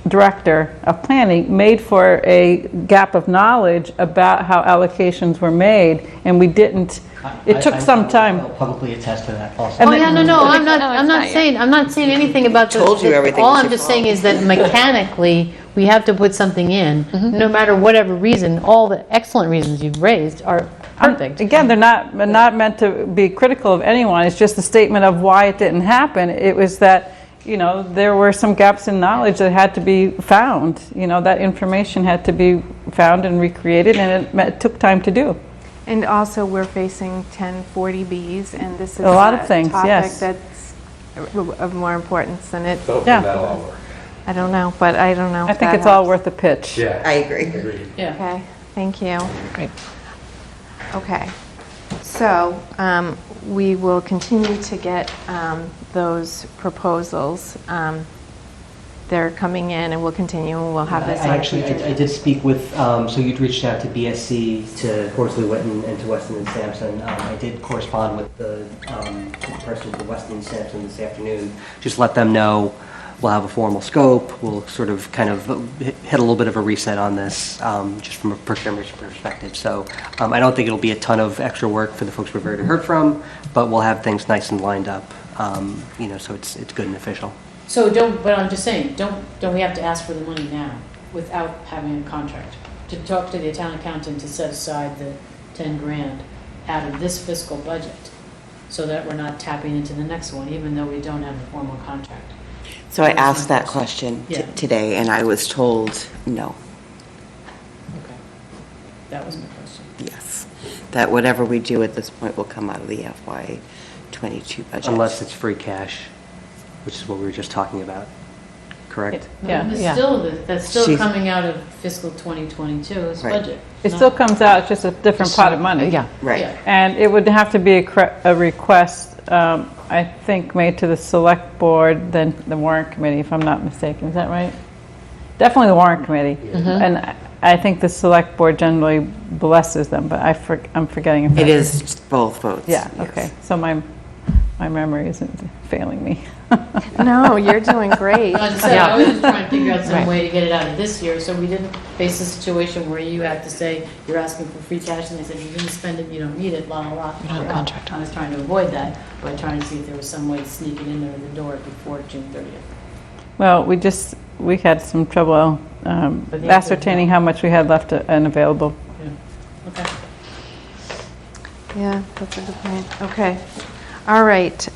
director of planning made for a gap of knowledge about how allocations were made, and we didn't. It took some time. I'll publicly attest to that also. Oh yeah, no, I'm not saying anything about the. Told you everything All was I'm your just saying is that mechanically, we have to put something in, no matter whatever reason. All the excellent reasons you've raised are perfect. Again, they're not meant to be critical of anyone. It's just a statement of why it didn't happen. It was that, you know, there were some gaps in knowledge that had to be found. You know, that information had to be found and recreated, and it took time to do. And also, we're facing 1040Bs, and this is A lot of things, topic yes. that's of more importance than it. Yeah. I don't know, but I don't know. I think it's all worth a pitch. Yeah. I agree. Yeah. Okay, thank you. Great. Okay, so we will continue to get those proposals. They're coming in, and we'll continue, and we'll have this. Actually, I did speak with, so you'd reached out to BSC, to Horsley Witten, and to Weston and Sampson. I did correspond with the person from Weston and Sampson this afternoon. Just let them know we'll have a formal scope. We'll sort of kind of hit a little bit of a reset on this, just from a procurement perspective. So I don't think it'll be a ton of extra work for the folks we've already heard from, but we'll have things nice and lined up, you know, so it's good and official. So but I'm just saying, don't we have to ask for the money now without having a contract? To talk to the town accountant to set aside the 10 grand out of this fiscal budget, so that we're not tapping into the next one, even though we don't have a formal contract. So I asked that question today, and I was told no. Okay. That was my question. Yes. That whatever we do at this point will come out of the FY22 budget. Unless it's free cash, which is what we were just talking about, correct? That's still She's- coming out of fiscal 2022's Right. budget. It still comes out, it's just a different pot of money. Yeah. Right. Yeah. And it would have to be a request, I think, made to the select board, then the warrant committee, if I'm not mistaken. Is that right? Definitely the warrant committee. And I think the select board generally blesses them, but I'm forgetting. If It is both votes. Yeah, yes. okay. So my memory isn't failing me. No, you're doing great. I said, I was just trying to figure out some Right. way to get it out of this year, so we didn't face a situation where you have to say, you're asking for free cash, and they said, you didn't spend it, you don't need it, blah, blah, blah. You don't have a contract. I was trying to avoid that by trying to see if there was some way to sneak it in there the door before June 30th. Well, we had some trouble ascertaining how much we had left and available. Yeah. Okay. Yeah, that's a good point. Okay. All right.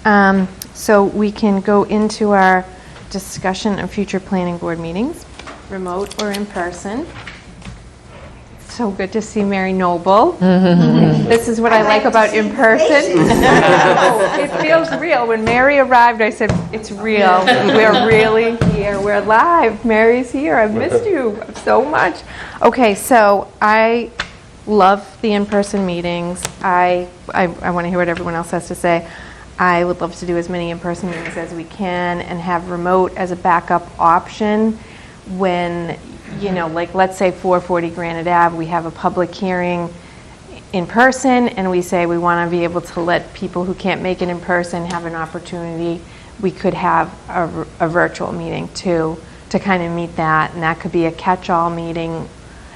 So we can go into our discussion of future planning board meetings, remote or in person. So good to see Mary Noble. This is what I like about in person. It feels real. When Mary arrived, I said, it's real. We're really here. We're live. Mary's here. I've missed you so much. Okay, so I love the in-person meetings. I want to hear what everyone else has to say. I would love to do as many in-person meetings as we can and have remote as a backup option when, you know, like let's say 440 Granite Ave, we have a public hearing in person and we say we want to be able to let people who can't make it in person have an opportunity. We could have a virtual meeting too to kind of meet that, and that could be a catch-all meeting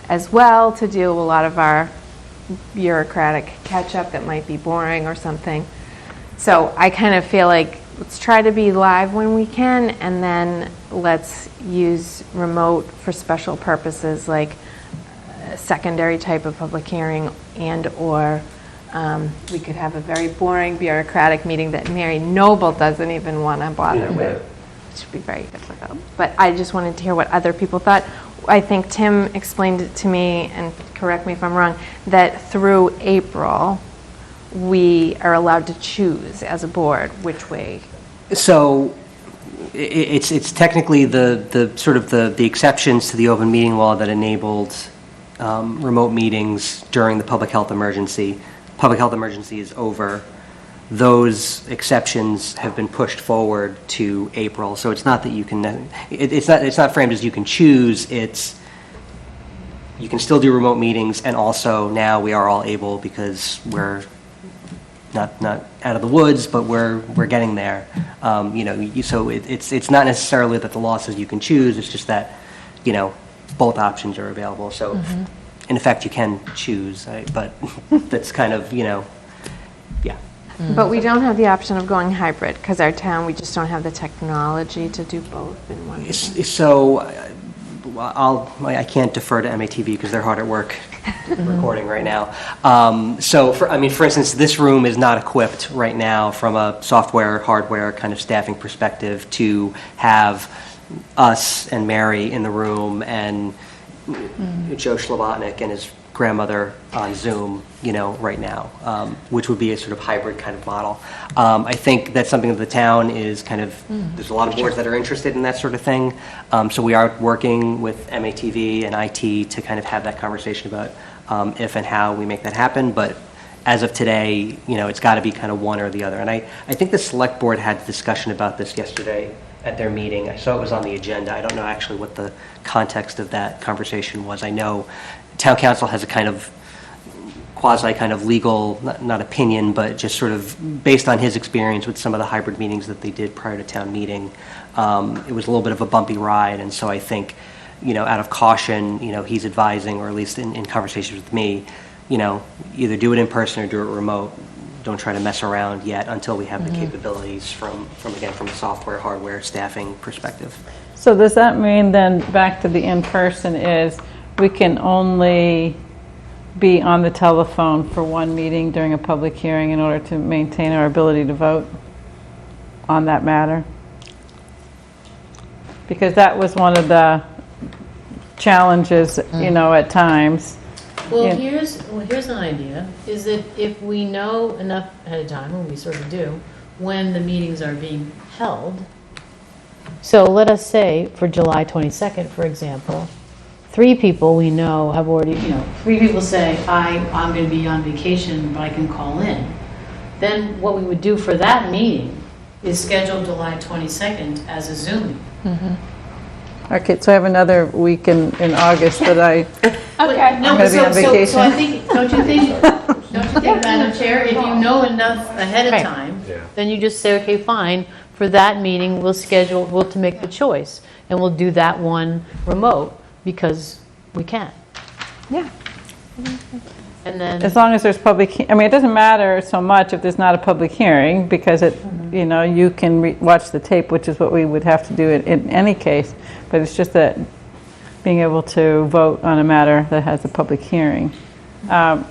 as well to do a lot of our bureaucratic catch-up that might be boring or something. So I kind of feel like let's try to be live when we can, and then let's use remote for special purposes like a secondary type of public hearing, and or we could have a very boring bureaucratic meeting that Mary Noble doesn't even want to bother with, which would be very difficult. But I just wanted to hear what other people thought. I think Tim explained it to me, and correct me if I'm wrong, that through April, we are allowed to choose as a board which way. So it's technically the sort of the exceptions to the open meeting law that enabled remote meetings during the public health emergency. Public health emergency is over. Those exceptions have been pushed forward to April. So it's not that you can, it's not framed as you can choose. It's you can still do remote meetings, and also now we are all able, because we're not out of the woods, but we're getting there. You know, so it's not necessarily that the law says you can choose. It's just that, you know, both options are available. So in effect, you can choose, right? But that's kind of, you know, yeah. But we don't have the option of going hybrid because our town, we just don't have the technology to do both in one. So I can't defer to MATV because they're hard at work recording right now. So for instance, this room is not equipped right now from a software, hardware kind of staffing perspective to have us and Mary in the room and Joe Schlabotnik and his grandmother on Zoom, you know, right now, which would be a sort of hybrid kind of model. I think that's something that the town is kind of, there's a lot of boards that are interested in that sort of thing. So we are working with MATV and IT to kind of have that conversation about if and how we make that happen. But as of today, you know, it's got to be kind of one or the other. And I think the select board had a discussion about this yesterday at their meeting. I saw it was on the agenda. I don't know actually what the context of that conversation was. I know town council has a kind of quasi kind of legal, not opinion, but just sort of based on his experience with some of the hybrid meetings that they did prior to town meeting. It was a little bit of a bumpy ride, and so I think, you know, out of caution, you know, he's advising, or at least in conversations with me, you know, either do it in person or do it remote. Don't try to mess around yet until we have the capabilities from a software, hardware, staffing perspective. So does that mean then, back to the in-person, is we can only be on the telephone for one meeting during a public hearing in order to maintain our ability to vote on that matter? Because that was one of the challenges, you know, at times. Well, here's an idea, is that if we know enough ahead of time, and we sort of do, when the meetings are being held. So let us say for July 22nd, for example, 3 people we know have already, 3 people say, I'm going to be on vacation, but I can call in. Then what we would do for that meeting is schedule July 22nd as a Zoom. Okay, so I have another week in August that I'm No, going to be on vacation. so I think, don't you think, Madam Chair, if you know enough ahead of time, then you just say, okay, fine, for that meeting, we'll to make the choice. And we'll do that one remote because we can. Yeah. And then, As long as there's I mean, it doesn't matter so much if there's not a public hearing, because it, you know, you can watch the tape, which is what we would have to do in any case. But it's just that being able to vote on a matter that has a public hearing.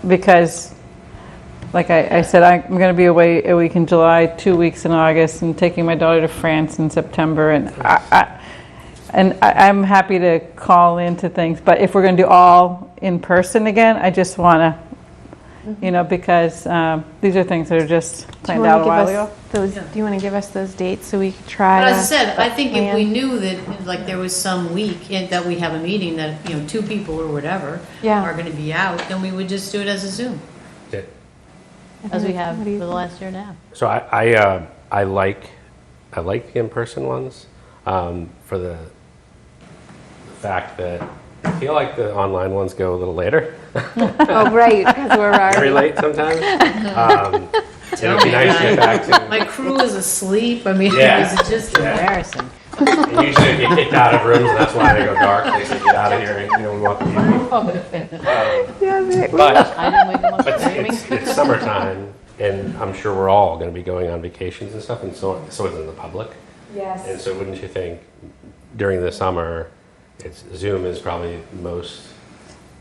Because, like I said, I'm going to be away a week in July, 2 weeks in August, and taking my daughter to France in September. And I'm happy to call into things, but if we're going to do all in person again, I just want to, you know, because these are things that are just planned out a while ago. Do you want to give us those dates so we could try? but as I said, I think if plan? we knew that, like, there was some week that we have a meeting that, you know, 2 people or whatever Yeah. are going to be out, then we would just do it as a Zoom, Yeah. as we have for the last year and a half. So I like the in-person ones for the fact that I feel like the online ones go a little later. Oh, right, because we're Very already. late sometimes. It would be nice to get back to. My crew is asleep. I mean, Yeah. it's just embarrassing. And usually if you get kicked out of rooms, and that's why they go dark, they say get out of here, and you know, we want the evening. But I didn't wake them up But screaming. it's summertime, and I'm sure we're all going to be going on vacations and stuff, and so isn't the public. Yes. And so wouldn't you think during the summer, Zoom is probably most...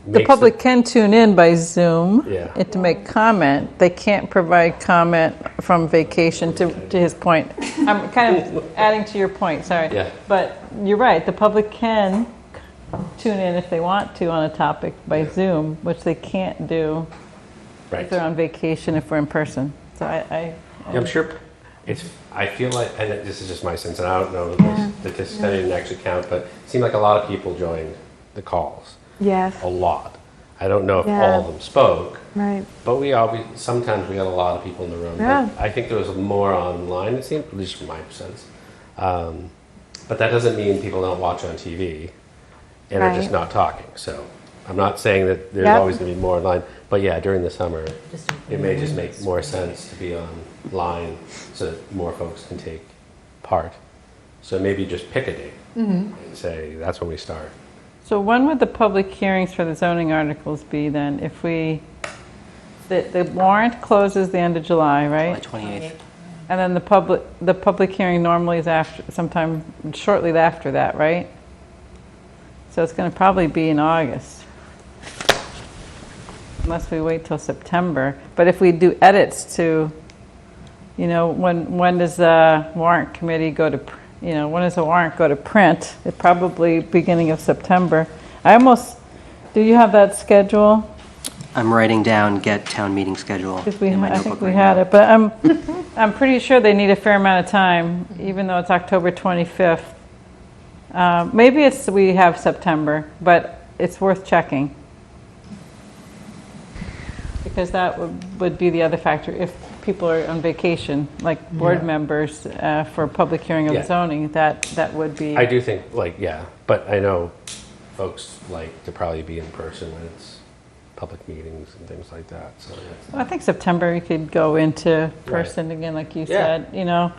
The public can tune in by Zoom Yeah. and to make comment. They can't provide comment from vacation, to his point. I'm kind of adding to your point, sorry. Yeah. But you're right, the public can tune in if they want to on a topic by Zoom, which they can't do if they're on vacation, if we're in person. So I'm sure I feel like, and this is just my sense, and I don't know the statistics, I didn't actually count, but it seemed like a lot of people joined the calls. Yes. A lot. I don't know if Yeah. all of them spoke, Right. but sometimes we got a lot of people in the room. Yeah. But I think there was more online, it seemed, at least from my sense. But that doesn't mean people don't watch on TV and are just Right. not talking. So I'm not saying that there's Yep. always going to be more online, but yeah, during the summer, it may just make more sense to be online so that more folks can take part. So maybe just pick a date and say that's when we start. So when would the public hearings for the zoning articles be then? If the warrant closes the end of July, right? July 28th. And then the public hearing normally is sometime shortly after that, right? So it's going to probably be in August. Unless we wait till September. But if we do edits to, you know, when does the warrant committee go to, you know, when does the warrant go to print? It probably beginning of September. Do you have that schedule? I'm writing down get town meeting schedule Because in my I notebook think we right had now. it, but I'm pretty sure they need a fair amount of time, even though it's October 25th. Maybe we have September, but it's worth checking. Because that would be the other factor. If people are on vacation, like board members for public hearing of Yeah. zoning, that would be. I do think, but I know folks like to probably be in person when it's public meetings and things like that, so. Well, I think September we could go into person again, like you said, you know.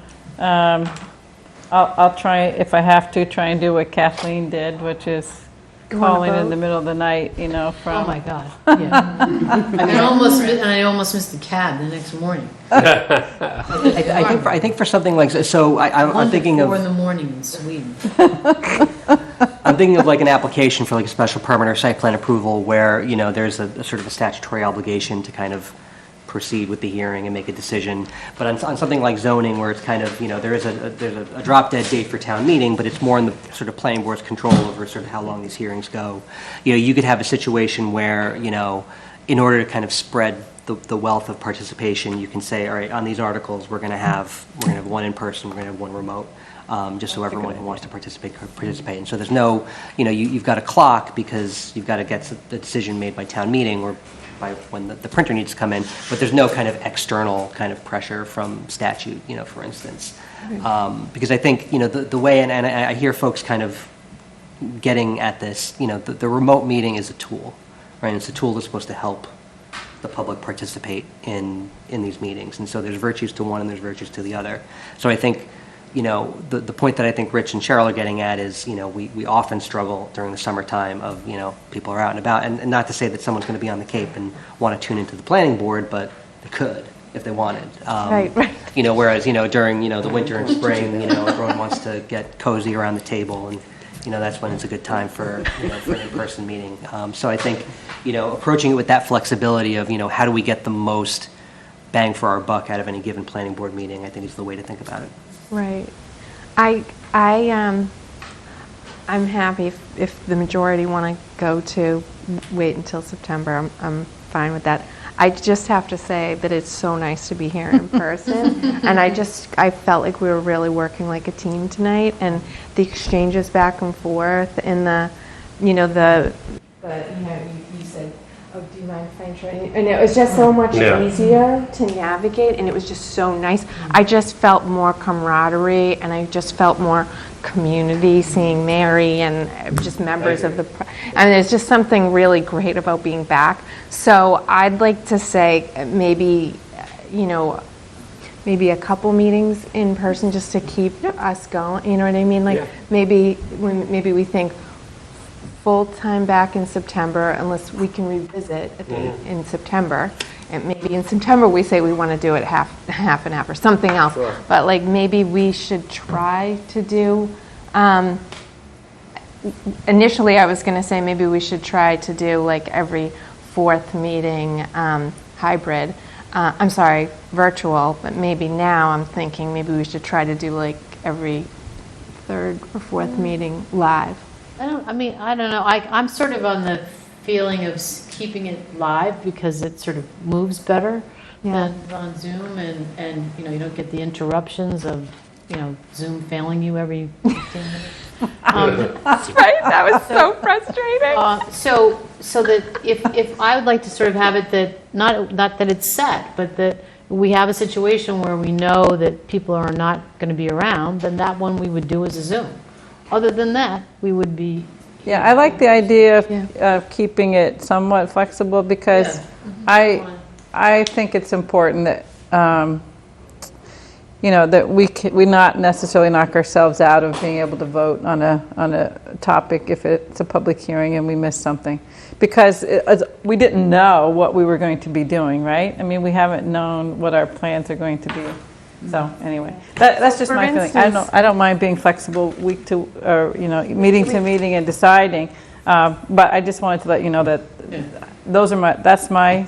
I'll try, if I have to, try and do what Kathleen did, which is You wanna calling in vote? the middle of the night, you know, from. Oh, my God. Yeah. I almost missed the cab the next morning. I think for something like, so I'm thinking of... 4 in the morning in Sweden. I'm thinking of like an application for like a special permit or site plan approval where, you know, there's a sort of a statutory obligation to kind of proceed with the hearing and make a decision. But on something like zoning where it's kind of, you know, there's a drop dead date for town meeting, but it's more in the sort of planning board's control over sort of how long these hearings go. You know, you could have a situation where, you know, in order to kind of spread the wealth of participation, you can say, all right, on these articles, we're going to have one in person, we're going to have one remote. Just so everyone who wants to participate can participate. And so there's no, you know, you've got a clock because you've got to get the decision made by town meeting or by when the printer needs to come in, but there's no kind of external kind of pressure from statute, you know, for instance. Because I think, you know, the way, and I hear folks kind of getting at this, you know, the remote meeting is a tool, right? It's a tool that's supposed to help the public participate in these meetings. And so there's virtues to one and there's virtues to the other. So I think the point that I think Rich and Cheryl are getting at is, we often struggle during the summertime of, people are out and about. And not to say that someone's going to be on the Cape and want to tune into the planning board, but they could if they wanted. Right. Whereas, during, the winter and spring, everyone wants to get cozy around the table, and, that's when it's a good time for, for an in-person meeting. So I think, approaching it with that flexibility of, how do we get the most bang for our buck out of any given planning board meeting, I think is the way to think about it. Right. I'm happy if the majority want to go to wait until September. I'm fine with that. I just have to say that it's so nice to be here in person, and I felt like we were really working like a team tonight, and the exchanges back and forth, and you said, oh, do you mind if I intro? And it was just so much easier to navigate, and it was just so nice. I just felt more camaraderie, and I just felt more community, seeing Mary and just members of the, and there's just something really great about being back. So I'd like to say maybe, maybe a couple meetings in person just to keep us going, you know what I mean? Like maybe we think full-time back in September, unless we can revisit in September. And maybe in September we say we want to do it half and half or something else. Sure. But like maybe we should try to do, initially I was going to say maybe we should try to do like every fourth meeting hybrid. I'm sorry, virtual, but maybe now I'm thinking maybe we should try to do like every third or fourth meeting live. I don't know. I'm sort of on the feeling of keeping it live because it sort of moves better than on Zoom, and you don't get the interruptions of Zoom failing you every 15 minutes. That's right. That was so frustrating. So that if I would like to sort of have it that not that it's set, but that we have a situation where we know that people are not going to be around, then that one we would do as a Zoom. Other than that, we would be... Yeah, I like the idea of keeping it somewhat flexible because I think it's important that, that we not necessarily knock ourselves out of being able to vote on a topic if it's a public hearing and we miss something. Because we didn't know what we were going to be doing, right? I mean, we haven't known what our plans are going to be. So anyway, that's just my feeling. I don't mind being flexible week to, or meeting to meeting and deciding. But I just wanted to let you know that that's my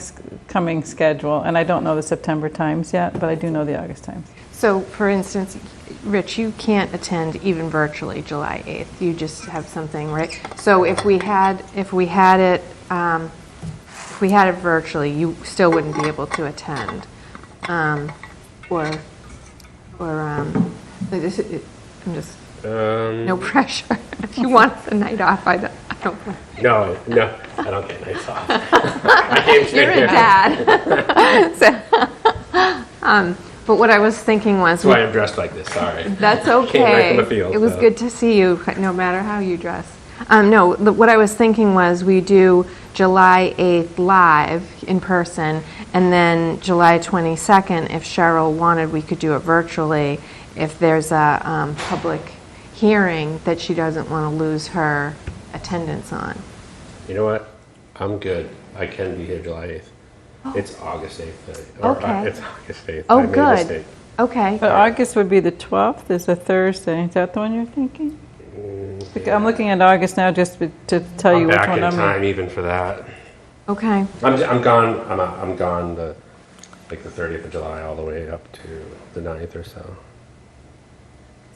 coming schedule, and I don't know the September times yet, but I do know the August times. So, for instance, Rich, you can't attend even virtually July 8th. You just have something, right? So if we had it virtually, you still wouldn't be able to attend, I'm just no pressure. If you want the night off, I don't. No, I don't get nights off. You're a dad. But what I was thinking was... That's why I'm dressed like this, sorry. That's okay. Came right from the field, it was good to see you, no matter how you dress. What I was thinking was we do July 8th live in person, and then July 22nd, if Cheryl wanted, we could do it virtually if there's a public hearing that she doesn't want to lose her attendance on. You know what? I'm good. I can be here July 8th. Oh. It's August 8th. Okay. It's August 8th. Oh, I made a good. mistake. Okay. But August would be the 12th, is a Thursday. Is that the one you're thinking? Yeah. I'm looking at August now just to tell you which one I'm in. I'm back in time even for that. Okay. I'm gone. I'm gone the 30th of July all the way up to the 9th or so.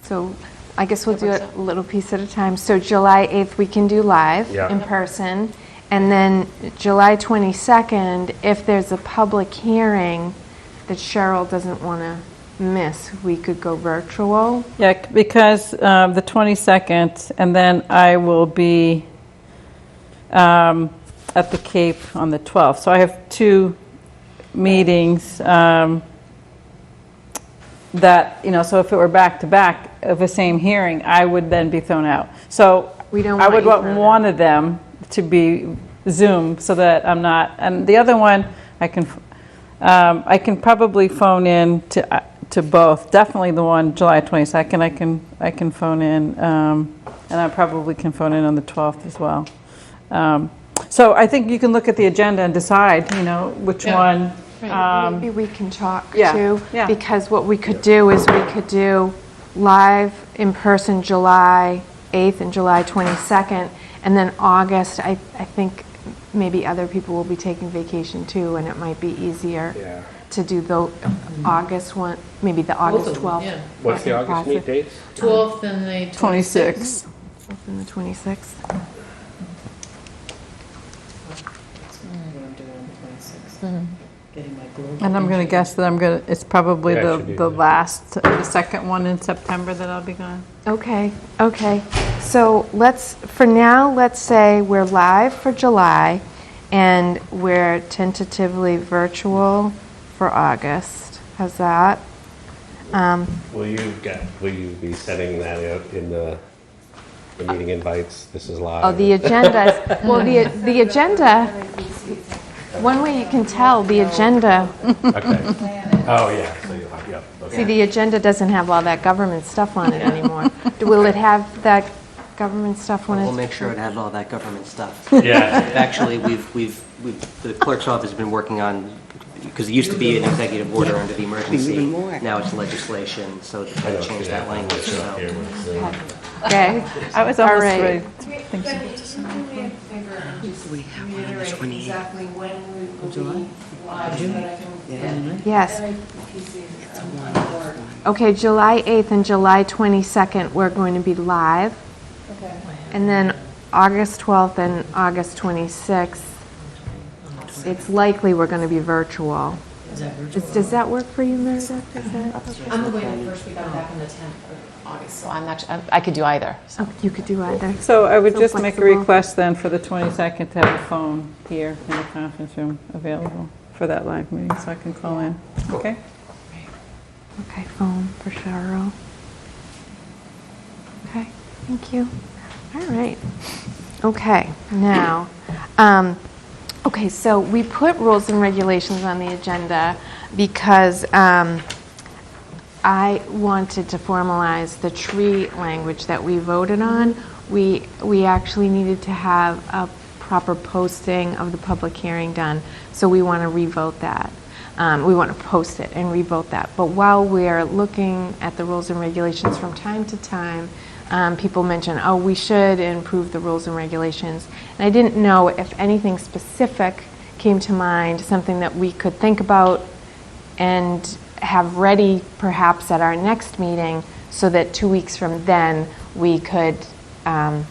So I guess we'll do it a little piece at a time. So July 8th we can do live in person. And then July 22nd, if there's a public hearing that Cheryl doesn't want to miss, we could go virtual. Yeah, because the 22nd, and then I will be at the Cape on the 12th. So I have two meetings that, so if it were back to back of the same hearing, I would then be thrown out. So I would want one of them to be Zoom so that I'm not, and the other one I can probably phone in to both. Definitely the one July 22nd, I can phone in, and I probably can phone in on the 12th as well. So I think you can look at the agenda and decide, which one. Maybe we can talk yeah, too, yeah. because what we could do is we could do live in person July 8th and July 22nd, and then August, I think maybe other people will be taking vacation too, and it might be easier to do the August one, maybe the August 12th. Yeah. What's the August meet dates? 12th and the 26th. 12th and the 26th. And I'm going to guess that it's probably the second one in September that I'll be gone. Okay. So for now, let's say we're live for July and we're tentatively virtual for August. How's that? Will you be sending that out in the meeting invites? This is live. Oh, the agenda. Well, the agenda, one way you can tell, the agenda. Okay. Oh, yeah. So you'll have, okay. See, the agenda doesn't have all that government stuff on it anymore. Will it have that government stuff on it? We'll make sure it has all that government stuff. Yeah. Actually, the clerk's office has been working on, because it used to be an executive order under the emergency. Now it's legislation, so to try to change that language. So. Okay. I was almost right. ready. We have one on the 28th. Exactly when we will July? be live, so that I can- Yes. It's a one. Okay, July 8th and July 22nd, we're going to be live. Okay. And then August 12th and August 26th, it's likely we're going to be virtual. Is that virtual? Does that work for you, Meredith? Is that I'm away the first week. I'm back on the 10th of August, so I could do either. So. Oh, you could do either. So I would So just make a flexible. request then for the 22nd to have a phone here in the conference room available for that live meeting, so I can call in. Okay? Okay, phone for Cheryl. Okay, thank you. All right. Okay, now, okay, so we put rules and regulations on the agenda because I wanted to formalize the tree language that we voted on. We actually needed to have a proper posting of the public hearing done, so we want to revote that. We want to post it and revote that. But while we're looking at the rules and regulations from time to time, people mention, oh, we should improve the rules and regulations. And I didn't know if anything specific came to mind, something that we could think about and have ready perhaps at our next meeting, so that 2 weeks from then we could, have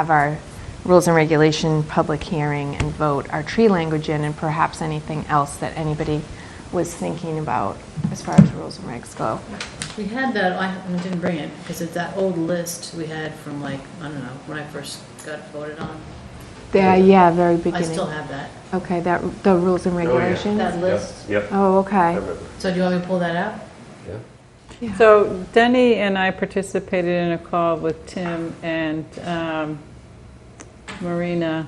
our rules and regulation public hearing and vote our tree language in, and perhaps anything else that anybody was thinking about as far as rules and regs go. We had that, I didn't bring it, because it's that old list we had from I don't know, when I first got voted on. Yeah, very I beginning. still have that. Okay, the rules and regulations? That list? Yep. Oh, okay. So do you want me to pull that out? Yeah. So Denny and I participated in a call with Tim and Marina,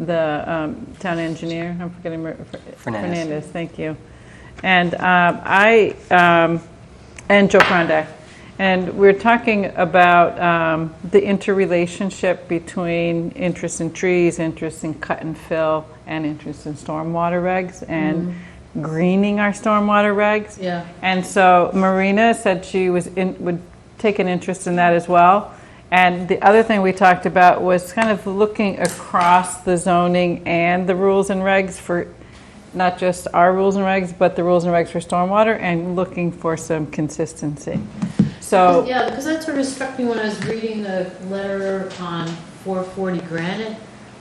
the town engineer. I'm forgetting Fernandez. Thank you. And and Joe Prondak. And we're talking about the interrelationship between interest in trees, interest in cut and fill, and interest in stormwater regs, and greening our stormwater regs. Yeah. And so Marina said she would take an interest in that as well. And the other thing we talked about was kind of looking across the zoning and the rules and regs for not just our rules and regs, but the rules and regs for stormwater, and looking for some consistency. So Yeah, because that sort of struck me when I was reading the letter on 440 Granite,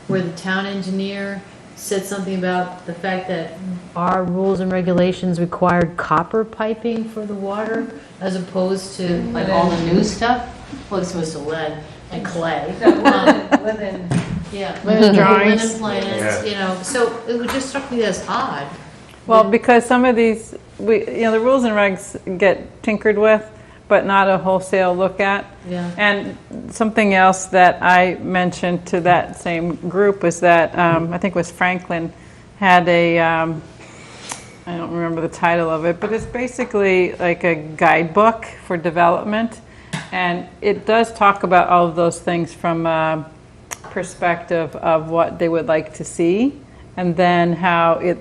where the town engineer said something about the fact that our rules and regulations required copper piping for the water, as opposed to like all the new stuff. Well, it's supposed to lead and clay. Linen. Yeah, Linen drawings. linen plants, so it just struck me as odd. well, because some of these, the rules and regs get tinkered with, but not a wholesale look at. Yeah. And something else that I mentioned to that same group was that I think it was Franklin had a I don't remember the title of it, but it's basically like a guidebook for development. And it does talk about all of those things from a perspective of what they would like to see, and then how it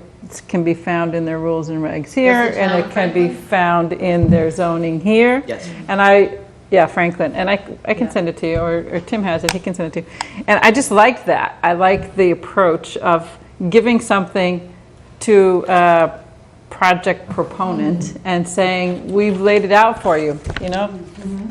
can be found in their rules and regs here, and it can be found in their zoning here. Yes. And Franklin, and I can send it to you, or Tim has it, he can send it to you. And I just like that. I like the approach of giving something to a project proponent and saying, we've laid it out for you,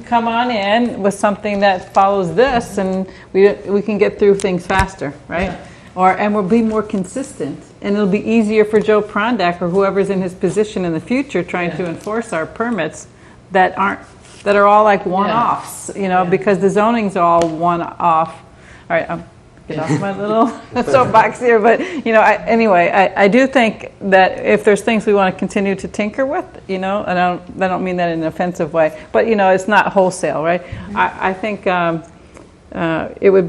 come on in with something that follows this, and we can get through things faster, right? And we'll be more consistent, and it'll be easier for Joe Prondak or whoever's in his position in the future trying to enforce our permits that are all like one-offs, because the zoning's all one-off. All right, I'm get off my little soapbox here, but I do think that if there's things we want to continue to tinker with, and I don't mean that in an offensive way, but it's not wholesale, right? I think it would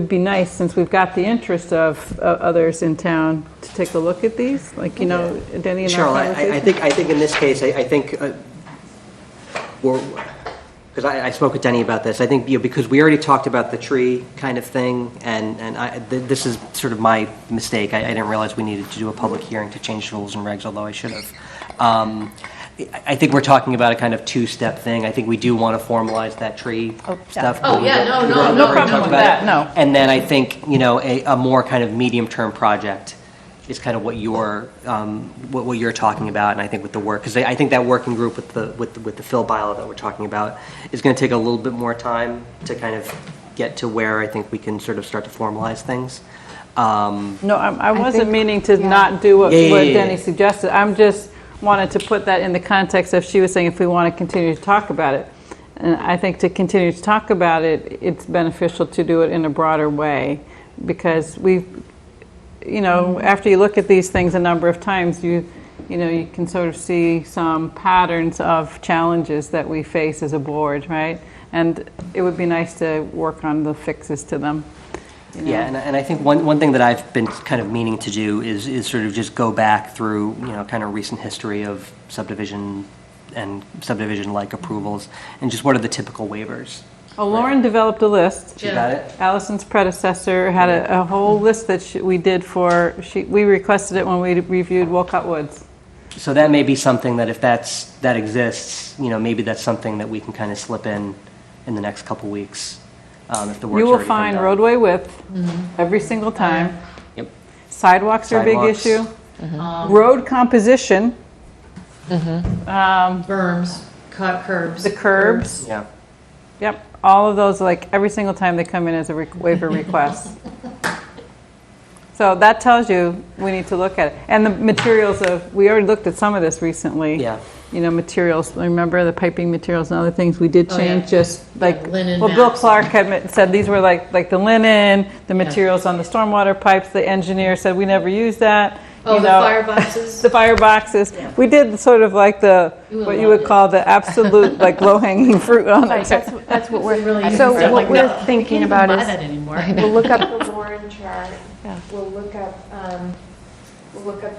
be nice, since we've got the interest of others in town, to take a look at these, like Denny and Cheryl, our I think in this case, I think because I spoke with Denny about this. I think because we already talked about the tree kind of thing, and this is sort of my mistake. I didn't realize we needed to do a public hearing to change rules and regs, although I should have. I think we're talking about a kind of two-step thing. I think we do want to formalize that tree stuff. Oh, yeah, no problem with that, no. And then I think, a more kind of medium-term project is kind of what you're talking about, and I think with the work, because I think that working group with the fill bylaw that we're talking about is going to take a little bit more time to kind of get to where I think we can sort of start to formalize things. No, I wasn't meaning to not do what Denny suggested. I'm just wanted to put that in the context of, she was saying if we want to continue to talk about it. And I think to continue to talk about it, it's beneficial to do it in a broader way, because after you look at these things a number of times, you can sort of see some patterns of challenges that we face as a board, right? And it would be nice to work on the fixes to them. Yeah, and I think one thing that I've been kind of meaning to do is sort of just go back through, kind of recent history of subdivision and subdivision-like approvals, and just what are the typical waivers. Well, Lauren developed a list. She got it? Allison's predecessor had a whole list that we did we requested it when we reviewed Wolcott Woods. So that may be something that if that exists, maybe that's something that we can kind of slip in the next couple weeks. If the work's You will already been find done. roadway width every single time. Yep. Sidewalks are a big issue. Road composition. Berms, curbs. The curbs. Yeah. Yep. All of those, like every single time they come in as a waiver request. So that tells you we need to look at it. And the materials we already looked at some of this recently. Yeah. Materials, remember the piping materials and other things we did change, just like, linen Bill mats. Clark had said these were like the linen, the materials on the stormwater pipes. The engineer said we never used that. Oh, the fireboxes? The fireboxes. Yeah. We did sort of like what you would call the absolute like low-hanging fruit on Right, it. that's what we're really so used to. what we're thinking about buy is that anymore. we'll look up the Warren chart. We'll look up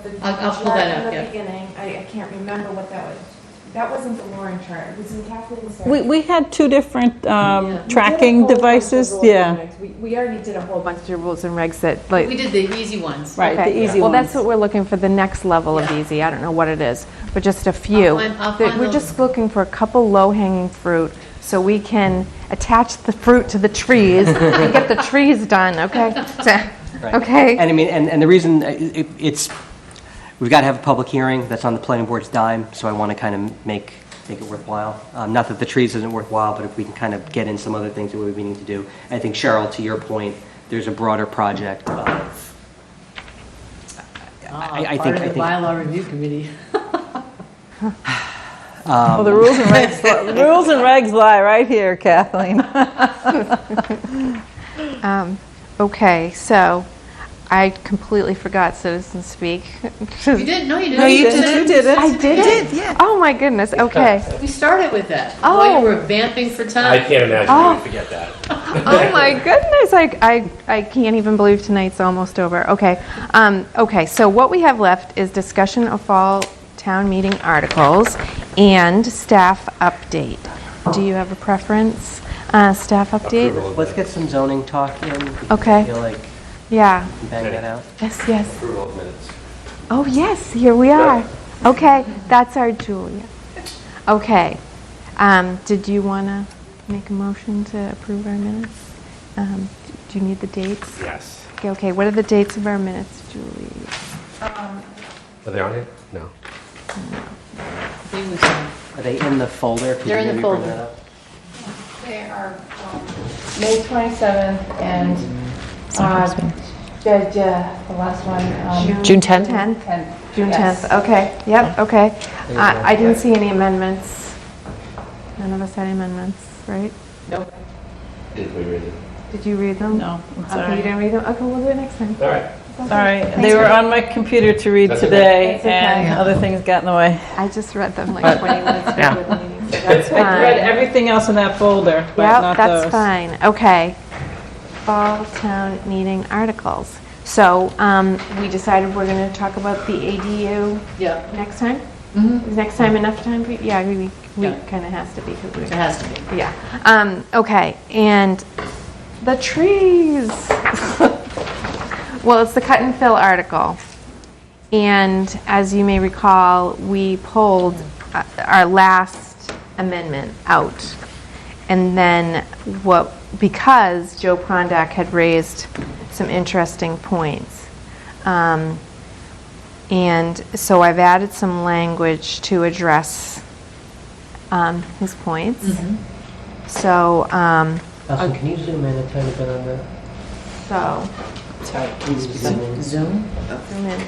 the I'll pull chart that up, in the yeah. beginning. I can't remember what that was. That wasn't the Warren chart. It was in Kathleen's chart. We had two different We did a tracking whole bunch of devices. rules and Yeah. regs. We already did a whole bunch of rules and regs that We did the easy ones. Right, the easy Well, ones. that's what we're looking for, the next level of easy. I don't know what it is, but just a few. I'll find We're those. just looking for a couple low-hanging fruit so we can attach the fruit to the trees and get the trees done, okay? Right. Okay. And I mean, and the reason we've got to have a public hearing that's on the planning board's dime, so I want to kind of make it worthwhile. Not that the trees isn't worthwhile, but if we can kind of get in some other things that we need to do. I think, Cheryl, to your point, there's a broader project of. I Part of think. the bylaw review committee. Well, the rules and regs lie right here, Kathleen. Okay, so I completely forgot citizen speak. You didn't? No, you didn't. No, you did it. I did it? yeah. Oh my goodness, okay. We started with that. Oh. While you were vamping for time. I can't imagine Oh. you would forget that. Oh my goodness, I can't even believe tonight's almost over. Okay, okay, so what we have left is discussion of fall town meeting articles and staff update. Do you have a preference, staff update? Let's get some zoning talk in. because Okay. I feel like Yeah, we can bang that out. yes, yes. Approval of minutes. Oh, yes, here we are. Okay, that's our Julia. Okay, did you want to make a motion to approve our minutes? Do you need the dates? Yes. Okay, what are the dates of our minutes, Julie? Are they on here? No. Are they in the folder? Could They're you in the maybe bring folder. that up? They are May 27th and the last one. June 10th? 10th? June 10th, okay, yep, okay. I didn't see any amendments. None of us had any amendments, right? Nope. Did we read it? Did you read them? No, I'm Okay, sorry. you didn't read them? Okay, we'll do it next time. All right. Sorry, Thanks they were for- on my computer to read That's today, okay. That's okay. and other things got in the way. I just read them like 20 minutes Yeah. before the meeting, so that's I read fine. everything else in that folder, but Yep, not that's those. fine, okay. Fall town meeting articles. So, we decided we're gonna talk about the ADU Yeah. next time? Mm-hmm. Is next time enough time for you? Yeah, we Yeah. kind of has to be, because It has to be. yeah. Okay, and the trees. Well, it's the cut and fill article. And as you may recall, we pulled our last amendment out. And then because Joe Prondak had raised some interesting points. And so I've added some language to address his points. So, Allison, can you zoom in a tiny bit on that? so, Sorry, can you zoom in? Zoom? zoom in.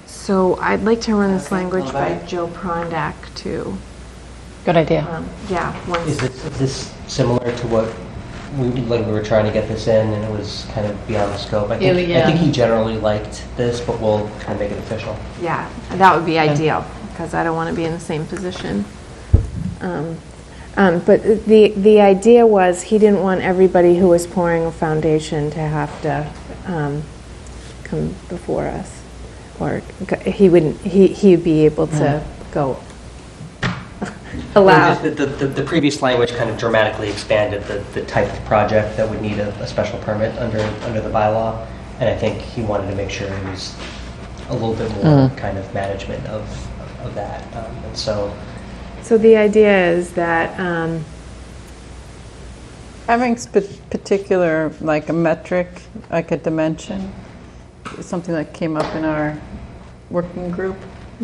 So I'd like to run this language by Joe Prondak too. Good idea. Yeah, once. Is this similar to what we were trying to get this in and it was kind of beyond the scope? I think he generally liked this, but we'll kind of make it official. Yeah, that would be ideal, because I don't want to be in the same position. But the idea was, he didn't want everybody who was pouring a foundation to have to come before us. Or he would be able to go allow. The previous language kind of dramatically expanded the type of project that would need a special permit under the bylaw. And I think he wanted to make sure it was a little bit more kind of management of that. And so the idea is that, Having particular, like a metric, like a dimension, is something that came up in our working group.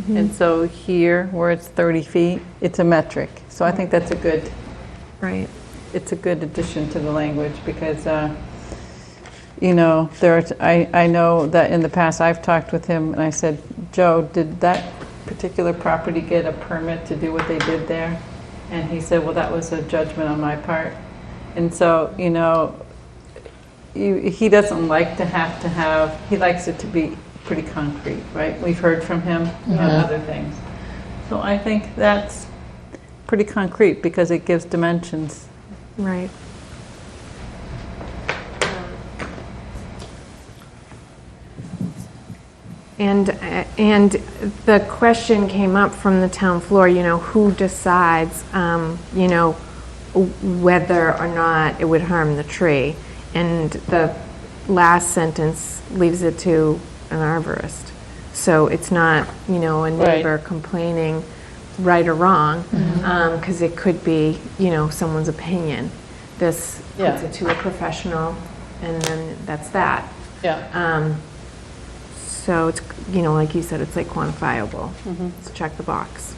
And so here, where it's 30 feet, it's a metric. So I think that's a good, right. it's a good addition to the language, because, you know, I know that in the past I've talked with him and I said, Joe, did that particular property get a permit to do what they did there? And he said, well, that was a judgment on my part. And so, you know, he doesn't like to have, he likes it to be pretty concrete, right? We've heard from him on other things. So I think that's pretty concrete because it gives dimensions. Right. And the question came up from the town floor, you know, who decides, you know, whether or not it would harm the tree? And the last sentence leaves it to an arborist. So it's not, you know, a neighbor complaining right or wrong, because it could be, you know, someone's opinion. This puts it to a professional, and then that's that. Yeah. So it's, you know, like you said, it's like quantifiable. So check the box.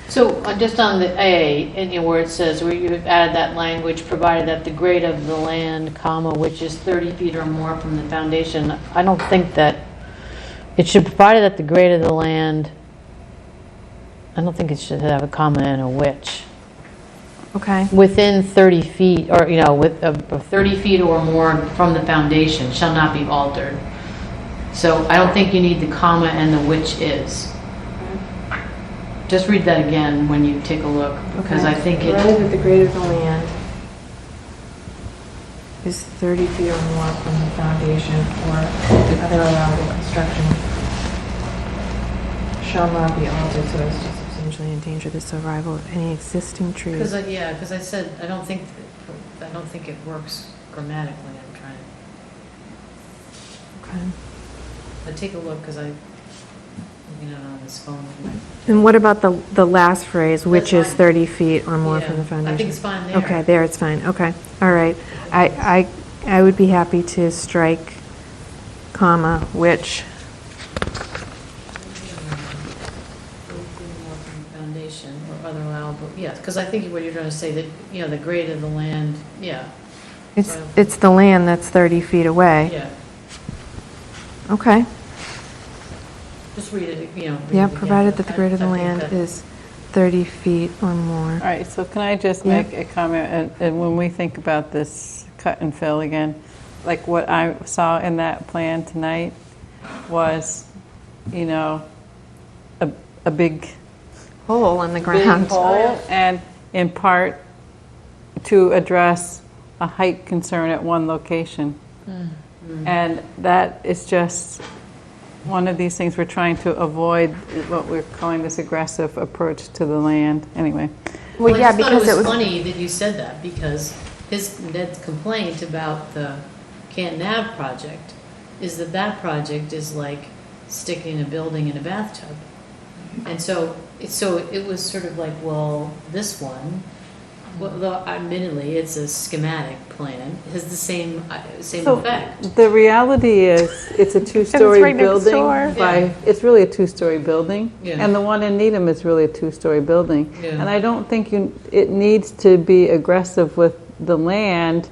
So just on the A, in where it says, where you've added that language, provided that the grade of the land, comma, which is 30 feet or more from the foundation, I don't think that, it should provided that the grade of the land, I don't think it should have a comma and a which. Okay. within 30 feet, or, with 30 feet or more from the foundation shall not be altered. So I don't think you need the comma and the which is. Just read that again when you take a look, because I think it... Provided that the grade of the land is 30 feet or more from the foundation or other allowable construction shall not be altered so as to substantially endanger the survival of any existing trees. Because I said, I don't think it works grammatically, I'm trying. Okay. But take a look, because I'm looking at it on this phone. And what about the last phrase, which is fine. 30 feet or more Yeah, from the foundation? I think it's fine there. Okay, there it's fine, okay, all right. I would be happy to strike comma, which, Foundation or other allowable, yes, because I think what you're trying to say, that, the grade of the land, yeah. it's the land that's 30 feet away. Yeah, Okay, just read it, read yeah, it again. provided that the grade of the I think land that- is 30 feet or more. All right, so can I just Yeah. make a comment? And when we think about this cut and fill again, like what I saw in that plan tonight was, a big Hole in the big ground. hole, and in part to address a height concern at one location. And that is just one of these things we're trying to avoid, what we're calling this aggressive approach to the land. Anyway. Well, yeah, because it it was. funny that you said that, because Ned's complaint about the Canton Ave project is that project is like sticking a building in a bathtub. And so it was sort of like, well, this one, though admittedly it's a schematic plan, has the same effect. The reality is, it's a two-story right next building. door. It's really a two-story building. Yeah. And the one in Needham is really a two-story building. Yeah. And I don't think it needs to be aggressive with the land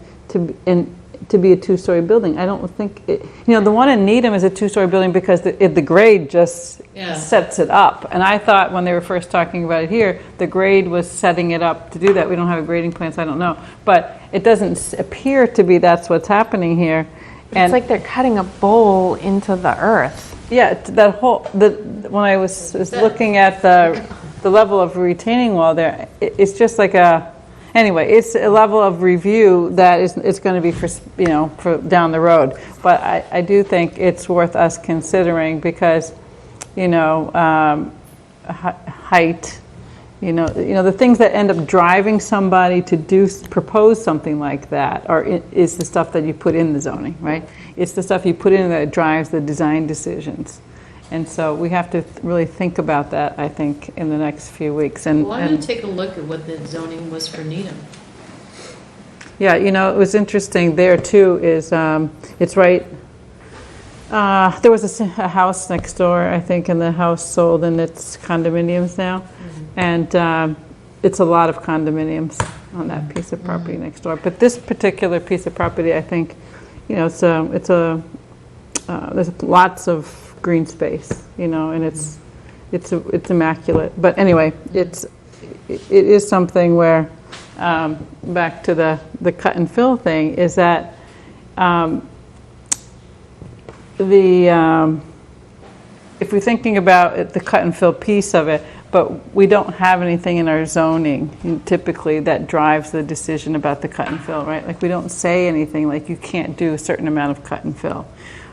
to be a two-story building. I don't think, the one in Needham is a two-story building because the grade just Yeah. sets it up. And I thought when they were first talking about it here, the grade was setting it up to do that. We don't have a grading plan, so I don't know. But it doesn't appear to be that's what's happening here. It's like they're cutting a bowl into the earth. Yeah, that whole, when I was looking at the level of retaining wall there, it's just like anyway, it's a level of review that it's going to be for down the road. But I do think it's worth us considering because, height, the things that end up driving somebody to propose something like that is the stuff that you put in the zoning, right? It's the stuff you put in that drives the design decisions. And so we have to really think about that, I think, in the next few weeks. Well, I'm going to take a look at what the zoning was for Needham. Yeah, it was interesting there too, is it's right, there was a house next door, I think, and the house sold and it's condominiums now. Mm-hmm. And it's a lot of condominiums on that piece of property next door. But this particular piece of property, I think, there's lots of green space, and it's immaculate. But anyway, it is something where, back to the cut and fill thing, is that if we're thinking about the cut and fill piece of it, but we don't have anything in our zoning typically that drives the decision about the cut and fill, right? Like we don't say anything like you can't do a certain amount of cut and fill.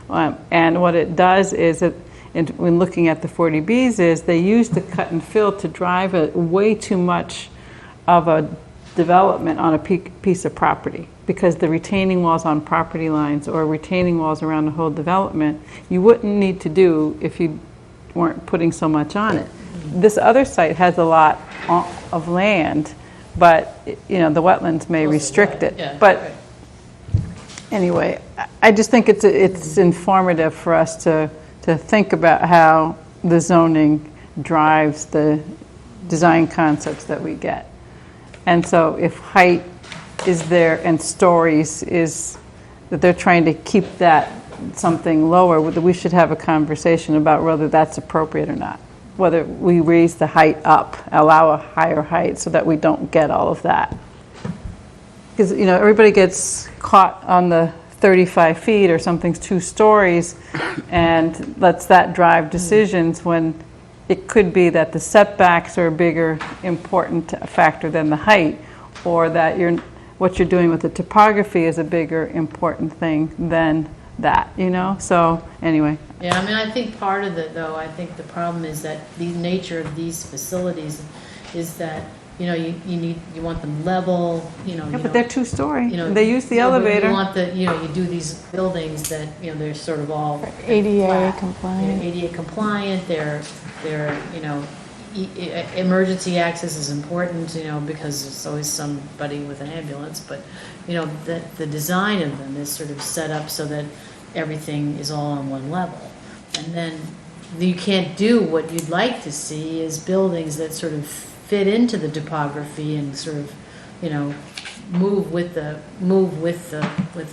And what it does is, when looking at the 40Bs, is they use the cut and fill to drive way too much of a development on a piece of property, because the retaining walls on property lines or retaining walls around the whole development, you wouldn't need to do if you weren't putting so much on it. This other site has a lot of land, but the wetlands may restrict it. Yeah, but right. Anyway, I just think it's informative for us to think about how the zoning drives the design concepts that we get. And so if height is there and stories is that they're trying to keep that something lower, we should have a conversation about whether that's appropriate or not. whether we raise the height up, allow a higher height so that we don't get all of that. Because, you know, everybody gets caught on the 35 feet or something's 2 stories and lets that drive decisions when it could be that the setbacks are a bigger important factor than the height, or that what you're doing with the topography is a bigger important thing than that, you know? So anyway. Yeah, I mean, I think part of it, though, I think the problem is that the nature of these facilities is that, you know, you want them level, you know. Yeah, you but they're 2-story. you know, They use the no, but elevator. You want the, you know, you do these buildings that, you know, they're sort of all ADA flat. compliant. They're ADA compliant, they're, you know, emergency access is important, you know, because there's always somebody with an ambulance, but, you know, the design of them is sort of set up so that everything is all on one level. And then you can't do what you'd like to see is buildings that sort of fit into the topography and sort of, you know, move with the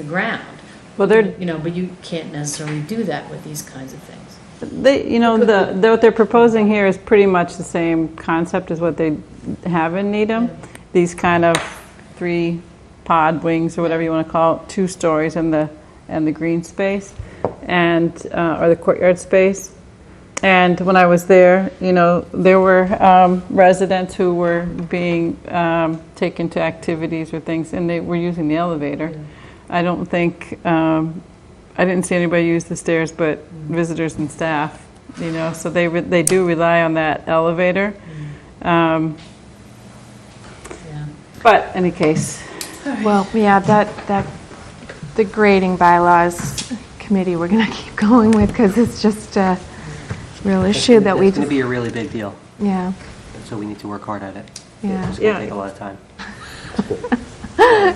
ground. Well, they're, you know, but you can't necessarily do that with these kinds of things. They, you know, what they're proposing here is pretty much the same concept as what they have in Needham. These kind of 3 pod wings or whatever you want to call it, 2 stories and the green space and or the courtyard space. And when I was there, you know, there were residents who were being taken to activities or things, and they were using the elevator. I don't think. I didn't see anybody use the stairs but visitors and staff, you know, so they do rely on that elevator. But any case. Well, yeah, the grading bylaws committee we're going to keep going with because it's just a real issue that we It's going to be a really big deal. Yeah. So we need to work hard at it. Yeah. It's going to take a lot of time.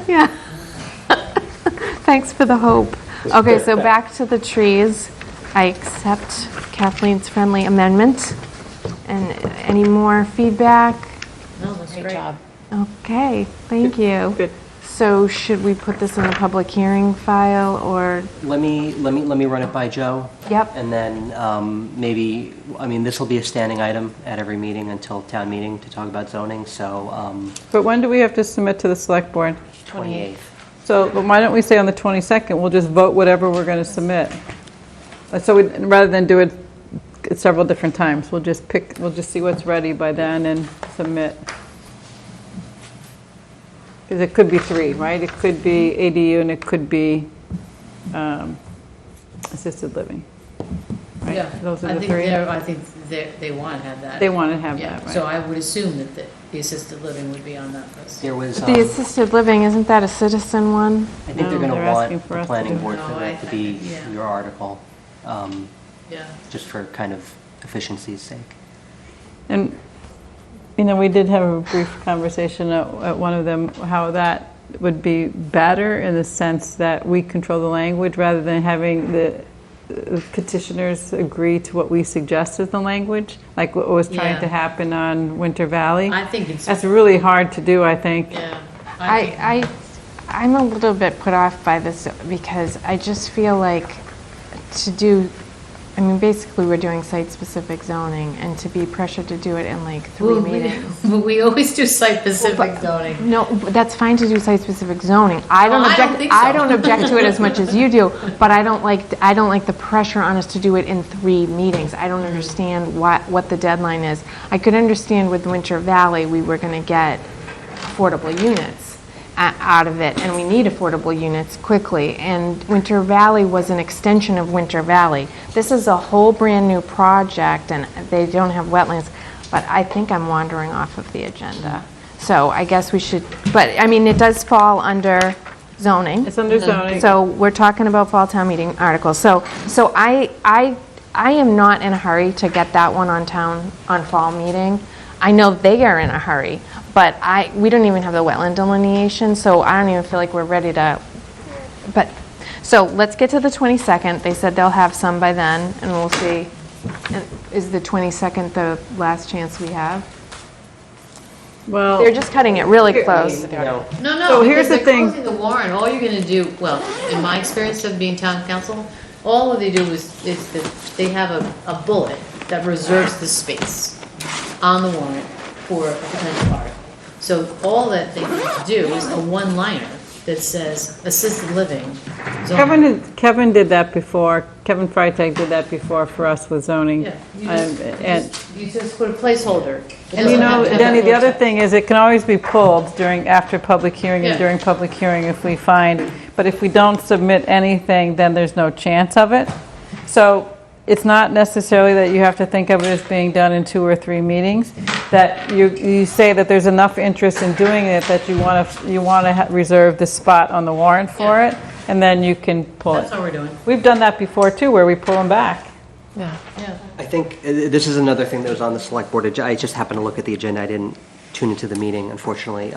Yeah. Thanks for the hope. Okay, so back to the trees. I accept Kathleen's friendly amendment. And any more feedback? No, that's great job. Okay, thank you. Good. So should we put this in the public hearing file or? Let me run it by Joe. Yep. And then maybe, I mean, this will be a standing item at every meeting until town meeting to talk about zoning, so But when do we have to submit to the select board? 28th. So but why don't we say on the 22nd, we'll just vote whatever we're going to submit. So rather than do it at several different times, we'll just see what's ready by then and submit. Because it could be 3, right? It could be ADU and it could be assisted living. Right? Yeah, Those are I the think 3. I think they want to have that. They want to have Yeah, that, right? so I would assume that the assisted living would be on that list. There was, The assisted living, isn't that a citizen one? I think they're going to they're want asking for the us to planning do board it. for No, that to be yeah. your article, Yeah. just for kind of efficiency's sake. And, you know, we did have a brief conversation at one of them, how that would be better in the sense that we control the language rather than having the petitioners agree to what we suggest as the language, like what was trying Yeah. to happen on Winter Valley. I think it's. That's really hard to do, I think. Yeah. I'm a little bit put off by this because I just feel like I mean, basically we're doing site-specific zoning and to be pressured to do it in like 3 meetings. We always do site-specific zoning. No, that's fine to do site-specific zoning. I don't I object. don't think so. I don't object to it as much as you do, but I don't like the pressure on us to do it in 3 meetings. I don't understand what the deadline is. I could understand with Winter Valley we were going to get affordable units out of it, and we need affordable units quickly. And Winter Valley was an extension of Winter Valley. This is a whole brand new project, and they don't have wetlands. But I think I'm wandering off of the agenda. So I guess we should. But I mean, it does fall under zoning. It's under zoning. So we're talking about fall town meeting articles. So I am not in a hurry to get that one on fall meeting. I know they are in a hurry, but we don't even have the wetland delineation, so I don't even feel like we're ready to. But so let's get to the 22nd. They said they'll have some by then, and we'll see. And is the 22nd the last chance we have? Well, they're just cutting it really close. No, So here's the because thing. they're closing the warrant. All you're going to do, well, in my experience of being town council, all they do is that they have a bullet that reserves the space on the warrant for a potential article. So all that they need to do is a one-liner that says assisted living zoning. Kevin did that before. Kevin Freitag did that before for us with zoning. Yeah, And you just put a placeholder. And you know, Denny, the other thing is it can always be pulled after public hearing and Yeah. during public hearing if we find, but if we don't submit anything, then there's no chance of it. So it's not necessarily that you have to think of it as being done in 2 or 3 meetings, that you say that there's enough interest in doing it that you want to reserve the spot on the warrant for it, and then you can pull it. That's what we're doing. We've done that before too, where we pull them back. Yeah. I think this is another thing that was on the select board. I just happened to look at the agenda. I didn't tune into the meeting, unfortunately.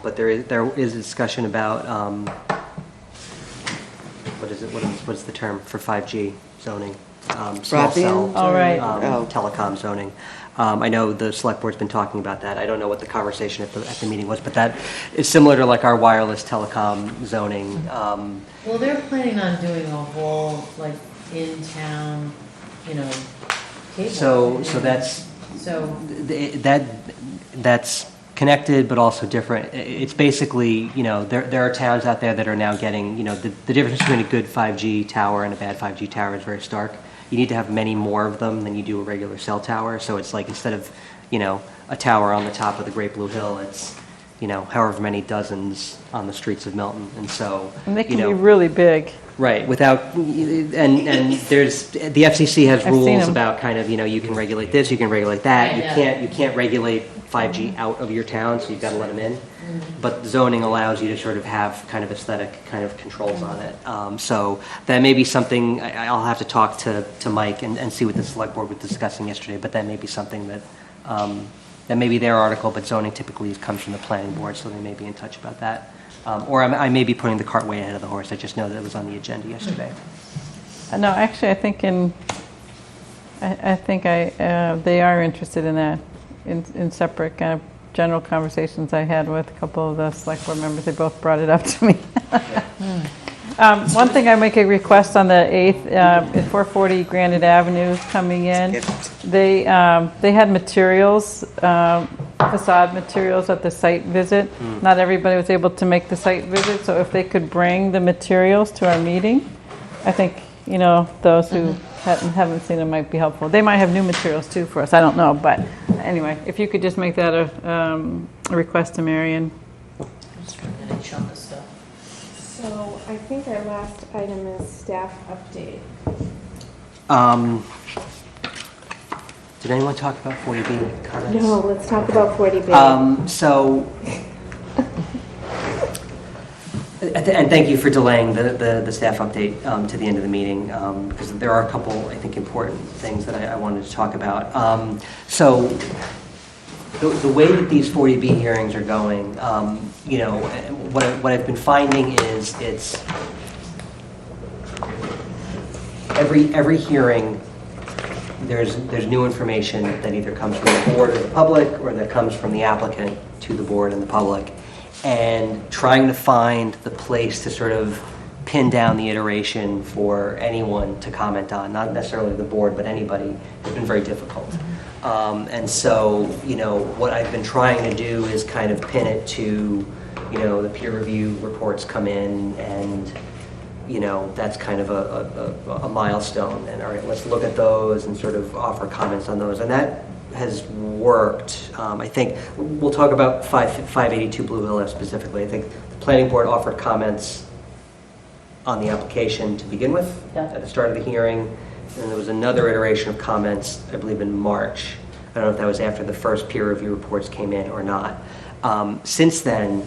But there is a discussion about, what is it, what is the term for 5G zoning? Small cell. Broadband? Oh, right. Telecom zoning. I know the select board's been talking about that. I don't know what the conversation at the meeting was, but that is similar to like our wireless telecom zoning. Well, they're planning on doing a whole, like, in-town, cable. So that's connected, but also different. It's basically, there are towns out there that are now getting, the difference between a good 5G tower and a bad 5G tower is very stark. You need to have many more of them than you do a regular cell tower. So it's like instead of, a tower on the top of the Great Blue Hill, it's, however many dozens on the streets of Milton. And so, And they can be really big. right, without, and there's, the FCC has I've seen rules 'em. about kind of, you can regulate this, you can regulate that. You can't regulate 5G out of your town, so you've got to let them in. But zoning allows you to sort of have kind of aesthetic kind of controls on it. So that may be something, I'll have to talk to Mike and see what the select board was discussing yesterday, but that may be something that, that may be their article, but zoning typically comes from the planning board, so they may be in touch about that. Or I may be putting the cart way ahead of the horse. I just know that it was on the agenda yesterday. No, actually, I think they are interested in that, in separate kind of general conversations I had with a couple of the select board members. They both brought it up to me. One thing I make a request on the 8th, at 440 Granite Avenue is coming in. They had materials, facade materials at the site visit. Not everybody was able to make the site visit, so if they could bring the materials to our meeting, I think, those who haven't seen them might be helpful. They might have new materials too for us, I don't know, but anyway, if you could just make that a request to Marion. So I think our last item is staff update. Did anyone talk about 40B comments? No, let's talk about 40B. And thank you for delaying the staff update to the end of the meeting, because there are a couple, I think, important things that I wanted to talk about. So the way that these 40B hearings are going, what I've been finding is it's every hearing, there's new information that either comes from the board or the public, or that comes from the applicant to the board and the public. And trying to find the place to sort of pin down the iteration for anyone to comment on, not necessarily the board, but anybody, has been very difficult. And so, what I've been trying to do is kind of pin it to, the peer review reports come in, and, that's kind of a milestone. And all right, let's look at those and sort of offer comments on those. And that has worked. I think we'll talk about 582 Blue Hill specifically. I think the planning board offered comments on the application to begin with at the start of the hearing, and there was another iteration of comments, I believe, in March. I don't know if that was after the first peer review reports came in or not. Since then,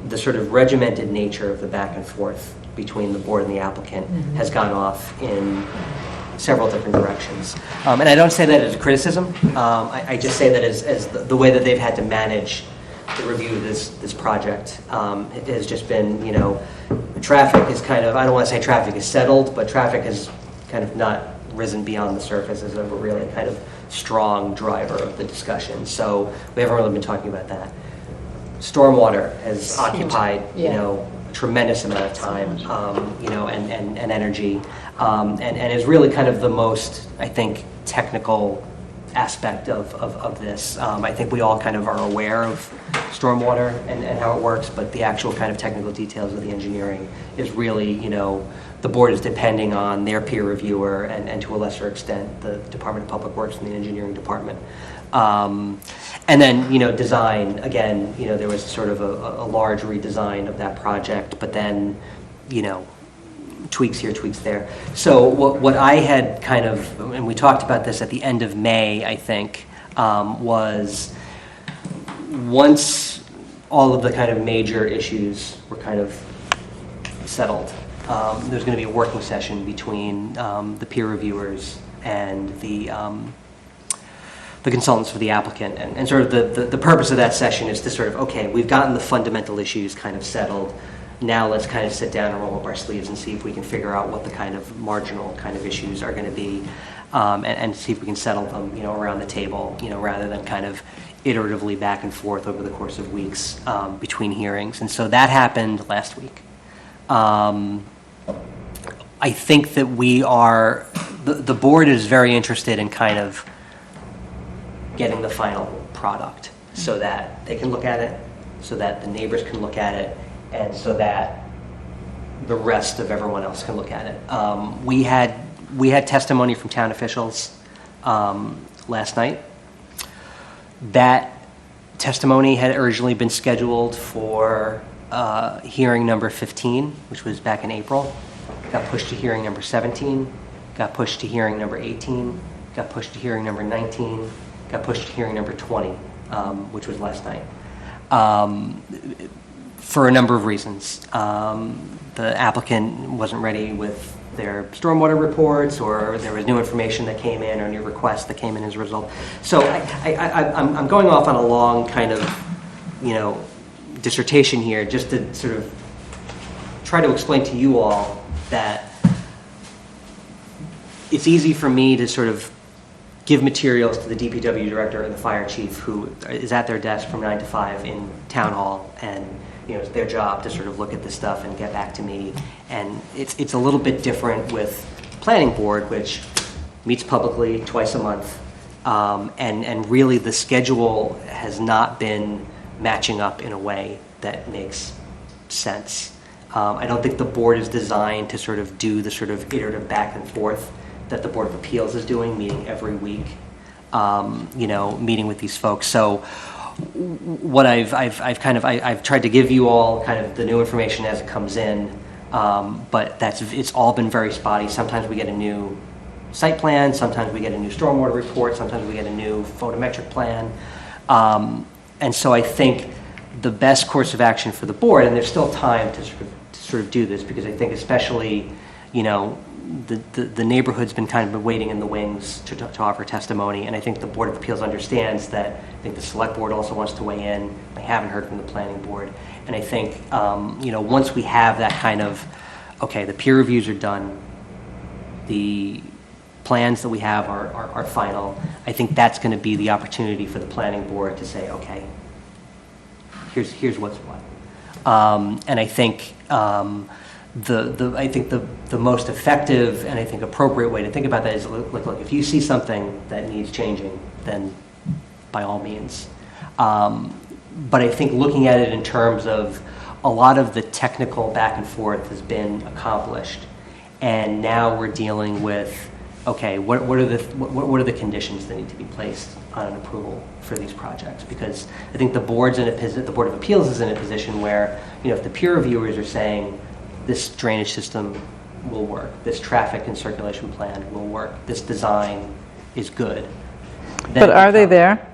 the sort of regimented nature of the back and forth between the board and the applicant has gone off in several different directions. And I don't say that as a criticism. I just say that as the way that they've had to manage the review of this project. It has just been, traffic is kind of, I don't want to say traffic is settled, but traffic has kind of not risen beyond the surface as a really kind of strong driver of the discussion. So we haven't really been talking about that. Stormwater has occupied, a tremendous amount of time, and energy, and is really kind of the most, I think, technical aspect of this. I think we all kind of are aware of stormwater and how it works, but the actual kind of technical details of the engineering is really, the board is depending on their peer reviewer and to a lesser extent, the Department of Public Works and the engineering department. And then, design, again, there was sort of a large redesign of that project, but then, tweaks here, tweaks there. So what I had kind of, and we talked about this at the end of May, I think, was once all of the kind of major issues were kind of settled, there's going to be a working session between the peer reviewers and the consultants for the applicant. And sort of the purpose of that session is to sort of, okay, we've gotten the fundamental issues kind of settled. Now let's kind of sit down and roll up our sleeves and see if we can figure out what the kind of marginal kind of issues are going to be, and see if we can settle them, around the table, rather than kind of iteratively back and forth over the course of weeks between hearings. And so that happened last week. I think that the board is very interested in kind of getting the final product so that they can look at it, so that the neighbors can look at it, and so that the rest of everyone else can look at it. We had testimony from town officials last night. That testimony had originally been scheduled for hearing number 15, which was back in April. Got pushed to hearing number 17, got pushed to hearing number 18, got pushed to hearing number 19, got pushed to hearing number 20, which was last night. For a number of reasons. The applicant wasn't ready with their stormwater reports, or there was new information that came in, or new requests that came in as a result. So I'm going off on a long kind of, dissertation here, just to sort of try to explain to you all that it's easy for me to sort of give materials to the DPW director and the fire chief, who is at their desk from 9 to 5 in town hall, and it's their job to sort of look at this stuff and get back to me. And it's a little bit different with planning board, which meets publicly twice a month, and really the schedule has not been matching up in a way that makes sense. I don't think the board is designed to sort of do the sort of iterative back and forth that the Board of Appeals is doing, meeting every week, meeting with these folks. So what I've tried to give you all kind of the new information as it comes in, but it's all been very spotty. Sometimes we get a new site plan, sometimes we get a new stormwater report, sometimes we get a new photometric plan, and so I think the best course of action for the board, and there's still time to sort of do this, because I think especially, the neighborhood's been kind of waiting in the wings to offer testimony, and I think the Board of Appeals understands that. I think the Select Board also wants to weigh in. I haven't heard from the Planning Board, and I think once we have that kind of, okay, the peer reviews are done, the plans that we have are final, I think that's going to be the opportunity for the Planning Board to say, okay, here's what's what, and I think. I think the most effective and I think appropriate way to think about that is, look, if you see something that needs changing, then by all means. But I think looking at it in terms of a lot of the technical back and forth has been accomplished, and now we're dealing with, okay, what are the conditions that need to be placed on an approval for these projects? Because I think the Board of Appeals is in a position where, if the peer reviewers are saying, this drainage system will work, this traffic and circulation plan will work, this design is good. But are they there?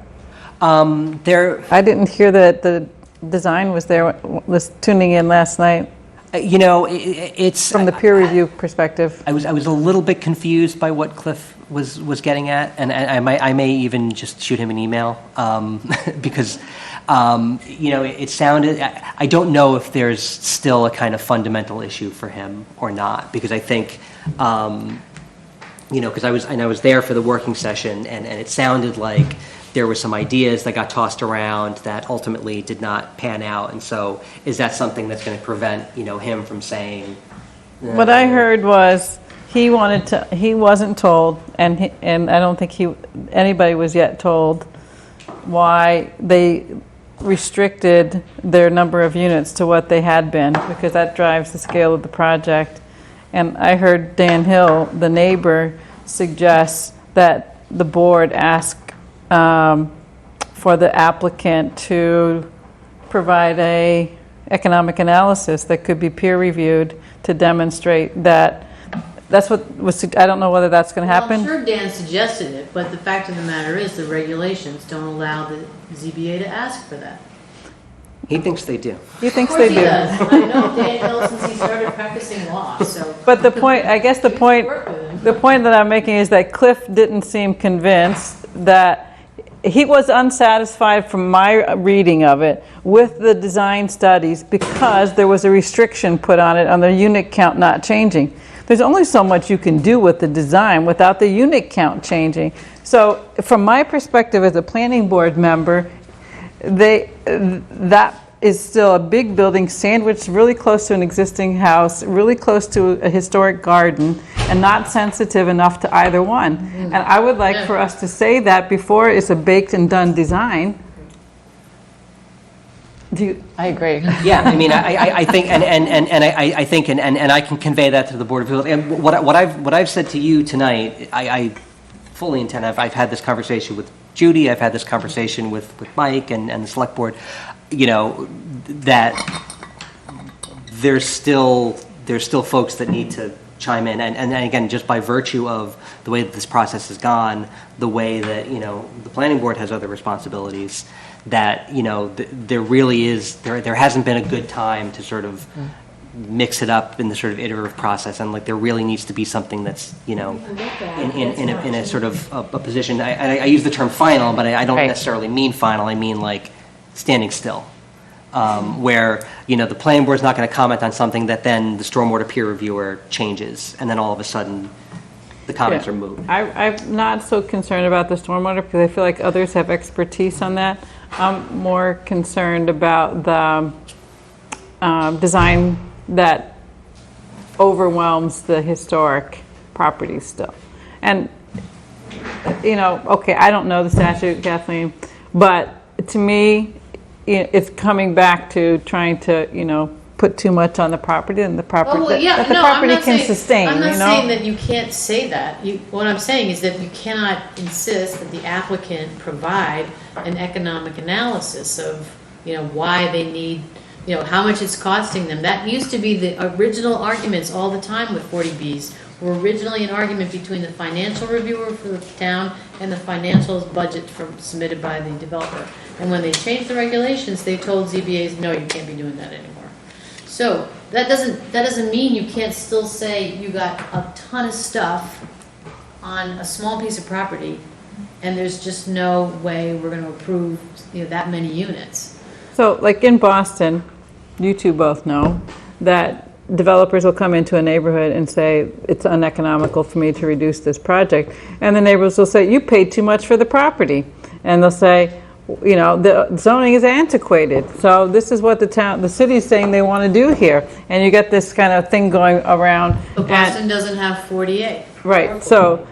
I didn't hear that the design was there, was tuning in last night. It's from the peer review perspective. I was a little bit confused by what Cliff was getting at, and I may even just shoot him an email, because it sounded. I don't know if there's still a kind of fundamental issue for him or not, because I think, because I was there for the working session, and it sounded like there were some ideas that got tossed around that ultimately did not pan out, and so is that something that's going to prevent him from saying? What I heard was he wasn't told, and I don't think anybody was yet told why they restricted their number of units to what they had been, because that drives the scale of the project. And I heard Dan Hill, the neighbor, suggest that the board ask for the applicant to provide a economic analysis that could be peer-reviewed to demonstrate that. That's what was, I don't know whether that's going to happen. I'm sure Dan suggested it, but the fact of the matter is the regulations don't allow the ZBA to ask for that. He thinks they do. He thinks they do. I know Dan Hill since he started practicing law, so. But the point, I guess the point that I'm making is that Cliff didn't seem convinced that he was unsatisfied from my reading of it with the design studies because there was a restriction put on it on the unit count not changing. There's only so much you can do with the design without the unit count changing. So from my perspective as a planning board member, that is still a big building sandwiched really close to an existing house, really close to a historic garden, and not sensitive enough to either one. And I would like for us to say that before it's a baked and done design. I agree. Yeah, I mean, I think, and I think, and I can convey that to the Board of Appeals. And what I've said to you tonight, I fully intend. I've had this conversation with Judy. I've had this conversation with Mike and the Select Board. You know, that there's still folks that need to chime in, and again, just by virtue of the way that this process has gone, the way that the Planning Board has other responsibilities. That there really is there hasn't been a good time to sort of mix it up in the sort of iterative process, and like there really needs to be something that's in a sort of a position. I use the term final, but I don't necessarily mean final. I mean like standing still, where the planning board's not going to comment on something that then the stormwater peer reviewer changes, and then all of a sudden the comments are moot. I'm not so concerned about the stormwater because I feel like others have expertise on that. I'm more concerned about the design that overwhelms the historic properties still. And, okay, I don't know the statute, Kathleen, but to me, it's coming back to trying to, put too much on the property and the property that the property can sustain. I'm not saying that you can't say that. What I'm saying is that you cannot insist that the applicant provide an economic analysis of, why they need, how much it's costing them. That used to be the original arguments all the time with 40Bs. Were originally an argument between the financial reviewer for the town and the financials budget submitted by the developer. And when they changed the regulations, they told ZBAs, no, you can't be doing that anymore. So that doesn't mean you can't still say you got a ton of stuff on a small piece of property, and there's just no way we're going to approve that many units. So, like in Boston, you two both know that developers will come into a neighborhood and say it's uneconomical for me to reduce this project, and the neighbors will say you paid too much for the property, and they'll say, the zoning is antiquated. So this is what the city's saying they want to do here. And you get this kind of thing going around. But Boston doesn't have 48. Right. So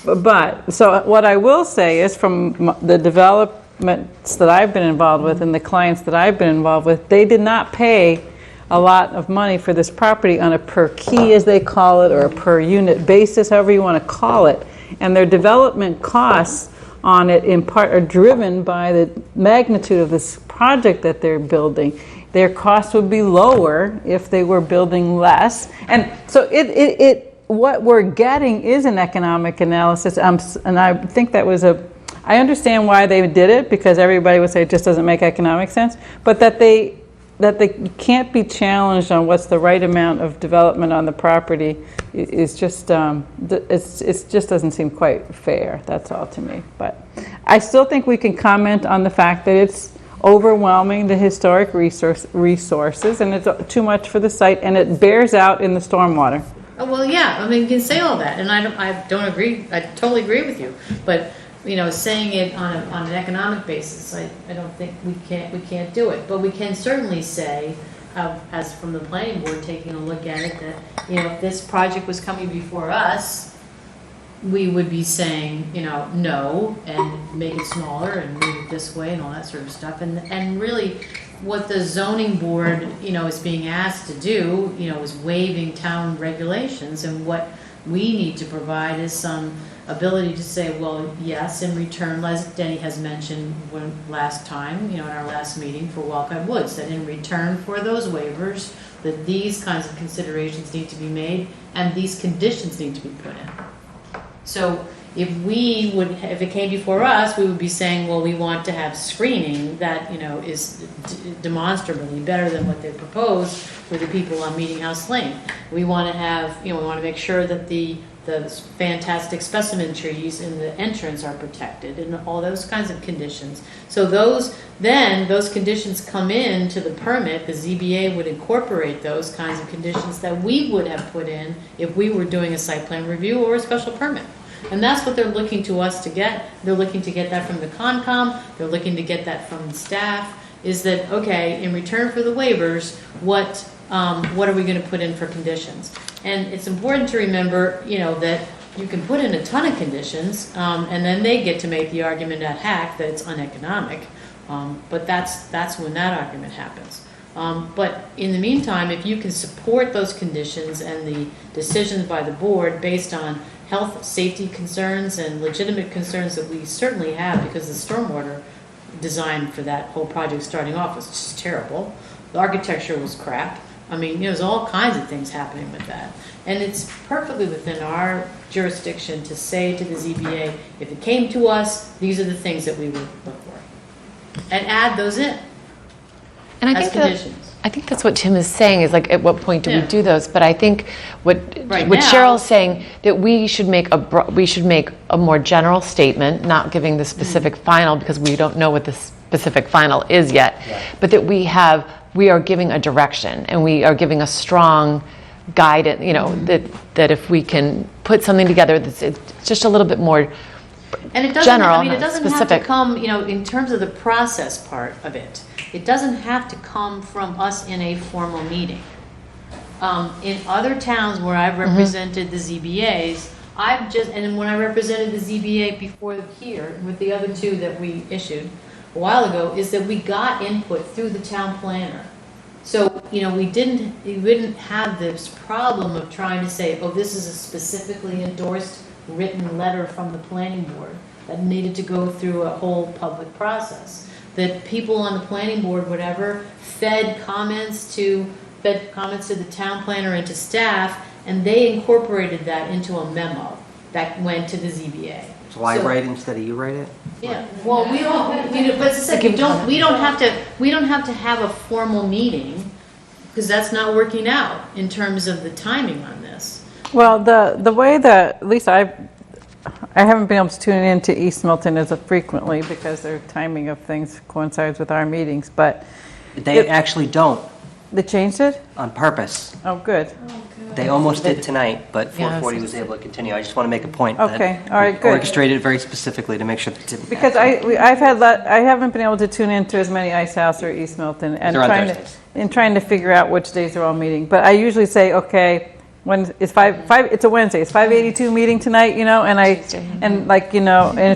what I will say is from the developments that I've been involved with and the clients that I've been involved with, they did not pay a lot of money for this property on a per key, as they call it, or a per unit basis, however you want to call it. And their development costs on it in part are driven by the magnitude of this project that they're building. Their costs would be lower if they were building less. And so what we're getting is an economic analysis. And I think that was I understand why they did it, because everybody would say it just doesn't make economic sense, but that they can't be challenged on what's the right amount of development on the property is just, it just doesn't seem quite fair, that's all to me. But I still think we can comment on the fact that it's overwhelming the historic resources and it's too much for the site, and it bears out in the stormwater. Oh, well, yeah, I mean, you can say all that, and I don't agree, I totally agree with you, but saying it on an economic basis, I don't think we can't do it. But we can certainly say as from the planning board, taking a look at it, that, if this project was coming before us, we would be saying, no, and make it smaller and move it this way and all that sort of stuff. And really, what the zoning board, is being asked to do, is waiving town regulations, and what we need to provide is some ability to say, well, yes, in return, as Denny has mentioned last time, in our last meeting for Walcott Woods, that in return for those waivers, that these kinds of considerations need to be made and these conditions need to be put in. So if it came before us, we would be saying, well, we want to have screening that, is demonstrably better than what they proposed for the people on Meeting House Lane. We want to have, we want to make sure that the fantastic specimen trees in the entrance are protected and all those kinds of conditions. So those conditions come into the permit. The ZBA would incorporate those kinds of conditions that we would have put in if we were doing a site plan review or a special permit. And that's what they're looking to us to get. They're looking to get that from the Concom. They're looking to get that from the staff. Is that, okay, in return for the waivers, what are we going to put in for conditions? And it's important to remember, that you can put in a ton of conditions, and then they get to make the argument at HAC that it's uneconomic. But that's when that argument happens. But in the meantime, if you can support those conditions and the decisions by the board based on health, safety concerns and legitimate concerns that we certainly have, because the stormwater design for that whole project starting off was just terrible. The architecture was crap. I mean, there's all kinds of things happening with that. And it's perfectly within our jurisdiction to say to the ZBA, if it came to us, these are the things that we would look for. And add those in. And I think that's what Tim is saying, is like, at what point do we do those? But I think what Cheryl's saying, that we should make a more general statement, not giving the specific final, because we don't know what the specific final is yet, but that we are giving a direction, and we are giving a strong guidance, that if we can put something together that's just a little bit more and it doesn't, general, it doesn't specific. have to come, in terms of the process part of it. It doesn't have to come from us in a formal meeting. In other towns where I've represented the ZBAs, and when I represented the ZBA before here, with the other two that we issued a while ago, is that we got input through the town planner. So, we didn't have this problem of trying to say, oh, this is a specifically endorsed written letter from the planning board that needed to go through a whole public process. That people on the planning board, whatever, fed comments to the town planner and to staff, and they incorporated that into a memo that went to the ZBA. So I write it instead of you write it? Yeah, well, but as I said, we don't have to have a formal meeting, because that's not working out in terms of the timing on this. Well, the way that, at least I haven't been able to tune in to East Milton as frequently, because their timing of things coincides with our meetings, but... They actually don't. They changed it? On purpose. Oh, good. They almost did tonight, but 440 was able to continue. I just want to make a point that Okay, all right, we good. orchestrated it very specifically to make sure that it didn't Because I haven't been able to tune into as many Ice House or East Milton, and They're on Thursdays. trying to figure out which days they're all meeting. But I usually say, okay, when it's it's a Wednesday, it's 5:82 meeting tonight, and a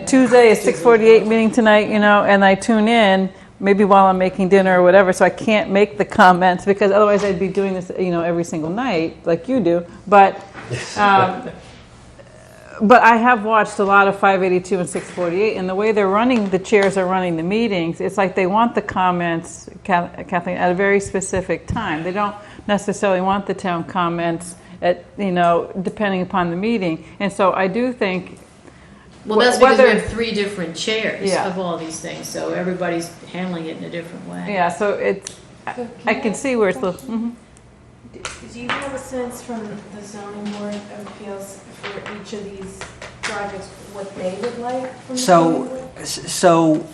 Tuesday is 6:48 meeting tonight, and I tune in maybe while I'm making dinner or whatever, so I can't make the comments, because otherwise I'd be doing this, every single night like you do. But but I have watched a lot of 582 and 648, and the way the chairs are running the meetings, it's like they want the comments, Kathleen, at a very specific time. They don't necessarily want the town comments at, depending upon the meeting. And so I do think... Well, that's because we have 3 different chairs of all these things, so everybody's handling it in a different way. Yeah, so I can see where it's... Do you have a sense from the zoning board of appeals for each of these projects what they would like from the zoning board? So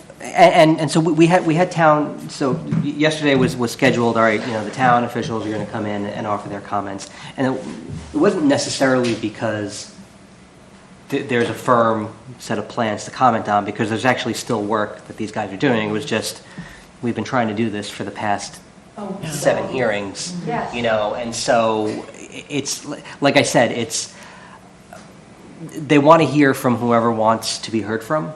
we had town. So yesterday was scheduled. All right, the town officials are going to come in and offer their comments, and it wasn't necessarily because there's a firm set of plans to comment on, because there's actually still work that these guys are doing. It was just we've been trying to do this for the past 7 hearings. Yes. You know, and so it's, like I said, they want to hear from whoever wants to be heard from.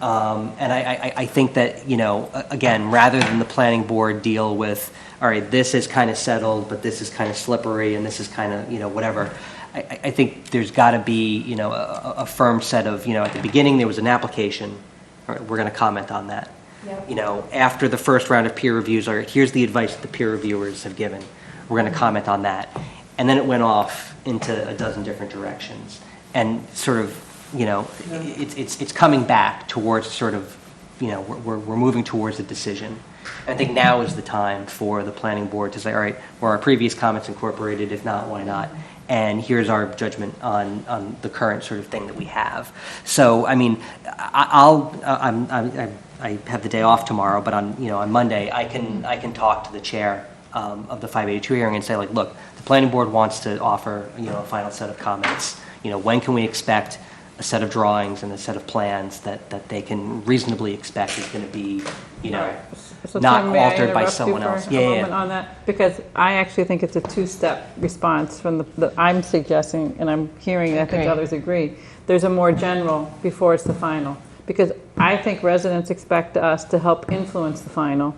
And I think that, you know, again, rather than the planning board deal with, all right, this is kind of settled, but this is kind of slippery, and this is kind of, you know, whatever. I think there's got to be, you know, a firm set of, you know, at the beginning there was an application. All right, we're going to comment on that. Yep. You know, after the first round of peer reviews, all right, here's the advice that the peer reviewers have given. We're going to comment on that. And then it went off into a dozen different directions. And sort of, you know, it's coming back towards sort of, you know, we're moving towards a decision. I think now is the time for the planning board to say, all right, were our previous comments incorporated? If not, why not? And here's our judgment on the current sort of thing that we have. So, I mean, I have the day off tomorrow, but on Monday I can talk to the chair of the 582 hearing and say, like, look, the planning board wants to offer, you know, a final set of comments. You know, when can we expect a set of drawings and a set of plans that they can reasonably expect is going to be, you know, So not Tim, may I altered by interrupt you someone for else? a Yeah, moment yeah. on that? Because I actually think it's a two-step response from the I'm suggesting, and I'm hearing, I think Agree. others agree. There's a more general before it's the final. Because I think residents expect us to help influence the final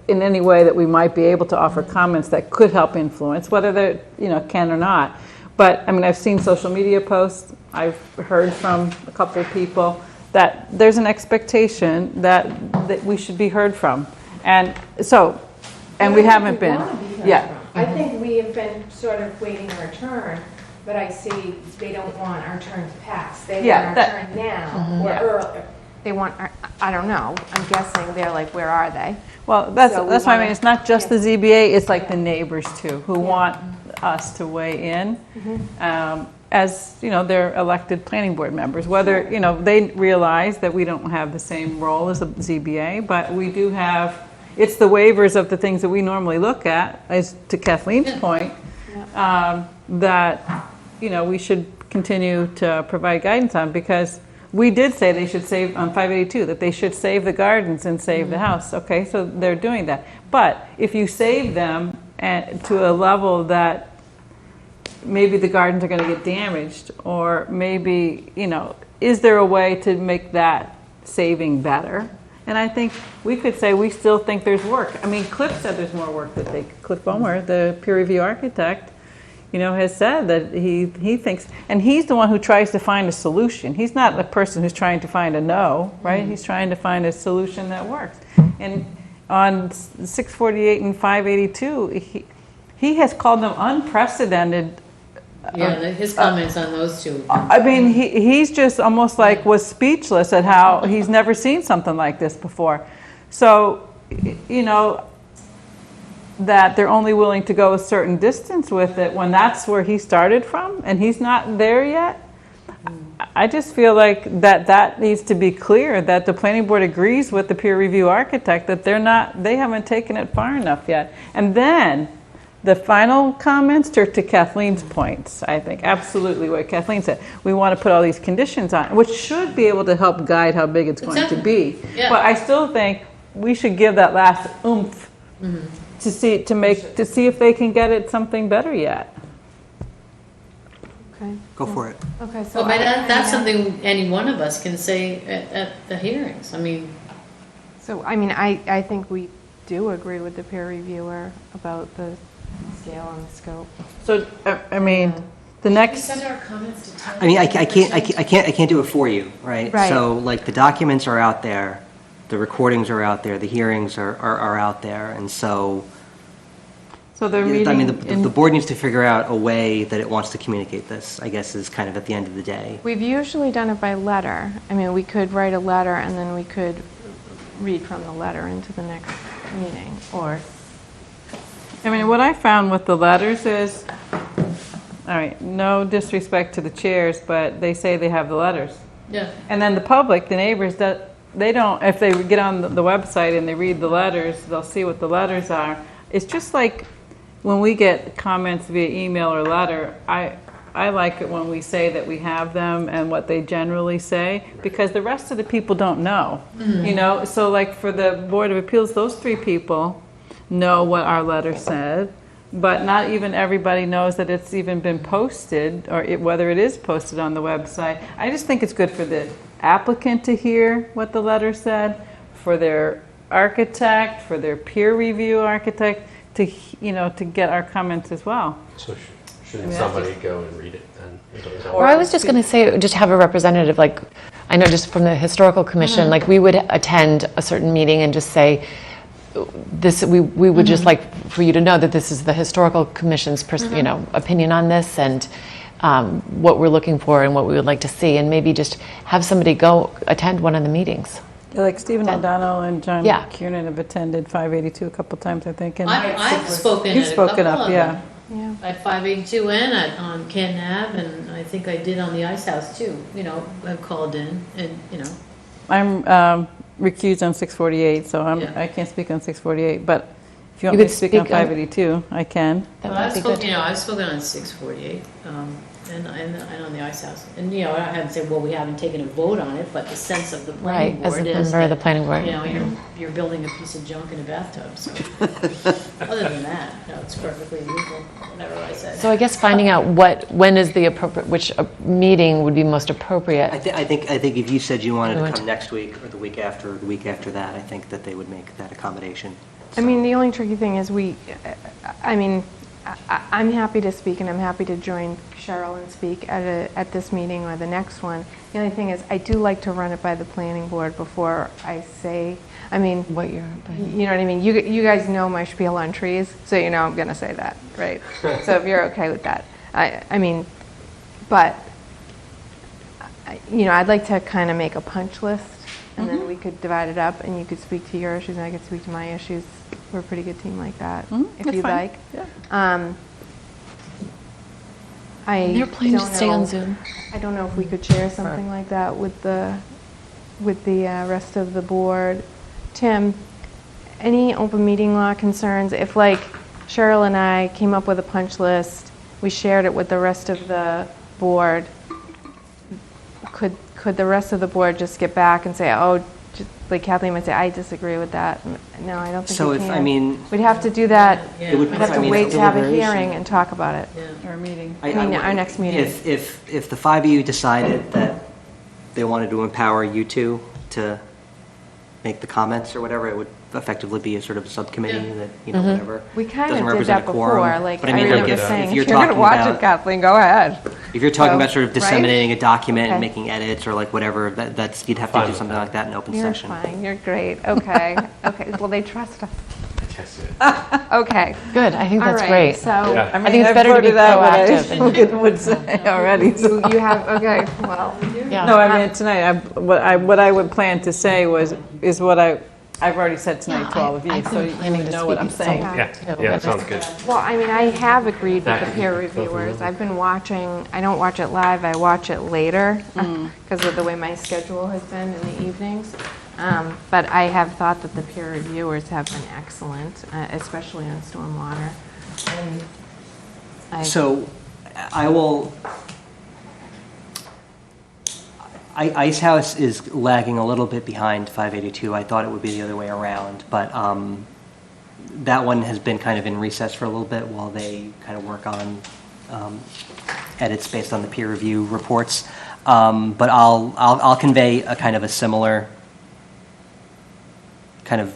in any way that we might be able to offer comments that could help influence, whether they, you know, can or not. But I mean, I've seen social media posts. I've heard from a couple of people that there's an expectation that we should be heard from, and so, and we haven't been. Yeah. I think we have been sort of waiting our turn, but I see they don't want our turn to pass. They want our turn now or earlier. They want, I don't know, I'm guessing they're like, where are they? Well, that's So we what I mean. wanna- It's not just the ZBA. It's like the neighbors too, who want us to weigh in. As you know, they're elected planning board members. Whether you know they realize that we don't have the same role as the ZBA, but we do have. It's the waivers of the things that we normally look at, as to Kathleen's point, that you know we should continue to provide guidance on, because we did say they should save on 582 that they should save the gardens and save the house. Okay, so they're doing that. But if you save them to a level that maybe the gardens are going to get damaged, or maybe, you know, is there a way to make that saving better? And I think we could say we still think there's work. I mean, Cliff said there's more work that Cliff Bomer, the peer review architect, you know, has said that he thinks, and he's the one who tries to find a solution. He's not the person who's trying to find a no, right? He's trying to find a solution that works. And on 648 and 582, he has called them unprecedented. Yeah, his comments on those two. I mean, he's just almost like was speechless at how he's never seen something like this before. So, you know, that they're only willing to go a certain distance with it when that's where he started from and he's not there yet. I just feel like that needs to be clear, that the planning board agrees with the peer review architect that they haven't taken it far enough yet. And then the final comments to Kathleen's points, I think, absolutely what Kathleen said. We want to put all these conditions on, which should be able to help guide how big it's going to be. Yeah. But I still think we should give that last oomph to see if they can get it something better yet. Okay. Go for it. Okay, so Well, but that's something any one of us can say at the hearings. I mean, So, I mean, I think we do agree with the peer reviewer about the scale and the scope. So, I mean, the next. send our comments to Tom. I mean, I can't do it for you, right? Right. So, like, the documents are out there, the recordings are out there, the hearings are out there, and so. So they're meeting. I mean, the board needs to figure out a way that it wants to communicate this, I guess, is kind of at the end of the day. We've usually done it by letter. I mean, we could write a letter and then we could read from the letter into the next meeting, or. I mean, what I found with the letters is, all right, no disrespect to the chairs, but they say they have the letters. Yeah. And then the public, the neighbors, they don't, if they get on the website and they read the letters, they'll see what the letters are. It's just like when we get comments via email or letter, I like it when we say that we have them and what they generally say, because the rest of the people don't know, you know? So like for the Board of Appeals, those 3 people, know what our letter said, but not even everybody knows that it's even been posted, or whether it is posted on the website. I just think it's good for the applicant to hear what the letter said, for their architect, for their peer review architect, to get our comments as well. So shouldn't somebody go and read it then? Or I was just going to say, just have a representative, like, I know just from the historical commission, like we would attend a certain meeting and just say, this, we would just like for you to know that this is the historical commission's opinion on this, and what we're looking for and what we would like to see, and maybe just have somebody go attend one of the meetings. Yeah, like Stephen O'Donnell and John Kiernan have attended 582 a couple times, I think. And I've spoken You've at a spoken couple up, of yeah. them. At 582 and on Canton Ave, and I think I did on the Ice House too. I've called in, and I'm recused on 648, so I can't speak on 648. But if you want You me could to speak on speak on- 582, I can. Well, I've spoken on 648, and on the Ice House. And, I haven't said, well, we haven't taken a vote on it, but the sense of the planning Right, as a board is member of the that, planning board. You're building a piece of junk in a bathtub, so. Other than that, no, it's perfectly legal, whatever I said. So I guess finding out when is the appropriate, which meeting would be most appropriate. I think if you said you wanted to come next week or the week after or the week after that, I think that they would make that accommodation. I mean, the only tricky thing is I'm happy to speak, and I'm happy to join Cheryl and speak at this meeting or the next one. The only thing is, I do like to run it by the planning board before I say, what you're, you know what I mean? You guys know my spiel on trees, so you know I'm going to say that, right? So if you're okay with that. I'd like to kind of make a punch list, and then we could divide it up, and you could speak to your issues, and I could speak to my issues. We're a pretty good team like that, if that's you'd fine. like. Yeah. You're planning to stay on Zoom? I don't know if we could share something like that with the rest of the board. Tim, any open meeting law concerns? If like Cheryl and I came up with a punch list, we shared it with the rest of the board, could the rest of the board just get back and say, like Kathleen might say, I disagree with that? No, I don't think So we if, can. I mean, We'd have to do that, It would- we'd have I to mean, wait to have a deliberation. hearing and talk about it. Our meeting. Our next meeting. If the five of you decided that they wanted to empower you two to make the comments or whatever, it would effectively be a sort of subcommittee that, whatever. We kind doesn't of did represent that a quorum. before, like But I mean, everyone like was saying, if you're if you're gonna talking watch about, it, Kathleen, go ahead. if you're talking So, about sort of right? disseminating a document and Okay. making edits or like whatever, that's, you'd have to do something like that in open You're session. fine, you're great, okay, okay, well, they trust us. Yes, it. Okay. Good, I think that's All right, great. So. Yeah. I mean, I think it's I've better to be voted out proactive. what I would say already. So. You have, okay, well. Yeah. No, I mean, tonight, what I would plan to say is what I've already said tonight to all of you, I've so been you planning to know what speak I'm at saying. some- Yeah, sounds good. Well, I mean, I have agreed with That the could peer be both of reviewers. them. I've been watching, I don't watch it live, I watch it later because of the way my schedule has been in the evenings. But I have thought that the peer reviewers have been excellent, especially on stormwater. And So I will, Ice House is lagging a little bit behind 582. I thought it would be the other way around, but that one has been kind of in recess for a little bit while they kind of work on edits based on the peer review reports. But I'll convey a kind of a similar kind of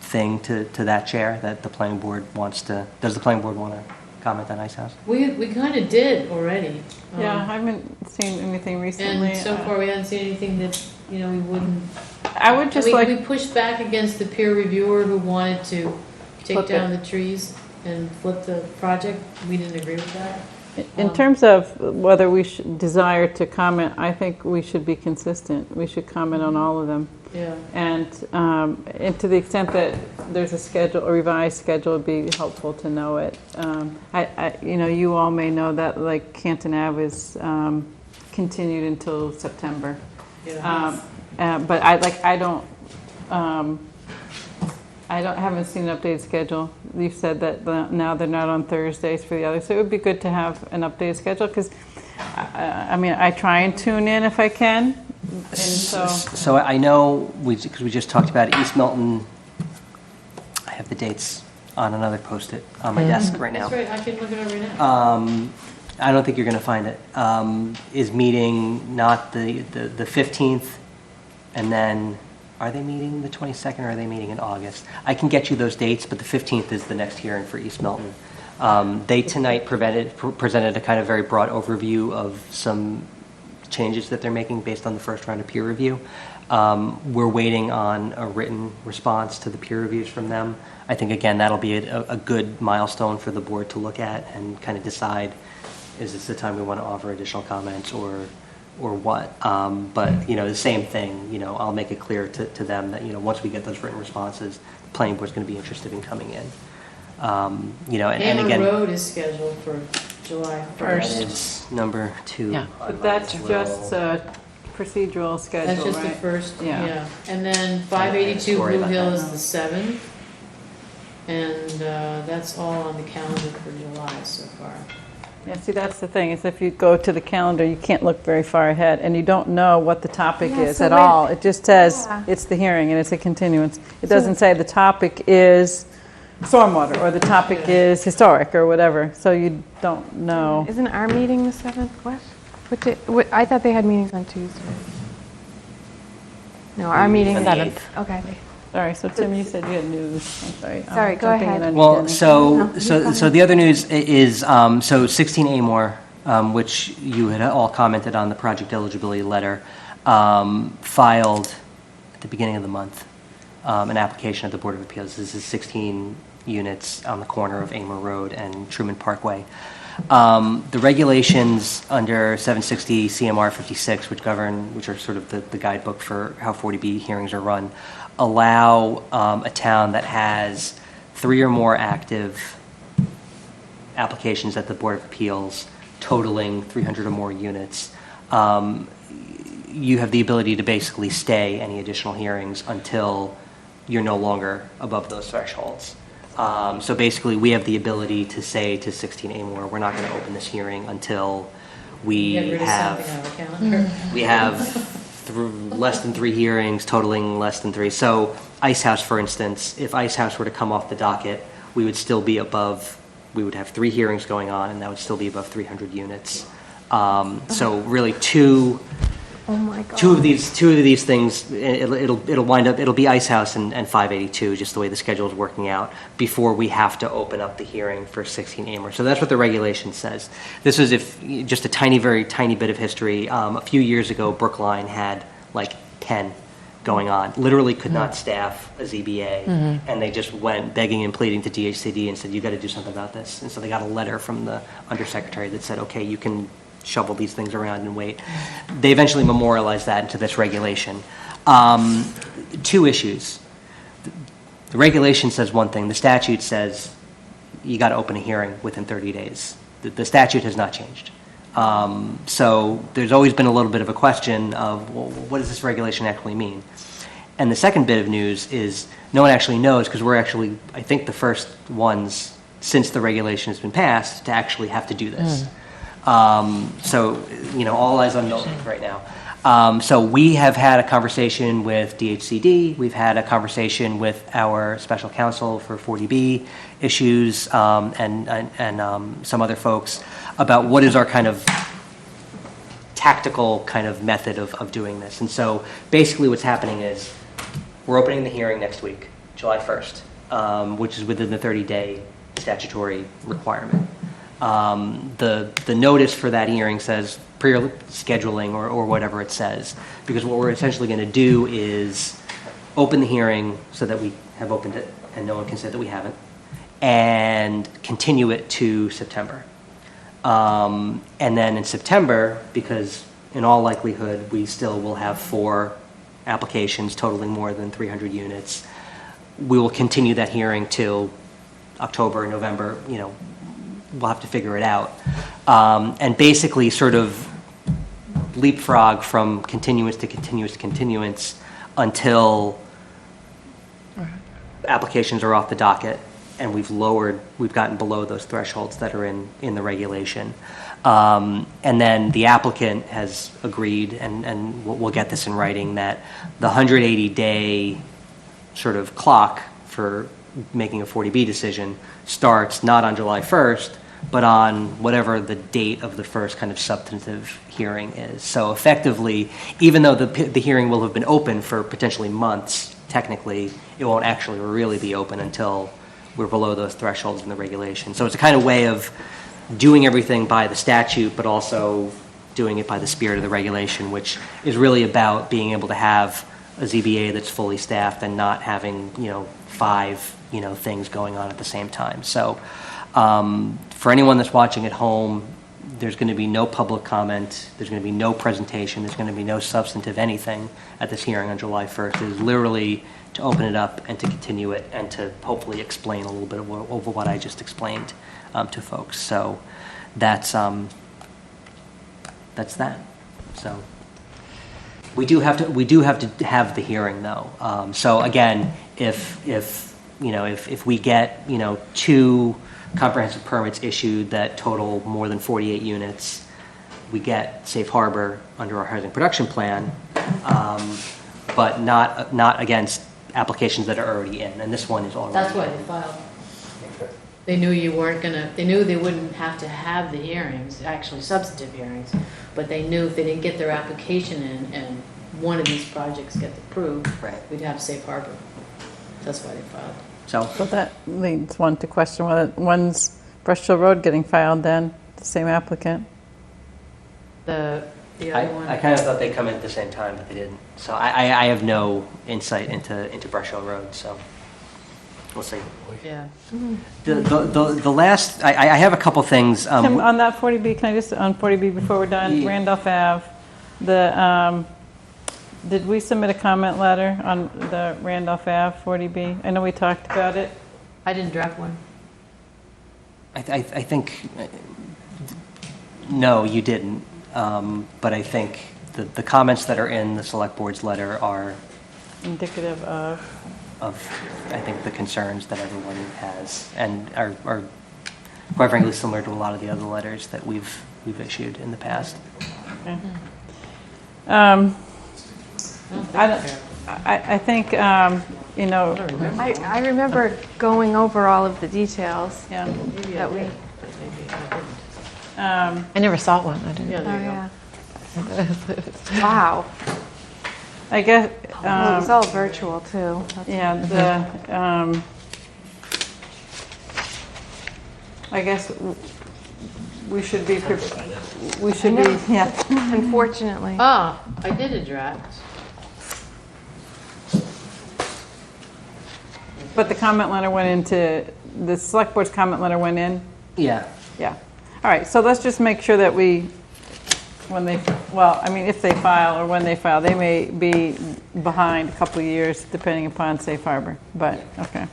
thing to that chair that the planning board wants to. Does the planning board want to comment on Ice House? We kind of did already. Yeah, I haven't seen anything recently. And so far, we haven't seen anything that, we wouldn't. I would just We pushed back against the peer reviewer who wanted to take Flip down it. the trees and flip the project. We didn't agree with that. In terms of whether we should desire to comment, I think we should be consistent. We should comment on all of them. Yeah. And to the extent that there's a schedule, a revised schedule, would be helpful to know it. You all may know that like Canton Ave is continued until September. Yeah. But I haven't seen an updated schedule. You said that now they're not on Thursdays for the others, so it would be good to have an updated schedule because, I try and tune in if I can, and So I know because we just talked about it, East Milton. I have the dates on another Post-it on my desk right now. That's right, I can look it over now. I don't think you're going to find it. Is meeting not the 15th, and then, are they meeting the 22nd, or are they meeting in August? I can get you those dates, but the 15th is the next hearing for East Milton. They tonight presented a kind of very broad overview of some changes that they're making based on the first round of peer review. We're waiting on a written response to the peer reviews from them. I think, again, that'll be a good milestone for the board to look at and kind of decide, is this the time we want to offer additional comments or what? But, the same thing, I'll make it clear to them that, once we get those written responses, the planning board's going to be interested in coming in. And again, Road is scheduled for July 1st. that is number 2. Yeah. But that's just procedural schedule, That's just the right? first, Yeah. yeah. And then 582 Sorry Blue about Hill that. is the 7th. And that's all on the calendar for July so far. Yeah, see, that's the thing, is if you go to the calendar, you can't look very far ahead, and you don't know what the topic Yeah, is so at when- all. It just says Yeah. it's the hearing, and it's a continuance. It doesn't say the topic is stormwater, or the topic is historic, or whatever, so you don't know. Isn't our meeting the 7th? What? I thought they had meetings on Tuesday. No, our meeting is the 8th. Okay. Sorry, so Tim, you said you had news. I'm sorry. I'm Sorry, go jumping in ahead. on you, Well, Jenny. so the other news is, so 16 Amore, which you had all commented on the project eligibility letter, filed at the beginning of the month, an application at the Board of Appeals. This is 16 units on the corner of Amore Road and Truman Parkway. The regulations under 760 CMR 56, which are sort of the guidebook for how 40B hearings are run, allow a town that has 3 or more active applications at the Board of Appeals totaling 300 or more units. You have the ability to basically stay any additional hearings until you're no longer above those thresholds. So basically, we have the ability to say to 16 Amore, we're not going to open this hearing until we Get rid of have something on the calendar. we have less than 3 hearings totaling less than 3. So Ice House, for instance, if Ice House were to come off the docket, we would still be above, we would have 3 hearings going on, and that would still be above 300 units. So really Oh my God. two of these things, it'll wind up, it'll be Ice House and 582, just the way the schedule is working out, before we have to open up the hearing for 16 Amore. So that's what the regulation says. This is just a very tiny bit of history. A few years ago, Brookline had like 10 going on, literally could not staff a ZBA, and they just went begging and pleading to DHCD and said, you got to do something about this. And so they got a letter from the undersecretary that said, okay, you can shovel these things around and wait. They eventually memorialized that into this regulation. 2 issues. The regulation says one thing. The statute says you got to open a hearing within 30 days. The statute has not changed. So there's always been a little bit of a question of, well, what does this regulation actually mean? And the second bit of news is no one actually knows, because we're actually, I think, the first ones since the regulation has been passed to actually have to do this. So, all eyes on Milton right now. So we have had a conversation with DHCD. We've had a conversation with our special counsel for 40B issues and some other folks about what is our kind of tactical kind of method of doing this. And so basically what's happening is we're opening the hearing next week, July 1st, which is within the 30-day statutory requirement. The notice for that hearing says pre-scheduling or whatever it says, because what we're essentially going to do is open the hearing so that we have opened it and no one can say that we haven't, and continue it to September. And then in September, because in all likelihood we still will have 4 applications totaling more than 300 units, we will continue that hearing till October, November, we'll have to figure it out. And basically sort of leapfrog from continuance to continuance to continuance until applications are off the docket and we've gotten below those thresholds that are in the regulation. And then the applicant has agreed, and we'll get this in writing, that the 180-day sort of clock for making a 40B decision starts not on July 1st, but on whatever the date of the first kind of substantive hearing is. So effectively, even though the hearing will have been open for potentially months, technically, it won't actually really be open until we're below those thresholds in the regulation. So it's a kind of way of doing everything by the statute, but also doing it by the spirit of the regulation, which is really about being able to have a ZBA that's fully staffed and not having, 5, things going on at the same time. So for anyone that's watching at home, there's going to be no public comment, there's going to be no presentation, there's going to be no substantive anything at this hearing on July 1st. It is literally to open it up and to continue it and to hopefully explain a little bit over what I just explained to folks. So that's that. So we do have to have the hearing though. So again, if we get 2 comprehensive permits issued that total more than 48 units, we get safe harbor under our housing production plan, but not against applications that are already in, and this one is already. That's why they filed. They knew they knew they wouldn't have to have the hearings, actually substantive hearings, but they knew if they didn't get their application in and one of these projects gets approved, we'd have safe harbor. That's why they filed. So that leads one to question when's Brush Hill Road getting filed then, the same applicant? The other one? I kind of thought they'd come in at the same time, but they didn't. So I have no insight into Brush Hill Road, so we'll see. Yeah. The last, I have a couple things. Tim, on that 40B, can I just, on 40B before we're done, Randolph Ave, did we submit a comment letter on the Randolph Ave 40B? I know we talked about it. I didn't draft one. I think, no, you didn't. But I think the comments that are in the select board's letter are indicative of, I think, the concerns that everyone has, and are quite frankly similar to a lot of the other letters that we've issued in the past. Okay. I think, I remember going over all of the details. Yeah. That we. I never saw one. I didn't. Yeah, wow. I guess. Well, it was all virtual too. Yeah. I guess we should be. We should be. Yeah. Unfortunately. I did a draft. But the comment letter went into, the select board's comment letter went in? Yeah. Yeah. All right, so let's just make sure that if they file or when they file, they may be behind a couple of years depending upon safe harbor, but, okay.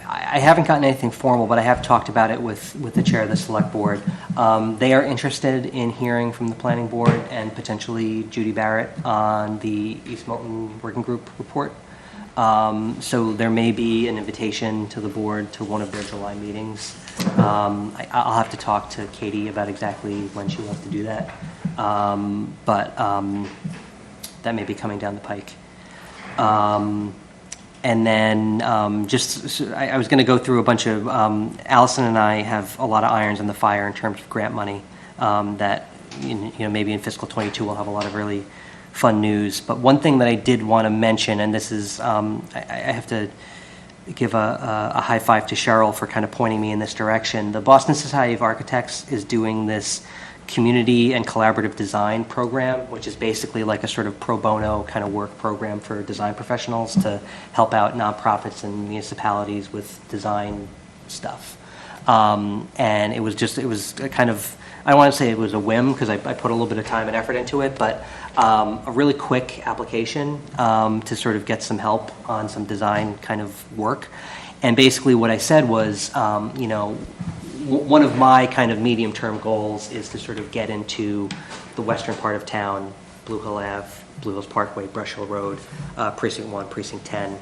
I haven't gotten anything formal, but I have talked about it with the chair of the select board. They are interested in hearing from the planning board and potentially Judy Barrett on the East Milton Working Group report. So there may be an invitation to the board to one of their July meetings. I'll have to talk to Katie about exactly when she wants to do that. But that may be coming down the pike. And then I was going to go through a bunch of, Allison and I have a lot of irons in the fire in terms of grant money that, maybe in fiscal 22 we'll have a lot of really fun news. But one thing that I did want to mention, and this is, I have to give a high five to Cheryl for kind of pointing me in this direction. The Boston Society of Architects is doing this community and collaborative design program, which is basically like a sort of pro bono kind of work program for design professionals to help out nonprofits and municipalities with design stuff. And it was a kind of, I don't want to say it was a whim because I put a little bit of time and effort into it, but a really quick application to sort of get some help on some design kind of work. And basically what I said was, one of my kind of medium-term goals is to sort of get into the western part of town, Blue Hill Ave, Blue Hills Parkway, Brush Hill Road, Precinct 1, Precinct 10,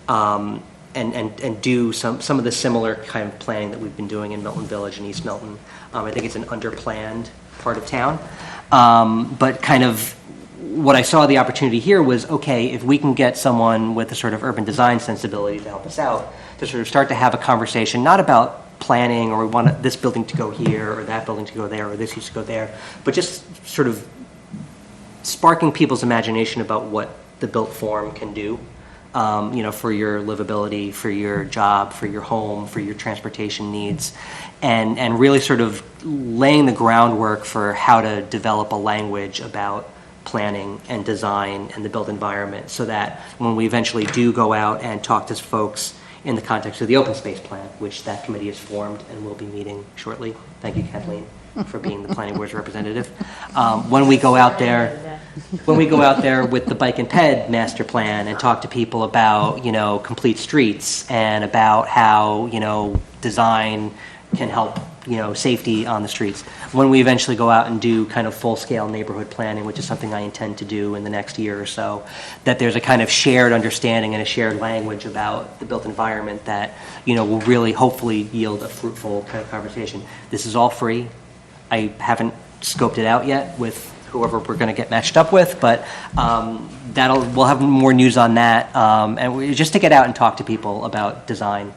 and do some of the similar kind of planning that we've been doing in Milton Village and East Milton. I think it's an underplanned part of town, but kind of what I saw the opportunity here was, okay, if we can get someone with a sort of urban design sensibility to help us out, to sort of start to have a conversation, not about planning or we want this building to go here or that building to go there or this used to go there, but just sort of sparking people's imagination about what the built form can do, for your livability, for your job, for your home, for your transportation needs, and really sort of laying the groundwork for how to develop a language about planning and design and the built environment so that when we eventually do go out and talk to folks in the context of the open space plan, which that committee is formed and will be meeting shortly. Thank you, Kathleen, for being the planning board's representative. When we go out there with the bike and ped master plan and talk to people about, complete streets and about how, design can help, safety on the streets. When we eventually go out and do kind of full-scale neighborhood planning, which is something I intend to do in the next year or so, that there's a kind of shared understanding and a shared language about the built environment that, will really hopefully yield a fruitful kind of conversation. This is all free. I haven't scoped it out yet with whoever we're going to get matched up with, but we'll have more news on that, and just to get out and talk to people about design.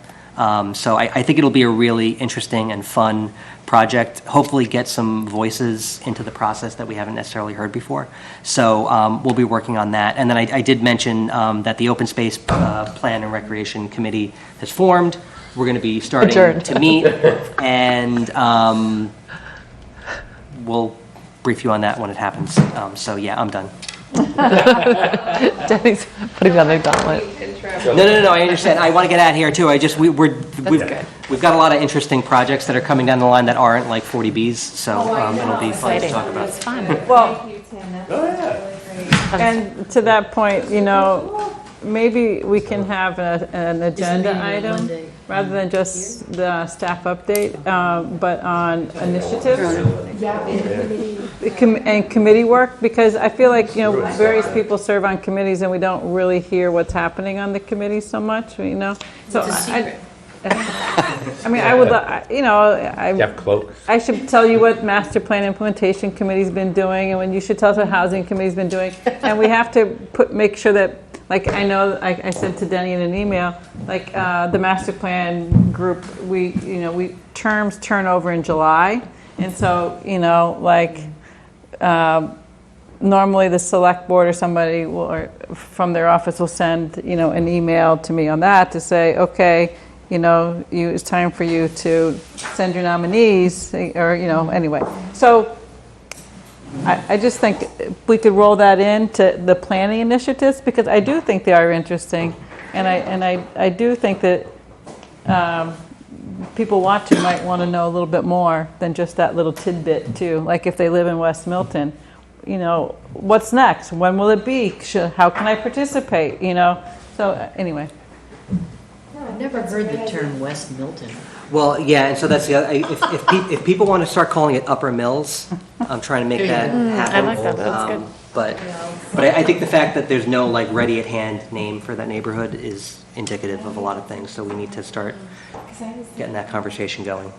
So I think it'll be a really interesting and fun project, hopefully get some voices into the process that we haven't necessarily heard before. So we'll be working on that. And then I did mention that the Open Space Plan and Recreation Committee has formed. We're going to be starting to meet, and we'll brief you on that when it happens. So yeah, I'm done. Denny's putting on the gauntlet. No, I understand. I want to get out of here too. We've got a lot of interesting projects that are coming down the line that aren't like 40Bs, so it'll be fun to talk about. That's fun. Well, Thank you, Tim. That's really great. and to that point, maybe we can have an agenda item rather than just the staff update, but on initiatives. Yeah, in the committee. And committee work, because I feel like, various people serve on committees and we don't really hear what's happening on the committee so much, So It's a secret. I would, Jeff Cloak. I should tell you what Master Plan Implementation Committee's been doing, and when you should tell us what Housing Committee's been doing. And we have to make sure that, I know, I said to Denny in an email, the Master Plan group, we terms turn over in July. And so, normally the select board or somebody from their office will send, an email to me on that to say, okay, it's time for you to send your nominees, or, anyway. So I just think we could roll that into the planning initiatives, because I do think they are interesting, and I do think that people might want to know a little bit more than just that little tidbit too. Like if they live in West Milton, what's next? When will it be? How can I participate? So anyway. I've never heard the term West Milton. Well, yeah, and so that's the other, if people want to start calling it Upper Mills, I'm trying to make that happen. I like that, that's good. But I think the fact that there's no ready at hand name for that neighborhood is indicative of a lot of things, so we need to start getting that conversation going.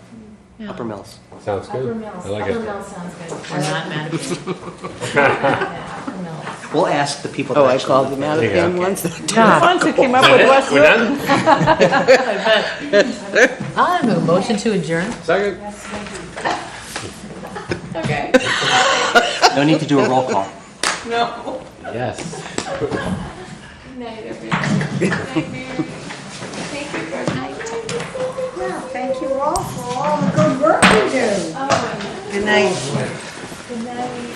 Yeah. Upper Mills. Sounds good. Upper Mills. I like Upper it. Mills sounds good. We're not mad at you. Upper Mills. We'll ask the people. Oh, that I actually called live them there. out There you again go. once. The ones who came up with West We're done? Milton. I'll have a motion to adjourn. Second. Okay. No need to do a roll call. No. Yes. Good night, everybody. Good night, Mary. Thank you for tonight. Well, thank you all for all the good work you do. Oh, Good night. good night.